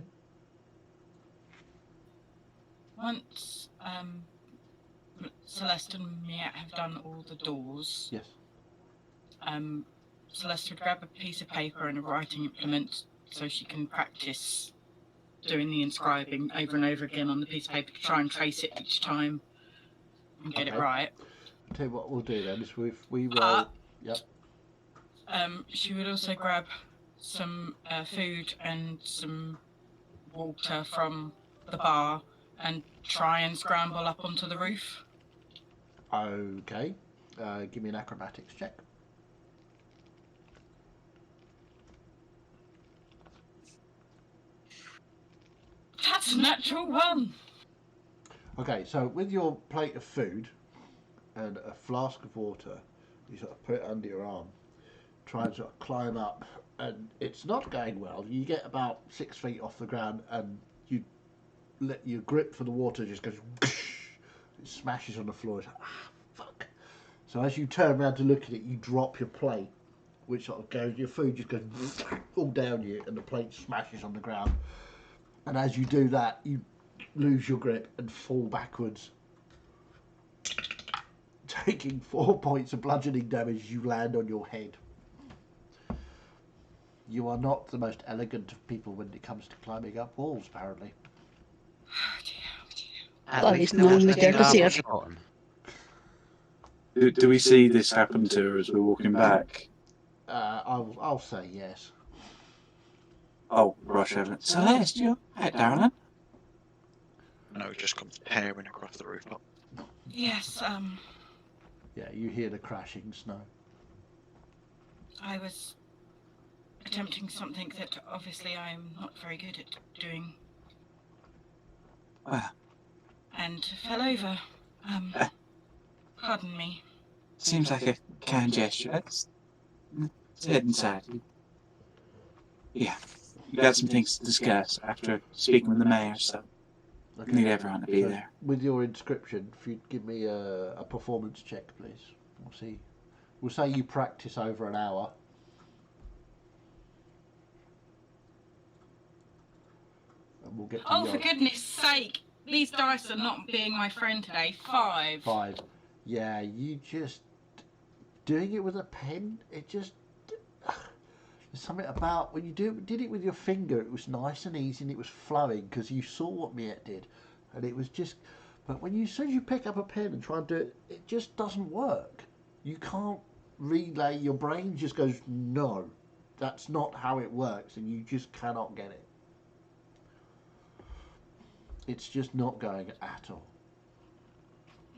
Once Celeste and Miette have done all the doors, Yes. Celeste would grab a piece of paper and a writing implement so she can practice doing the inscribing over and over again on the piece of paper to try and trace it each time and get it right. I'll tell you what we'll do then is we roll. Yep. She would also grab some food and some water from the bar and try and scramble up onto the roof. Okay. Give me an acrobatics check. That's a natural one. Okay, so with your plate of food and a flask of water, you sort of put it under your arm, try and sort of climb up, and it's not going well. You get about 6 feet off the ground, and you let your grip for the water just goes, it smashes on the floor. It's like, fuck. So as you turn around to look at it, you drop your plate, which sort of goes, your food just goes all down you, and the plate smashes on the ground. And as you do that, you lose your grip and fall backwards, taking 4 points of bludgeoning damage as you land on your head. You are not the most elegant of people when it comes to climbing up walls, apparently. Oh dear. At least no one was there to see it. Do we see this happen to her as we're walking back? I'll say yes. Oh, rush over. Celeste, you alright, darling? No, it just comes tearing across the rooftop. Yes, Yeah, you hear the crashing snow. I was attempting something that obviously I am not very good at doing. Well, And fell over. Pardon me. seems like a kind gesture. Let's head inside. Yeah, we got some things to discuss after speaking with the mayor, so Okay. need everyone to be So, there. with your inscription, if you'd give me a performance check, please. We'll see. We'll say you practice over an hour. And we'll get to Oh, the for goodness sake! These dice are not being my friend today. 5. 5. Yeah, you just doing it with a pen, it just there's something about when you did it with your finger. It was nice and easy and it was flowing because you saw what Miette did, and it was just. But when as soon as you pick up a pen and try and do it, it just doesn't work. You can't relay. Your brain just goes, no, that's not how it works, and you just cannot get it. It's just not going at all.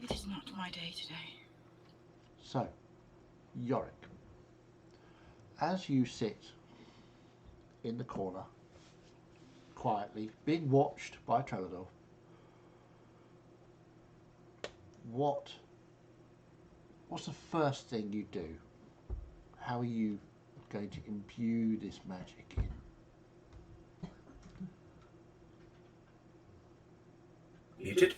It is not my day today. So, Yorick, as you sit in the corner, quietly, being watched by Trellador, what's the first thing you do? How are you going to imbue this magic in? You did.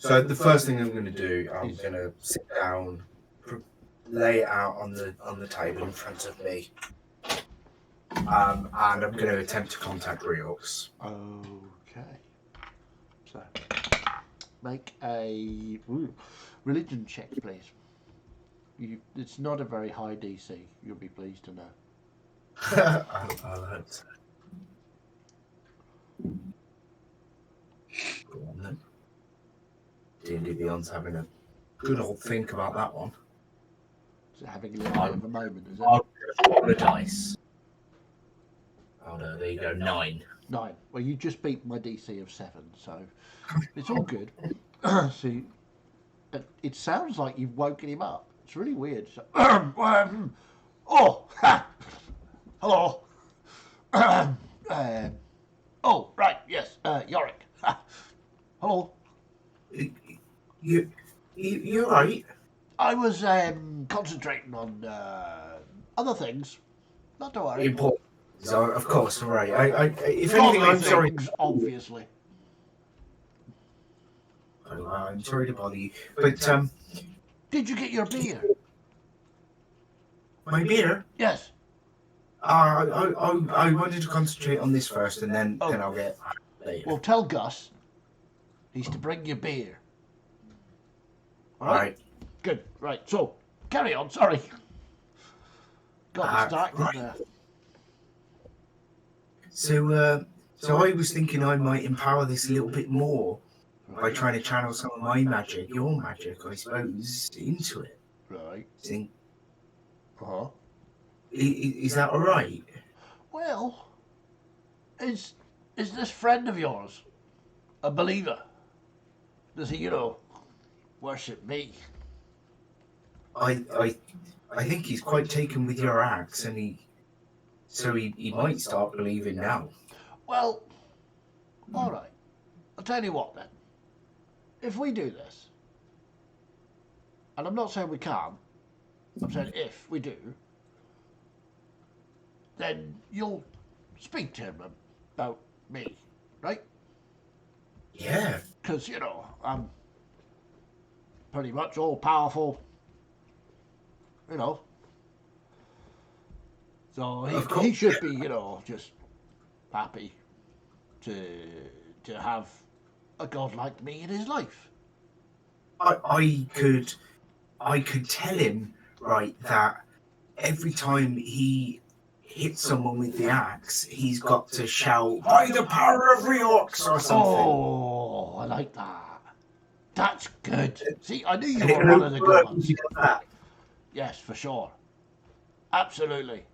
So the first thing I'm going to do, I'm going to sit down, lay it out on the table in front of me, and I'm going to attempt to contact Reorx. Okay. So, make a religion check, please. It's not a very high DC. You'll be pleased to know. I'll hope so. Go on then. D&D Beyond's having a good old think about that one. Is it having a little bit of a moment, is it? I'll roll the dice. Oh no, there you go, 9. 9. Well, you just beat my DC of 7, so it's all good. See, it sounds like you've woken him up. It's really weird. So, oh, ha! Hello. Oh, right, yes, Yorick. Hello. You're right. I was concentrating on other things. Not to worry. Important. So, of course, all right. I if anything, I'm sorry. Obviously. Oh, I'm sorry to bother you, but did you get your beer? My beer? Yes. I wanted to concentrate on this first, and then I'll get later. Well, tell Gus he's to bring you beer. All right. Good. Right. So carry on. Sorry. Got distracted right. there. So I was thinking I might empower this a little bit more by trying to channel some of my magic, your magic, I suppose, into it. Right. Think. Uh-huh. Is that all right? Well, is this friend of yours a believer? Does he, worship me? I think he's quite taken with your axe, and he might start believing now. Well, all right. I'll tell you what then. If we do this, and I'm not saying we can't, I'm saying if we do, then you'll speak to him about me, right? Yeah. Because, I'm pretty much all powerful, So he should be, just happy to have a god like me in his life. I could tell him, right, that every time he hits someone with the axe, he's got to shout, "By the power of Reorx," or something. Oh, I like that. That's good. See, I knew you were one of the good ones. Yes, for sure. Absolutely.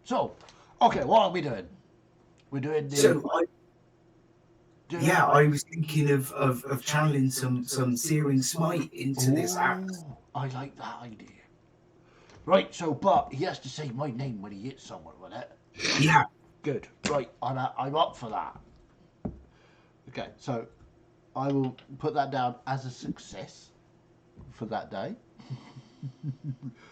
So, okay, what are we doing? We're doing the... I was thinking of channeling some searing smite into this axe. I like that idea. Right, so, but he has to say my name when he hits someone, will it? Yeah. Good. Right, I'm up for that. Okay, so I will put that down as a success for that day.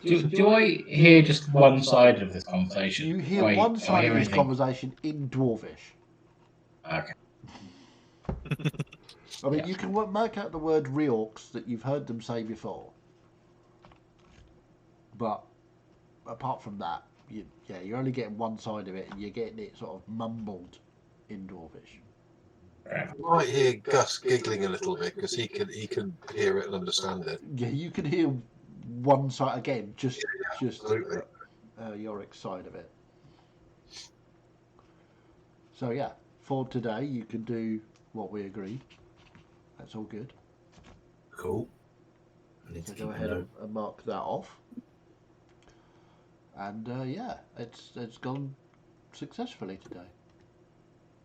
Do I hear just one side of this conversation? You hear one side of this conversation in Dwarvish. Okay. I mean, you can make out the word Reorx that you've heard them say before. But apart from that, you're only getting one side of it, and you're getting it sort of mumbled in Dwarvish. I might hear Gus giggling a little bit because he can hear it and understand it. Yeah, you can hear one side again, just Absolutely. Yorick's side of it. So yeah, for today you can do what we agreed. That's all good. Cool. I need So to go keep a ahead note. and mark that off. And yeah, it's gone successfully today.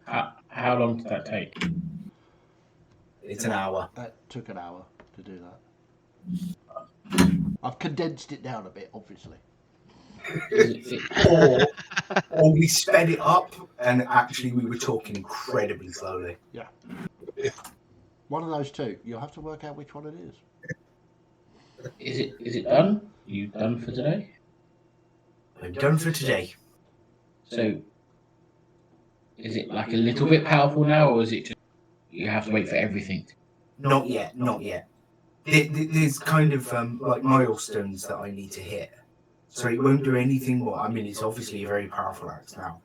How long did that take? It's an hour. That took an hour to do that. I've condensed it down a bit, obviously. Or we sped it up, and actually we were talking incredibly slowly. Yeah. One of those two. You'll have to work out which one it is. Is it done? Are you done for today? I'm done for today. So, is it like a little bit powerful now, or is it just you have to wait for everything? Not yet, not yet. There's kind of like milestones that I need to hit. So it won't do anything more. I mean, it's obviously a very powerful axe now,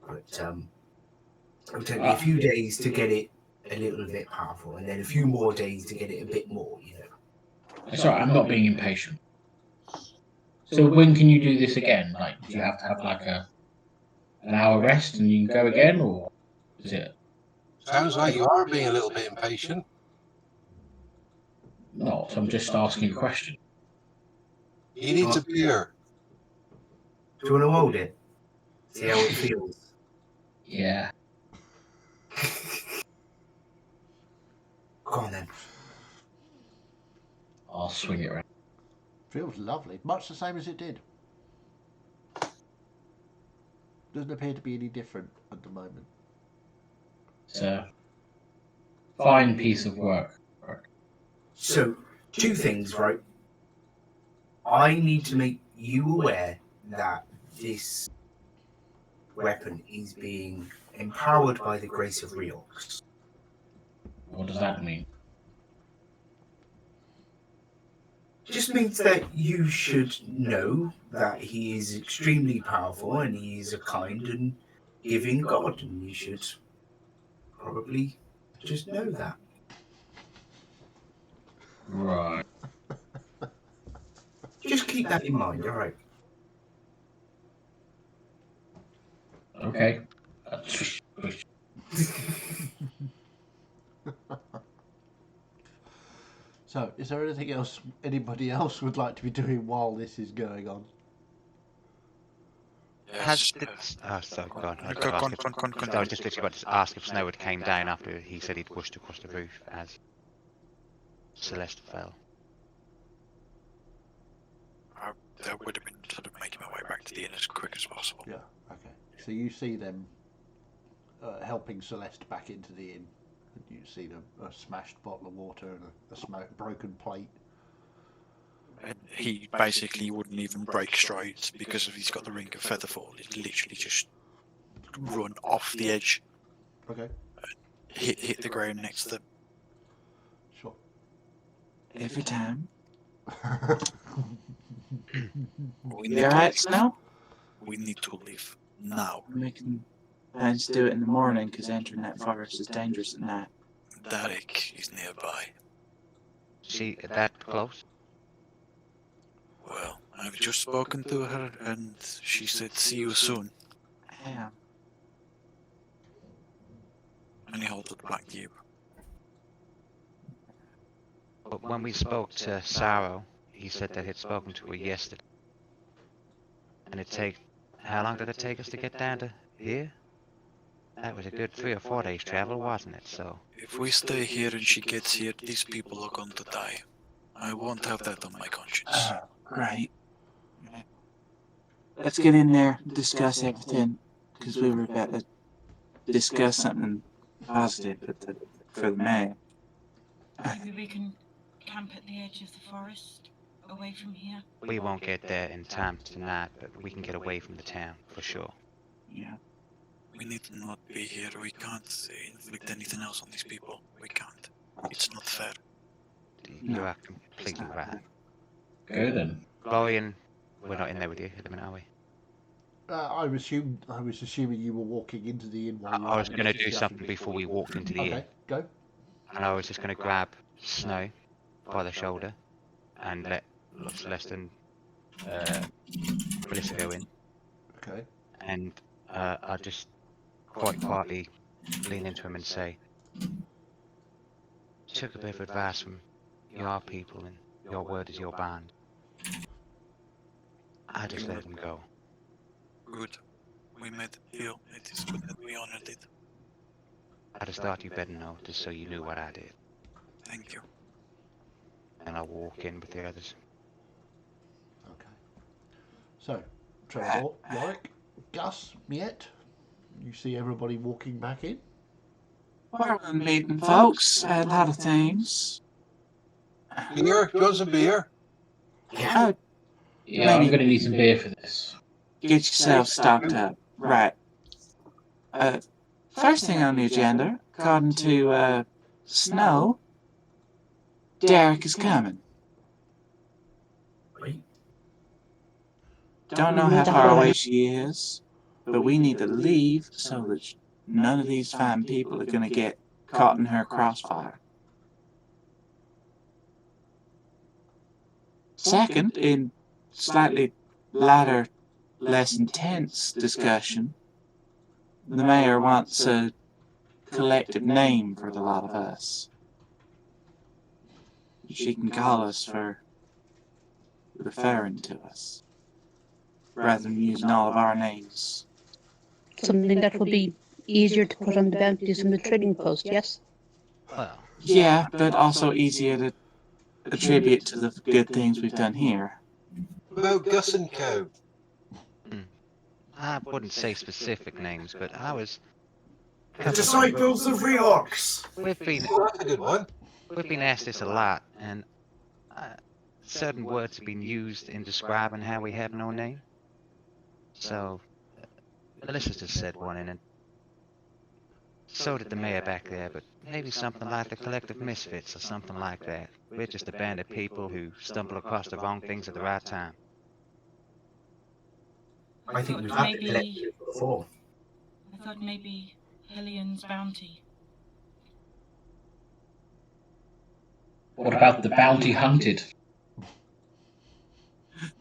but it'll take me a few days to get it a little bit powerful, and then a few more days to get it a bit more, you know. Sorry, I'm not being impatient. So when can you do this again? Like, do you have to have like an hour rest and you can go again, or is it? Sounds like you are being a little bit impatient. Not. I'm just asking a question. He needs a beer. Do you want to hold it? See how it feels? Yeah. Go on then. I'll swing it around. Feels lovely. Much the same as it did. Doesn't appear to be any different at the moment. It's a fine piece of work. So, two things, right? I need to make you aware that this weapon is being empowered by the grace of Reox. What does that mean? Just means that you should know that he is extremely powerful and he is a kind and giving god, and you should probably just know that. Right. Just keep that in mind, alright? Okay. So, is there anything else anybody else would like to be doing while this is going on? Has sorry, go on. I was just literally about to ask if Snow had came down after he said he'd pushed across the roof as Celeste fell. I would have been sort of making my way back to the inn as quick as possible. Yeah, okay. So you see them helping Celeste back into the inn. You see a smashed bottle of water and a broken plate. And he basically wouldn't even break strides because if he's got the ring of featherfall, he'd literally just run off the edge, Okay, hit the ground next to them. sure. Every time. We You need, alright, Snow? we need to leave now. We can plans to do it in the morning because entering that forest is dangerous at night. Derek is nearby. She that close? Well, I've just spoken to her and she said see you soon. Yeah. And he holds it back to you. But when we spoke to Sarah, he said that he'd spoken to her yesterday. And how long did it take us to get down to here? That was a good 3 or 4 days travel, wasn't it? So If we stay here and she gets here, these people are going to die. I won't have that on my conscience. Right. Let's get in there and discuss everything because we were about to discuss something positive for the man. Maybe we can camp at the edge of the forest, away from here. we won't get there in time tonight, but we can get away from the town for sure. Yeah. We need to not be here. We can't inflict anything else on these people. We can't. It's not fair. You are completely right. Go then. Glorian, we're not in there with you at the minute, are we? I was assuming you were walking into the inn while you were I was having going to this do discussion. something before we walked into the inn. Okay, go. And I was just going to grab Snow by the shoulder and let less than Melissa go in, Okay. and I just quite quietly lean into him and say, "Took a bit of advice from your people, and your word is your bond. I just let him go." Good. We made a deal. It is good that we honored it. I just thought you better know, just so you knew what I did. Thank you. And I walk in with the others. Okay. So, Trevor, Yorick, Gus, Miette, you see everybody walking back in? Well, we're meeting folks. A lot of things. Beer? Do you want some beer? Uh, Yeah, I'm Maybe- going to need some beer for this. get yourself stocked up. Right. First thing on the agenda, according to Snow, Derek is coming. Wait. Don't know how far away she is, but we need to leave so that none of these fine people are going to get caught in her crossfire. Second, in slightly lighter, less intense discussion, the mayor wants a collective name for the lot of us. She can call us for referring to us, rather than using all of our names. Something that would be easier to put on the bounties in the trading post, yes? Well, Yeah, but also easier to attribute to the good things we've done here. About Gus and Co. I wouldn't say specific names, but I was. The Disciples of Reorx. We've been Oh, that's a good one. asked this a lot, and certain words have been used in describing how we have no name. So, Melissa just said one, and so did the mayor back there, but maybe something like the Collective Misfits or something like that. We're just a band of people who stumble across the wrong things at the right time. I think we've thought had the collective before. I thought maybe Hellian's bounty. What about the bounty hunted?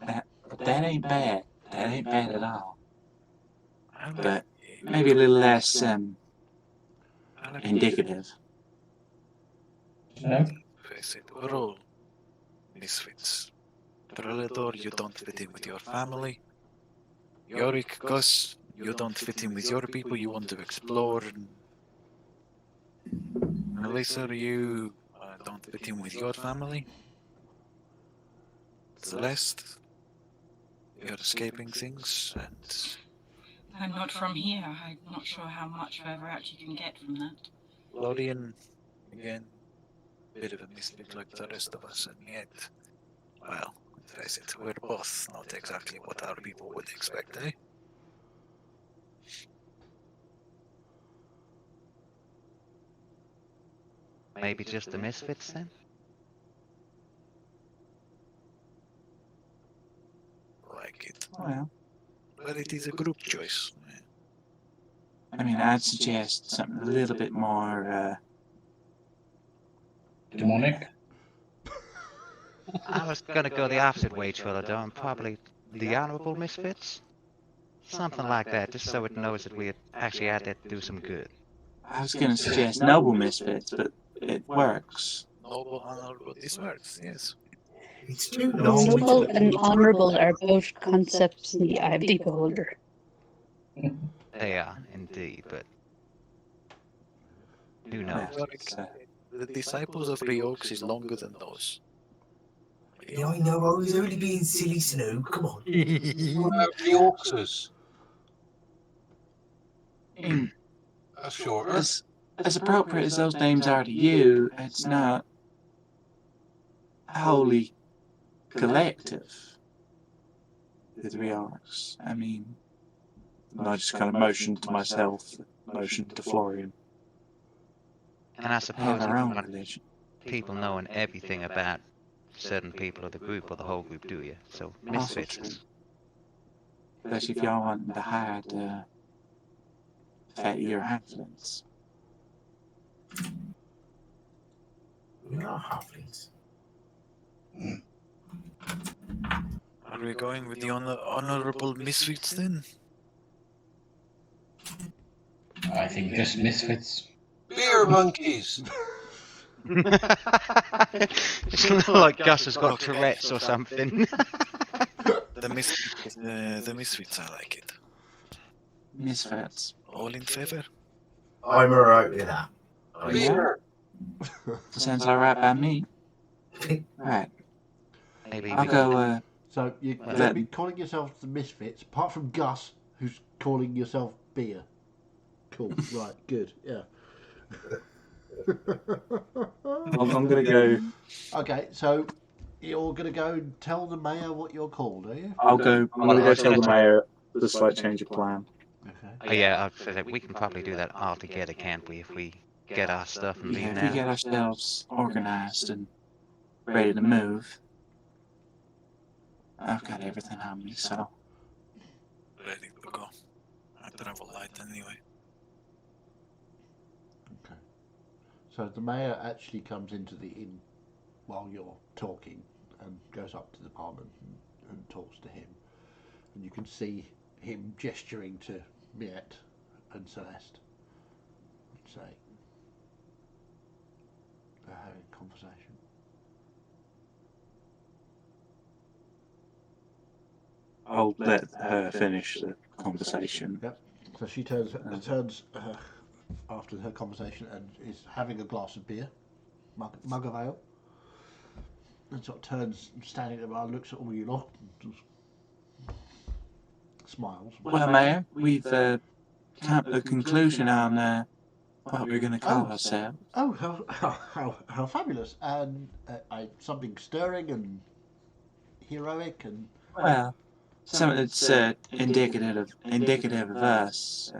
That ain't bad. That ain't bad at all. But maybe a little less indicative. No? Face it, we're all misfits. Predator, you don't fit in with your family. Yorick, Gus, you don't fit in with your people, you want to explore. Melissa, you don't fit in with your family. Celeste, you're escaping things, and I'm not from here. I'm not sure how much further out you can get from that. Lothian, again, bit of a misfit like the rest of us, and yet, well, face it, we're both not exactly what our people would expect, eh? Maybe just the misfits then? Like it. Well, But it is a group choice. I mean, I'd suggest something a little bit more, Demonic? I was gonna go the opposite way, Trillador, and probably the Honorable Misfits? Something like that, just so it knows that we actually out there to do some good. I was going to suggest noble misfits, but it works. Noble, honorable, this works, yes. It's too long. Noble and honourable are both concepts in the eye of the beholder. They are, indeed, but who knows? Well, it's, The Disciples of Reorx is longer than those. Yeah, I know, I was only being silly, Snow. Come on. What about the Orcses? in- That's shorter. as appropriate as those names are to you, it's not wholly collective with Reorx. I mean, I just kind of motioned to myself, motioned to Florian. And I Have suppose you our own want religion. people knowing everything about certain people of the group or the whole group, do you? So Also misfits true. is Especially if y'all want to hide the fact that you're halflings. We are halflings. Are we going with the honorable misfits then? I think just misfits. Beer monkeys. Just look like Gus has got Tourette's or something. The misfits, I like it. Misfits. All in favor? I'm alright with that. Beer. Sounds alright by me. Right. Maybe I'll we go, So you're Well, going to be calling yourselves the Misfits, apart from Gus, who's calling yourself Beer. Cool. Right. Good. Yeah. I'm gonna go. Okay. So you're going to go and tell the mayor what you're called, are you? I'm gonna Well, go I was tell the gonna- mayor the slight change of plan. Okay. Oh, yeah, I'd say that we can probably do that all together, can't we? If we get our stuff and Yeah, leave if we now. get ourselves organized and ready to move, I've got everything on me, so. Ready to go. I travel light anyway. Okay. So the mayor actually comes into the inn while you're talking and goes up to the barman and talks to him. And you can see him gesturing to Miette and Celeste and say, they're having a conversation. I'll let her finish the conversation. Yep. So she turns after her conversation and is having a glass of beer, mug of ale, and sort of turns, standing at the bar, looks at all you lot, and smiles. Well, Mayor, we've come to a conclusion on what we're going to call ourselves. Oh, how fabulous! And something stirring and heroic and Well, something that's indicative of us.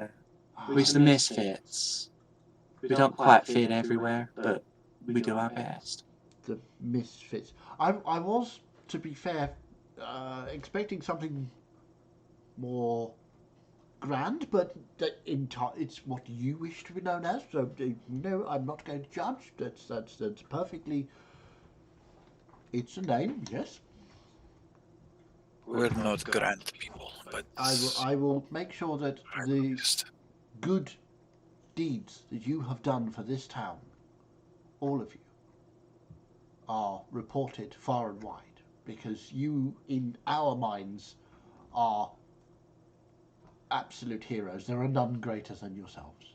We're the misfits. We don't quite fit everywhere, but we do our best. the misfits. I was, to be fair, expecting something more grand, but it's what you wish to be known as. So no, I'm not going to judge. That's perfectly. It's a name, yes. We're not grand people, but I will make sure that the just good deeds that you have done for this town, all of you, are reported far and wide, because you, in our minds, are absolute heroes. There are none greater than yourselves,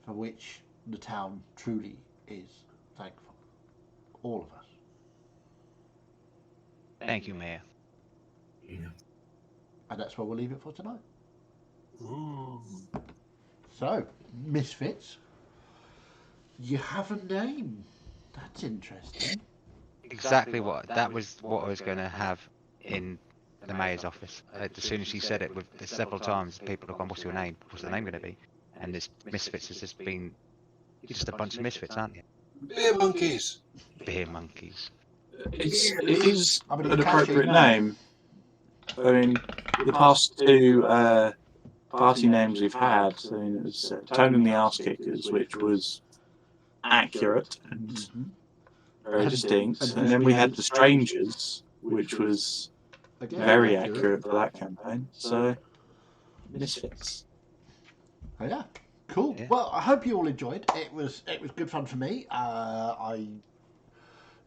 for which the town truly is thankful. All of us. Thank you, Mayor. Yeah. And that's where we'll leave it for tonight. Ooh. So, misfits, you have a name. That's interesting. Exactly what I was going to have in the mayor's office. As soon as she said it, with several times, people have gone, "What's your name? What's the name going to be?" And this misfits has just been, you're just a bunch of misfits, aren't you? Beer monkeys. Beer monkeys. It is I mean, an it's a catchy appropriate name. name. I mean, the past two party names we've had, I mean, it was Tone and the Arse Kickers, which was accurate and very distinct, and then we had the Strangers, which was Again, very accurate for that campaign. So, misfits. Oh, yeah. Cool. Yeah. Well, I hope you all enjoyed. It was good fun for me. I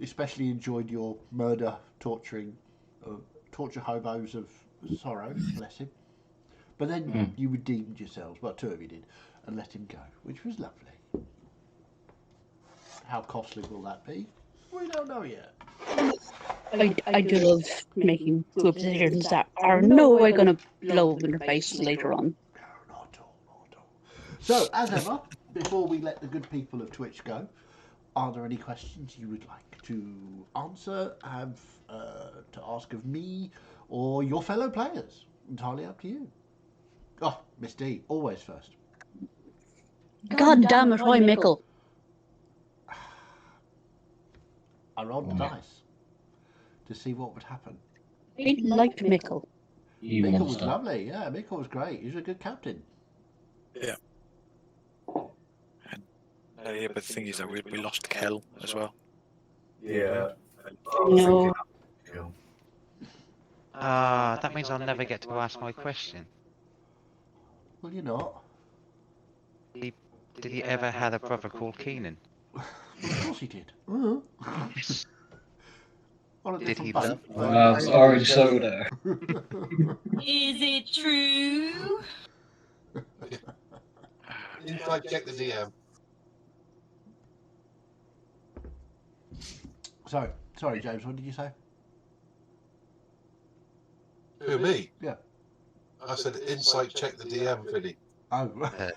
especially enjoyed your murder, torture hobos of sorrow. Bless him. But then you redeemed yourselves. Well, two of you did, and let him go, which was lovely. How costly will that be? We don't know yet. I do love making good decisions that are no way going to blow in the face later on. No, not at all, not at all. So, as ever, before we let the good people of Twitch go, are there any questions you would like to answer, have to ask of me or your fellow players? Entirely up to you. Oh, Miss D, always first. God damn it, why Mickle? I rolled the dice to see what would happen. I liked Mickle. You Mickle was monster. lovely, yeah, Mickle was great. He was a good captain. yeah, but the thing is that we lost Kel as well. Yeah. No. That means I'll never get to ask my question. Well, you're not. Did he ever have a brother called Keenan? Well, of course he did. Yes. On a Did different he boat, love but- Loves orange soda. Is it true? Inside check the DM. Sorry, James. What did you say? Who, me? Yeah. I said insight check the DM, Vinny. Oh, Uh,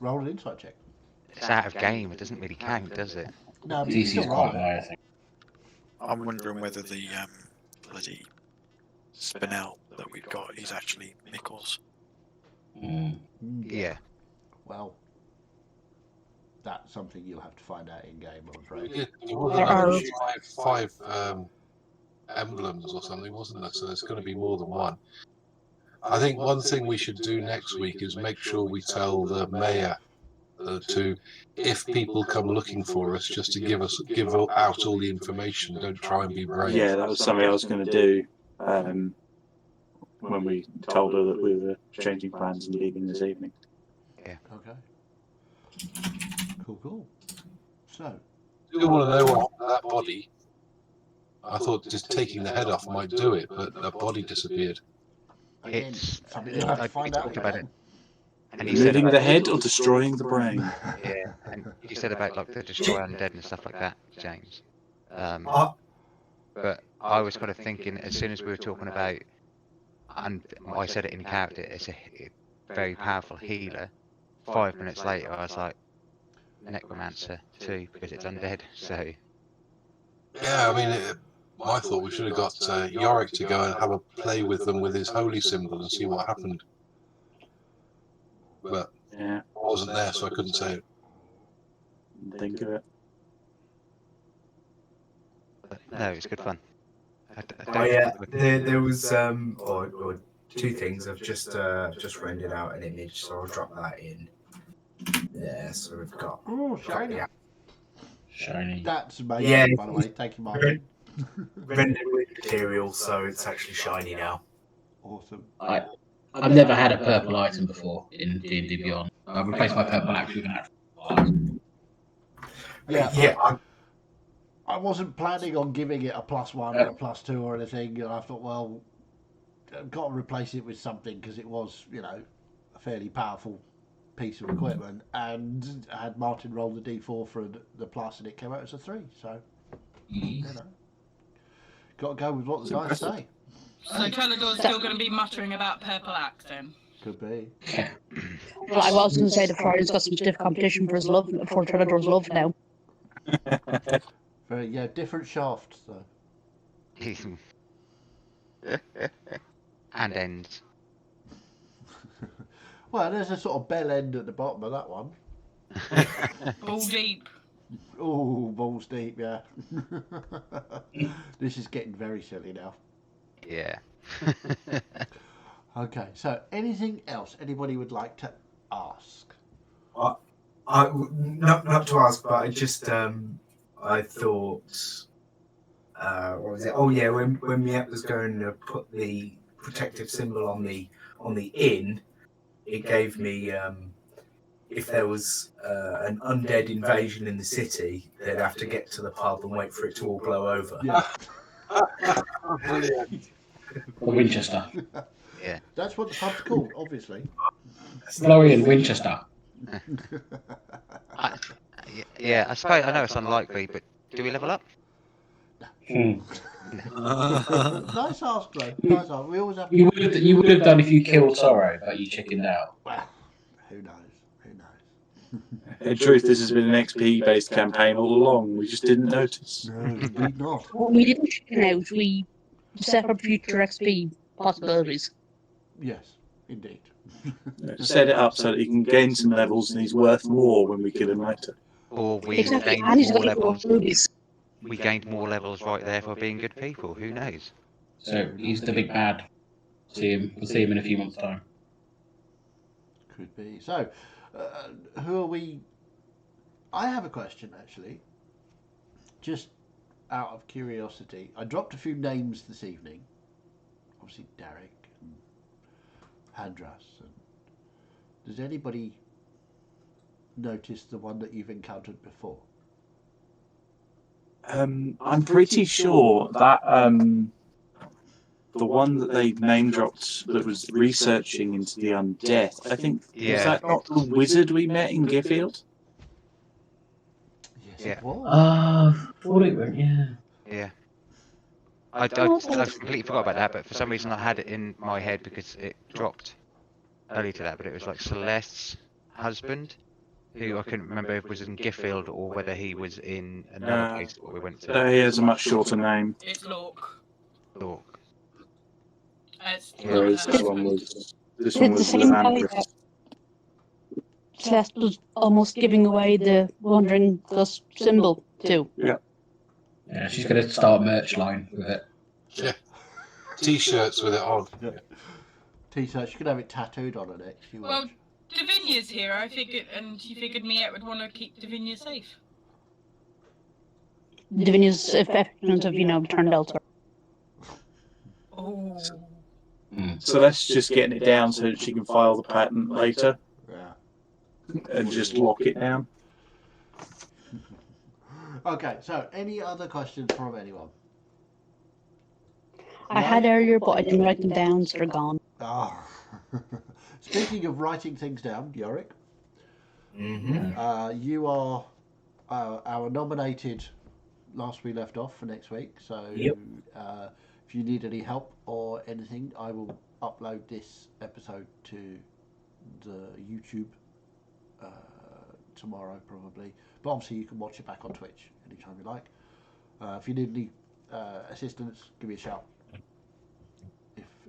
roll an insight check. It's out of game. It doesn't really count, does it? No, but you DC still is roll quite it. high, I think. I'm wondering whether the bloody Spinel that we've got is actually Mickles. Mm. Yeah. Well, that's something you'll have to find out in game, I'm We afraid. did. There was There another are- five emblems or something, wasn't there? So there's going to be more than one. I think one thing we should do next week is make sure we tell the mayor to, if people come looking for us, just to give out all the information. Don't try and be brave. Yeah, that was something I was going to do when we told her that we were changing plans and leaving this evening. Okay. Cool. So, Still want to know what happened to that body. I thought just taking the head off might do it, but the body disappeared. again, It's- something you'll have to we find out talked in about game. And he said Living about, the head or destroying the brain? yeah, and you said about like the destroy undead and stuff like that, James. But I was kind of thinking as soon as we were talking about, and I said it in character, it's a very powerful healer. 5 minutes later, I was like, necromancer too, because it's undead. So Yeah, I mean, I thought we should have got Yorick to go and have a play with them with his holy symbol and see what happened. But Yeah, I wasn't there, so I couldn't say it. think of it. no, it's good fun. I Oh yeah, there was or two things. I've just rendered out an image, so I'll drop that in. Yeah, so we've got. Oh, shiny. Yeah. Shiny. That's amazing, Yeah. by the way. Thank you, Martin. Rendered with material, so it's actually shiny now. Awesome. I've never had a purple item before in D&D Beyond. I've replaced my purple axe with an actual item. Yeah, I wasn't planning on giving it a +1 or a +2 or anything, and I thought, well, I've got to replace it with something because it was, a fairly powerful piece of equipment. And I had Martin roll the d4 for the plus, and it came out as a 3. So, got to go with what the dice say. So Trelador's still going to be muttering about purple axe then. Could be. Well, I was going to say the Florian's got some stiff competition for his love, for Trelador's love now. Very, different shafts though. and ends. Well, there's a sort of bell end at the bottom of that one. Ball deep. Oh, balls deep, yeah. This is getting very silly now. Yeah. Okay, so anything else anybody would like to ask? Not to ask, but I just I thought what was it? Oh yeah, when Miep was going to put the protective symbol on the inn, it gave me if there was an undead invasion in the city, they'd have to get to the pub and wait for it to all blow over. Yeah. Brilliant. Or Winchester. Yeah. That's what the pub's called, obviously. Florian Winchester. Yeah, I suppose I know it's unlikely, but do we level up? Nice ask, though. Nice ask. We always have. You would have done if you killed Sorrow, but you chickened out. Well, who knows? Who knows? In truth, this has been an XP-based campaign all along. We just didn't notice. No, indeed not. We didn't chicken out, we set up future XP possibilities. Yes, indeed. Set it up so that he can gain some levels and he's worth more when we kill him later. Or we Exactly, gained and he's more got more levels. rubies. We gained more levels right there for being good people. Who knows? So he's the big bad. We'll see him in a few months' time. Could be. So, who are we? I have a question, actually. Just out of curiosity, I dropped a few names this evening. Obviously, Derek and Handras. And does anybody notice the one that you've encountered before? I'm pretty sure that the one that they name dropped that was researching into the undeath. I think was Yeah. that not the wizard we met in Giffield? Yes, Yeah. it was. Thought it went, yeah. Yeah. I completely forgot about that, but for some reason I had it in my head because it dropped early to that, but it was like Celeste's husband, who I couldn't remember if it was in Giffield or whether he was in another place that we went to. He has a much shorter name. It's Lork. Lork. It's not Whereas her this one husband. was this It's one the was same guy Lysandris. that Celeste was almost giving away the Wandering Thus symbol to. Yeah, she's going to start a merch line with it. Yeah. T-shirts with it on. Yeah. T-shirt. You could have it tattooed on her neck. She Well, watch. Davinia's here, I figured, and he figured Miette would want to keep Davinia safe. Divinia's affections have, turned elsewhere. Oh. So that's just getting it down so that she can file the patent later Yeah. and just lock it down. Okay. So, any other questions from anyone? I had earlier, but I didn't write them down, so they're gone. Ah. Speaking of writing things down, Yorick, Mm-hmm. you are our nominated last we left off for next week. So Yep. if you need any help or anything, I will upload this episode to the YouTube tomorrow probably. But obviously you can watch it back on Twitch anytime you like. If you need any assistance, give me a shout.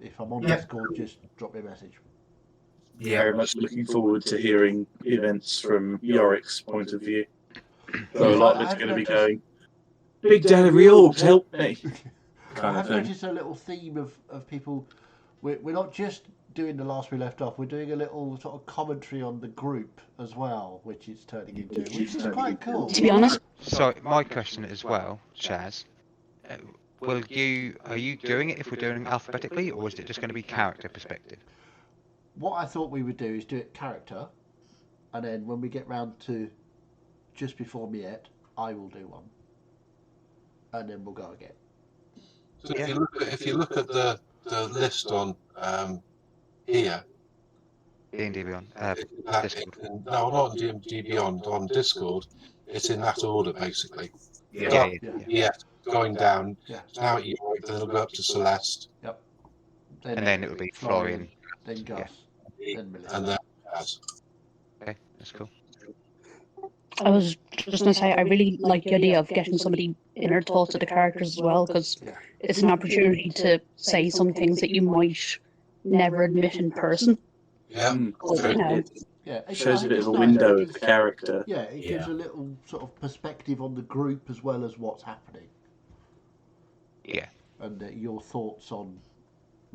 If I'm on Discord, just drop me a message. Very much looking forward to hearing events from Yorick's point of view. So a lot of it's going to be going, Big Daddy Reorgs, help me! I Kind of have thing. noticed a little theme of people. We're not just doing the last we left off. We're doing a little sort of commentary on the group as well, which it's turning into, which is quite cool. To be honest, So my question as well, Chaz, are you doing it if we're doing it alphabetically, or is it just going to be character perspective? What I thought we would do is do it character, and then when we get round to just before Miette, I will do one, and then we'll go again. So if you look at the list on here, D&D Beyond, Discord. no, not on D&D Beyond, on Discord, it's in that order basically. Yeah. Yeah, going down. Yeah. Now at Yorick, then it'll go up to Celeste, And then it would be Florian. then Gus, then Melissa. and then Az. Okay, that's cool. I was just going to say, I really like the idea of getting somebody inner thoughts of the characters as well, because Yeah. it's an opportunity to say some things that you might never admit in person. Yeah. It Yeah, shows I a bit think of a it's nice. window of the character. Yeah, it gives a little sort of perspective on the group as well as what's happening, Yeah. and your thoughts on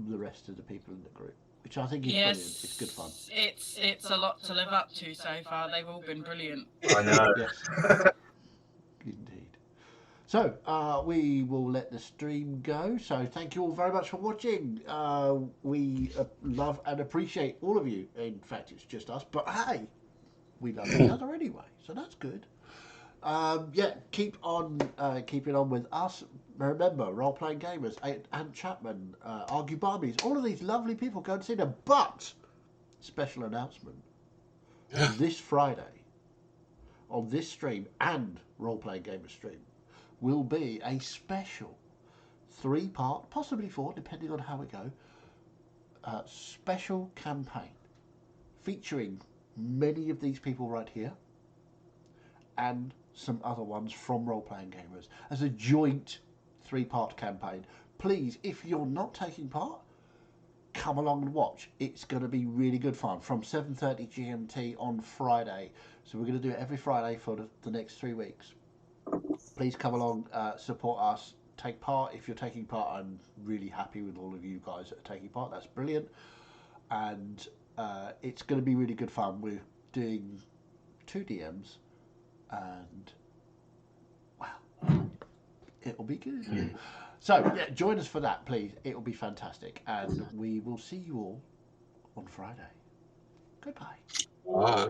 the rest of the people in the group, which I think is brilliant. It's good fun. It's a lot to live up to so far. They've all been brilliant. I know. Yes, indeed. So we will let the stream go. So thank you all very much for watching. We love and appreciate all of you. In fact, it's just us, but hey, we love each other anyway, so that's good. Yeah, keep on keeping on with us. Remember, Role Playing Gamers, Ant Chapman, Argue Barbies, all of these lovely people, go and see them. But special announcement: this Friday on this stream and Role Playing Gamers stream will be a special 3-part, possibly 4, depending on how it goes. Special campaign featuring many of these people right here and some other ones from Role Playing Gamers as a joint 3-part campaign. Please, if you're not taking part, come along and watch. It's going to be really good fun from 7:30 GMT on Friday. So we're going to do it every Friday for the next 3 weeks. Please come along, support us, take part. If you're taking part, I'm really happy with all of you guys that are taking part. That's brilliant. And it's going to be really good fun. We're doing 2 DMs, and wow, It'll be good. So, yeah, join us for that, please. It'll be fantastic. And we will see you all on Friday. Goodbye. Bye.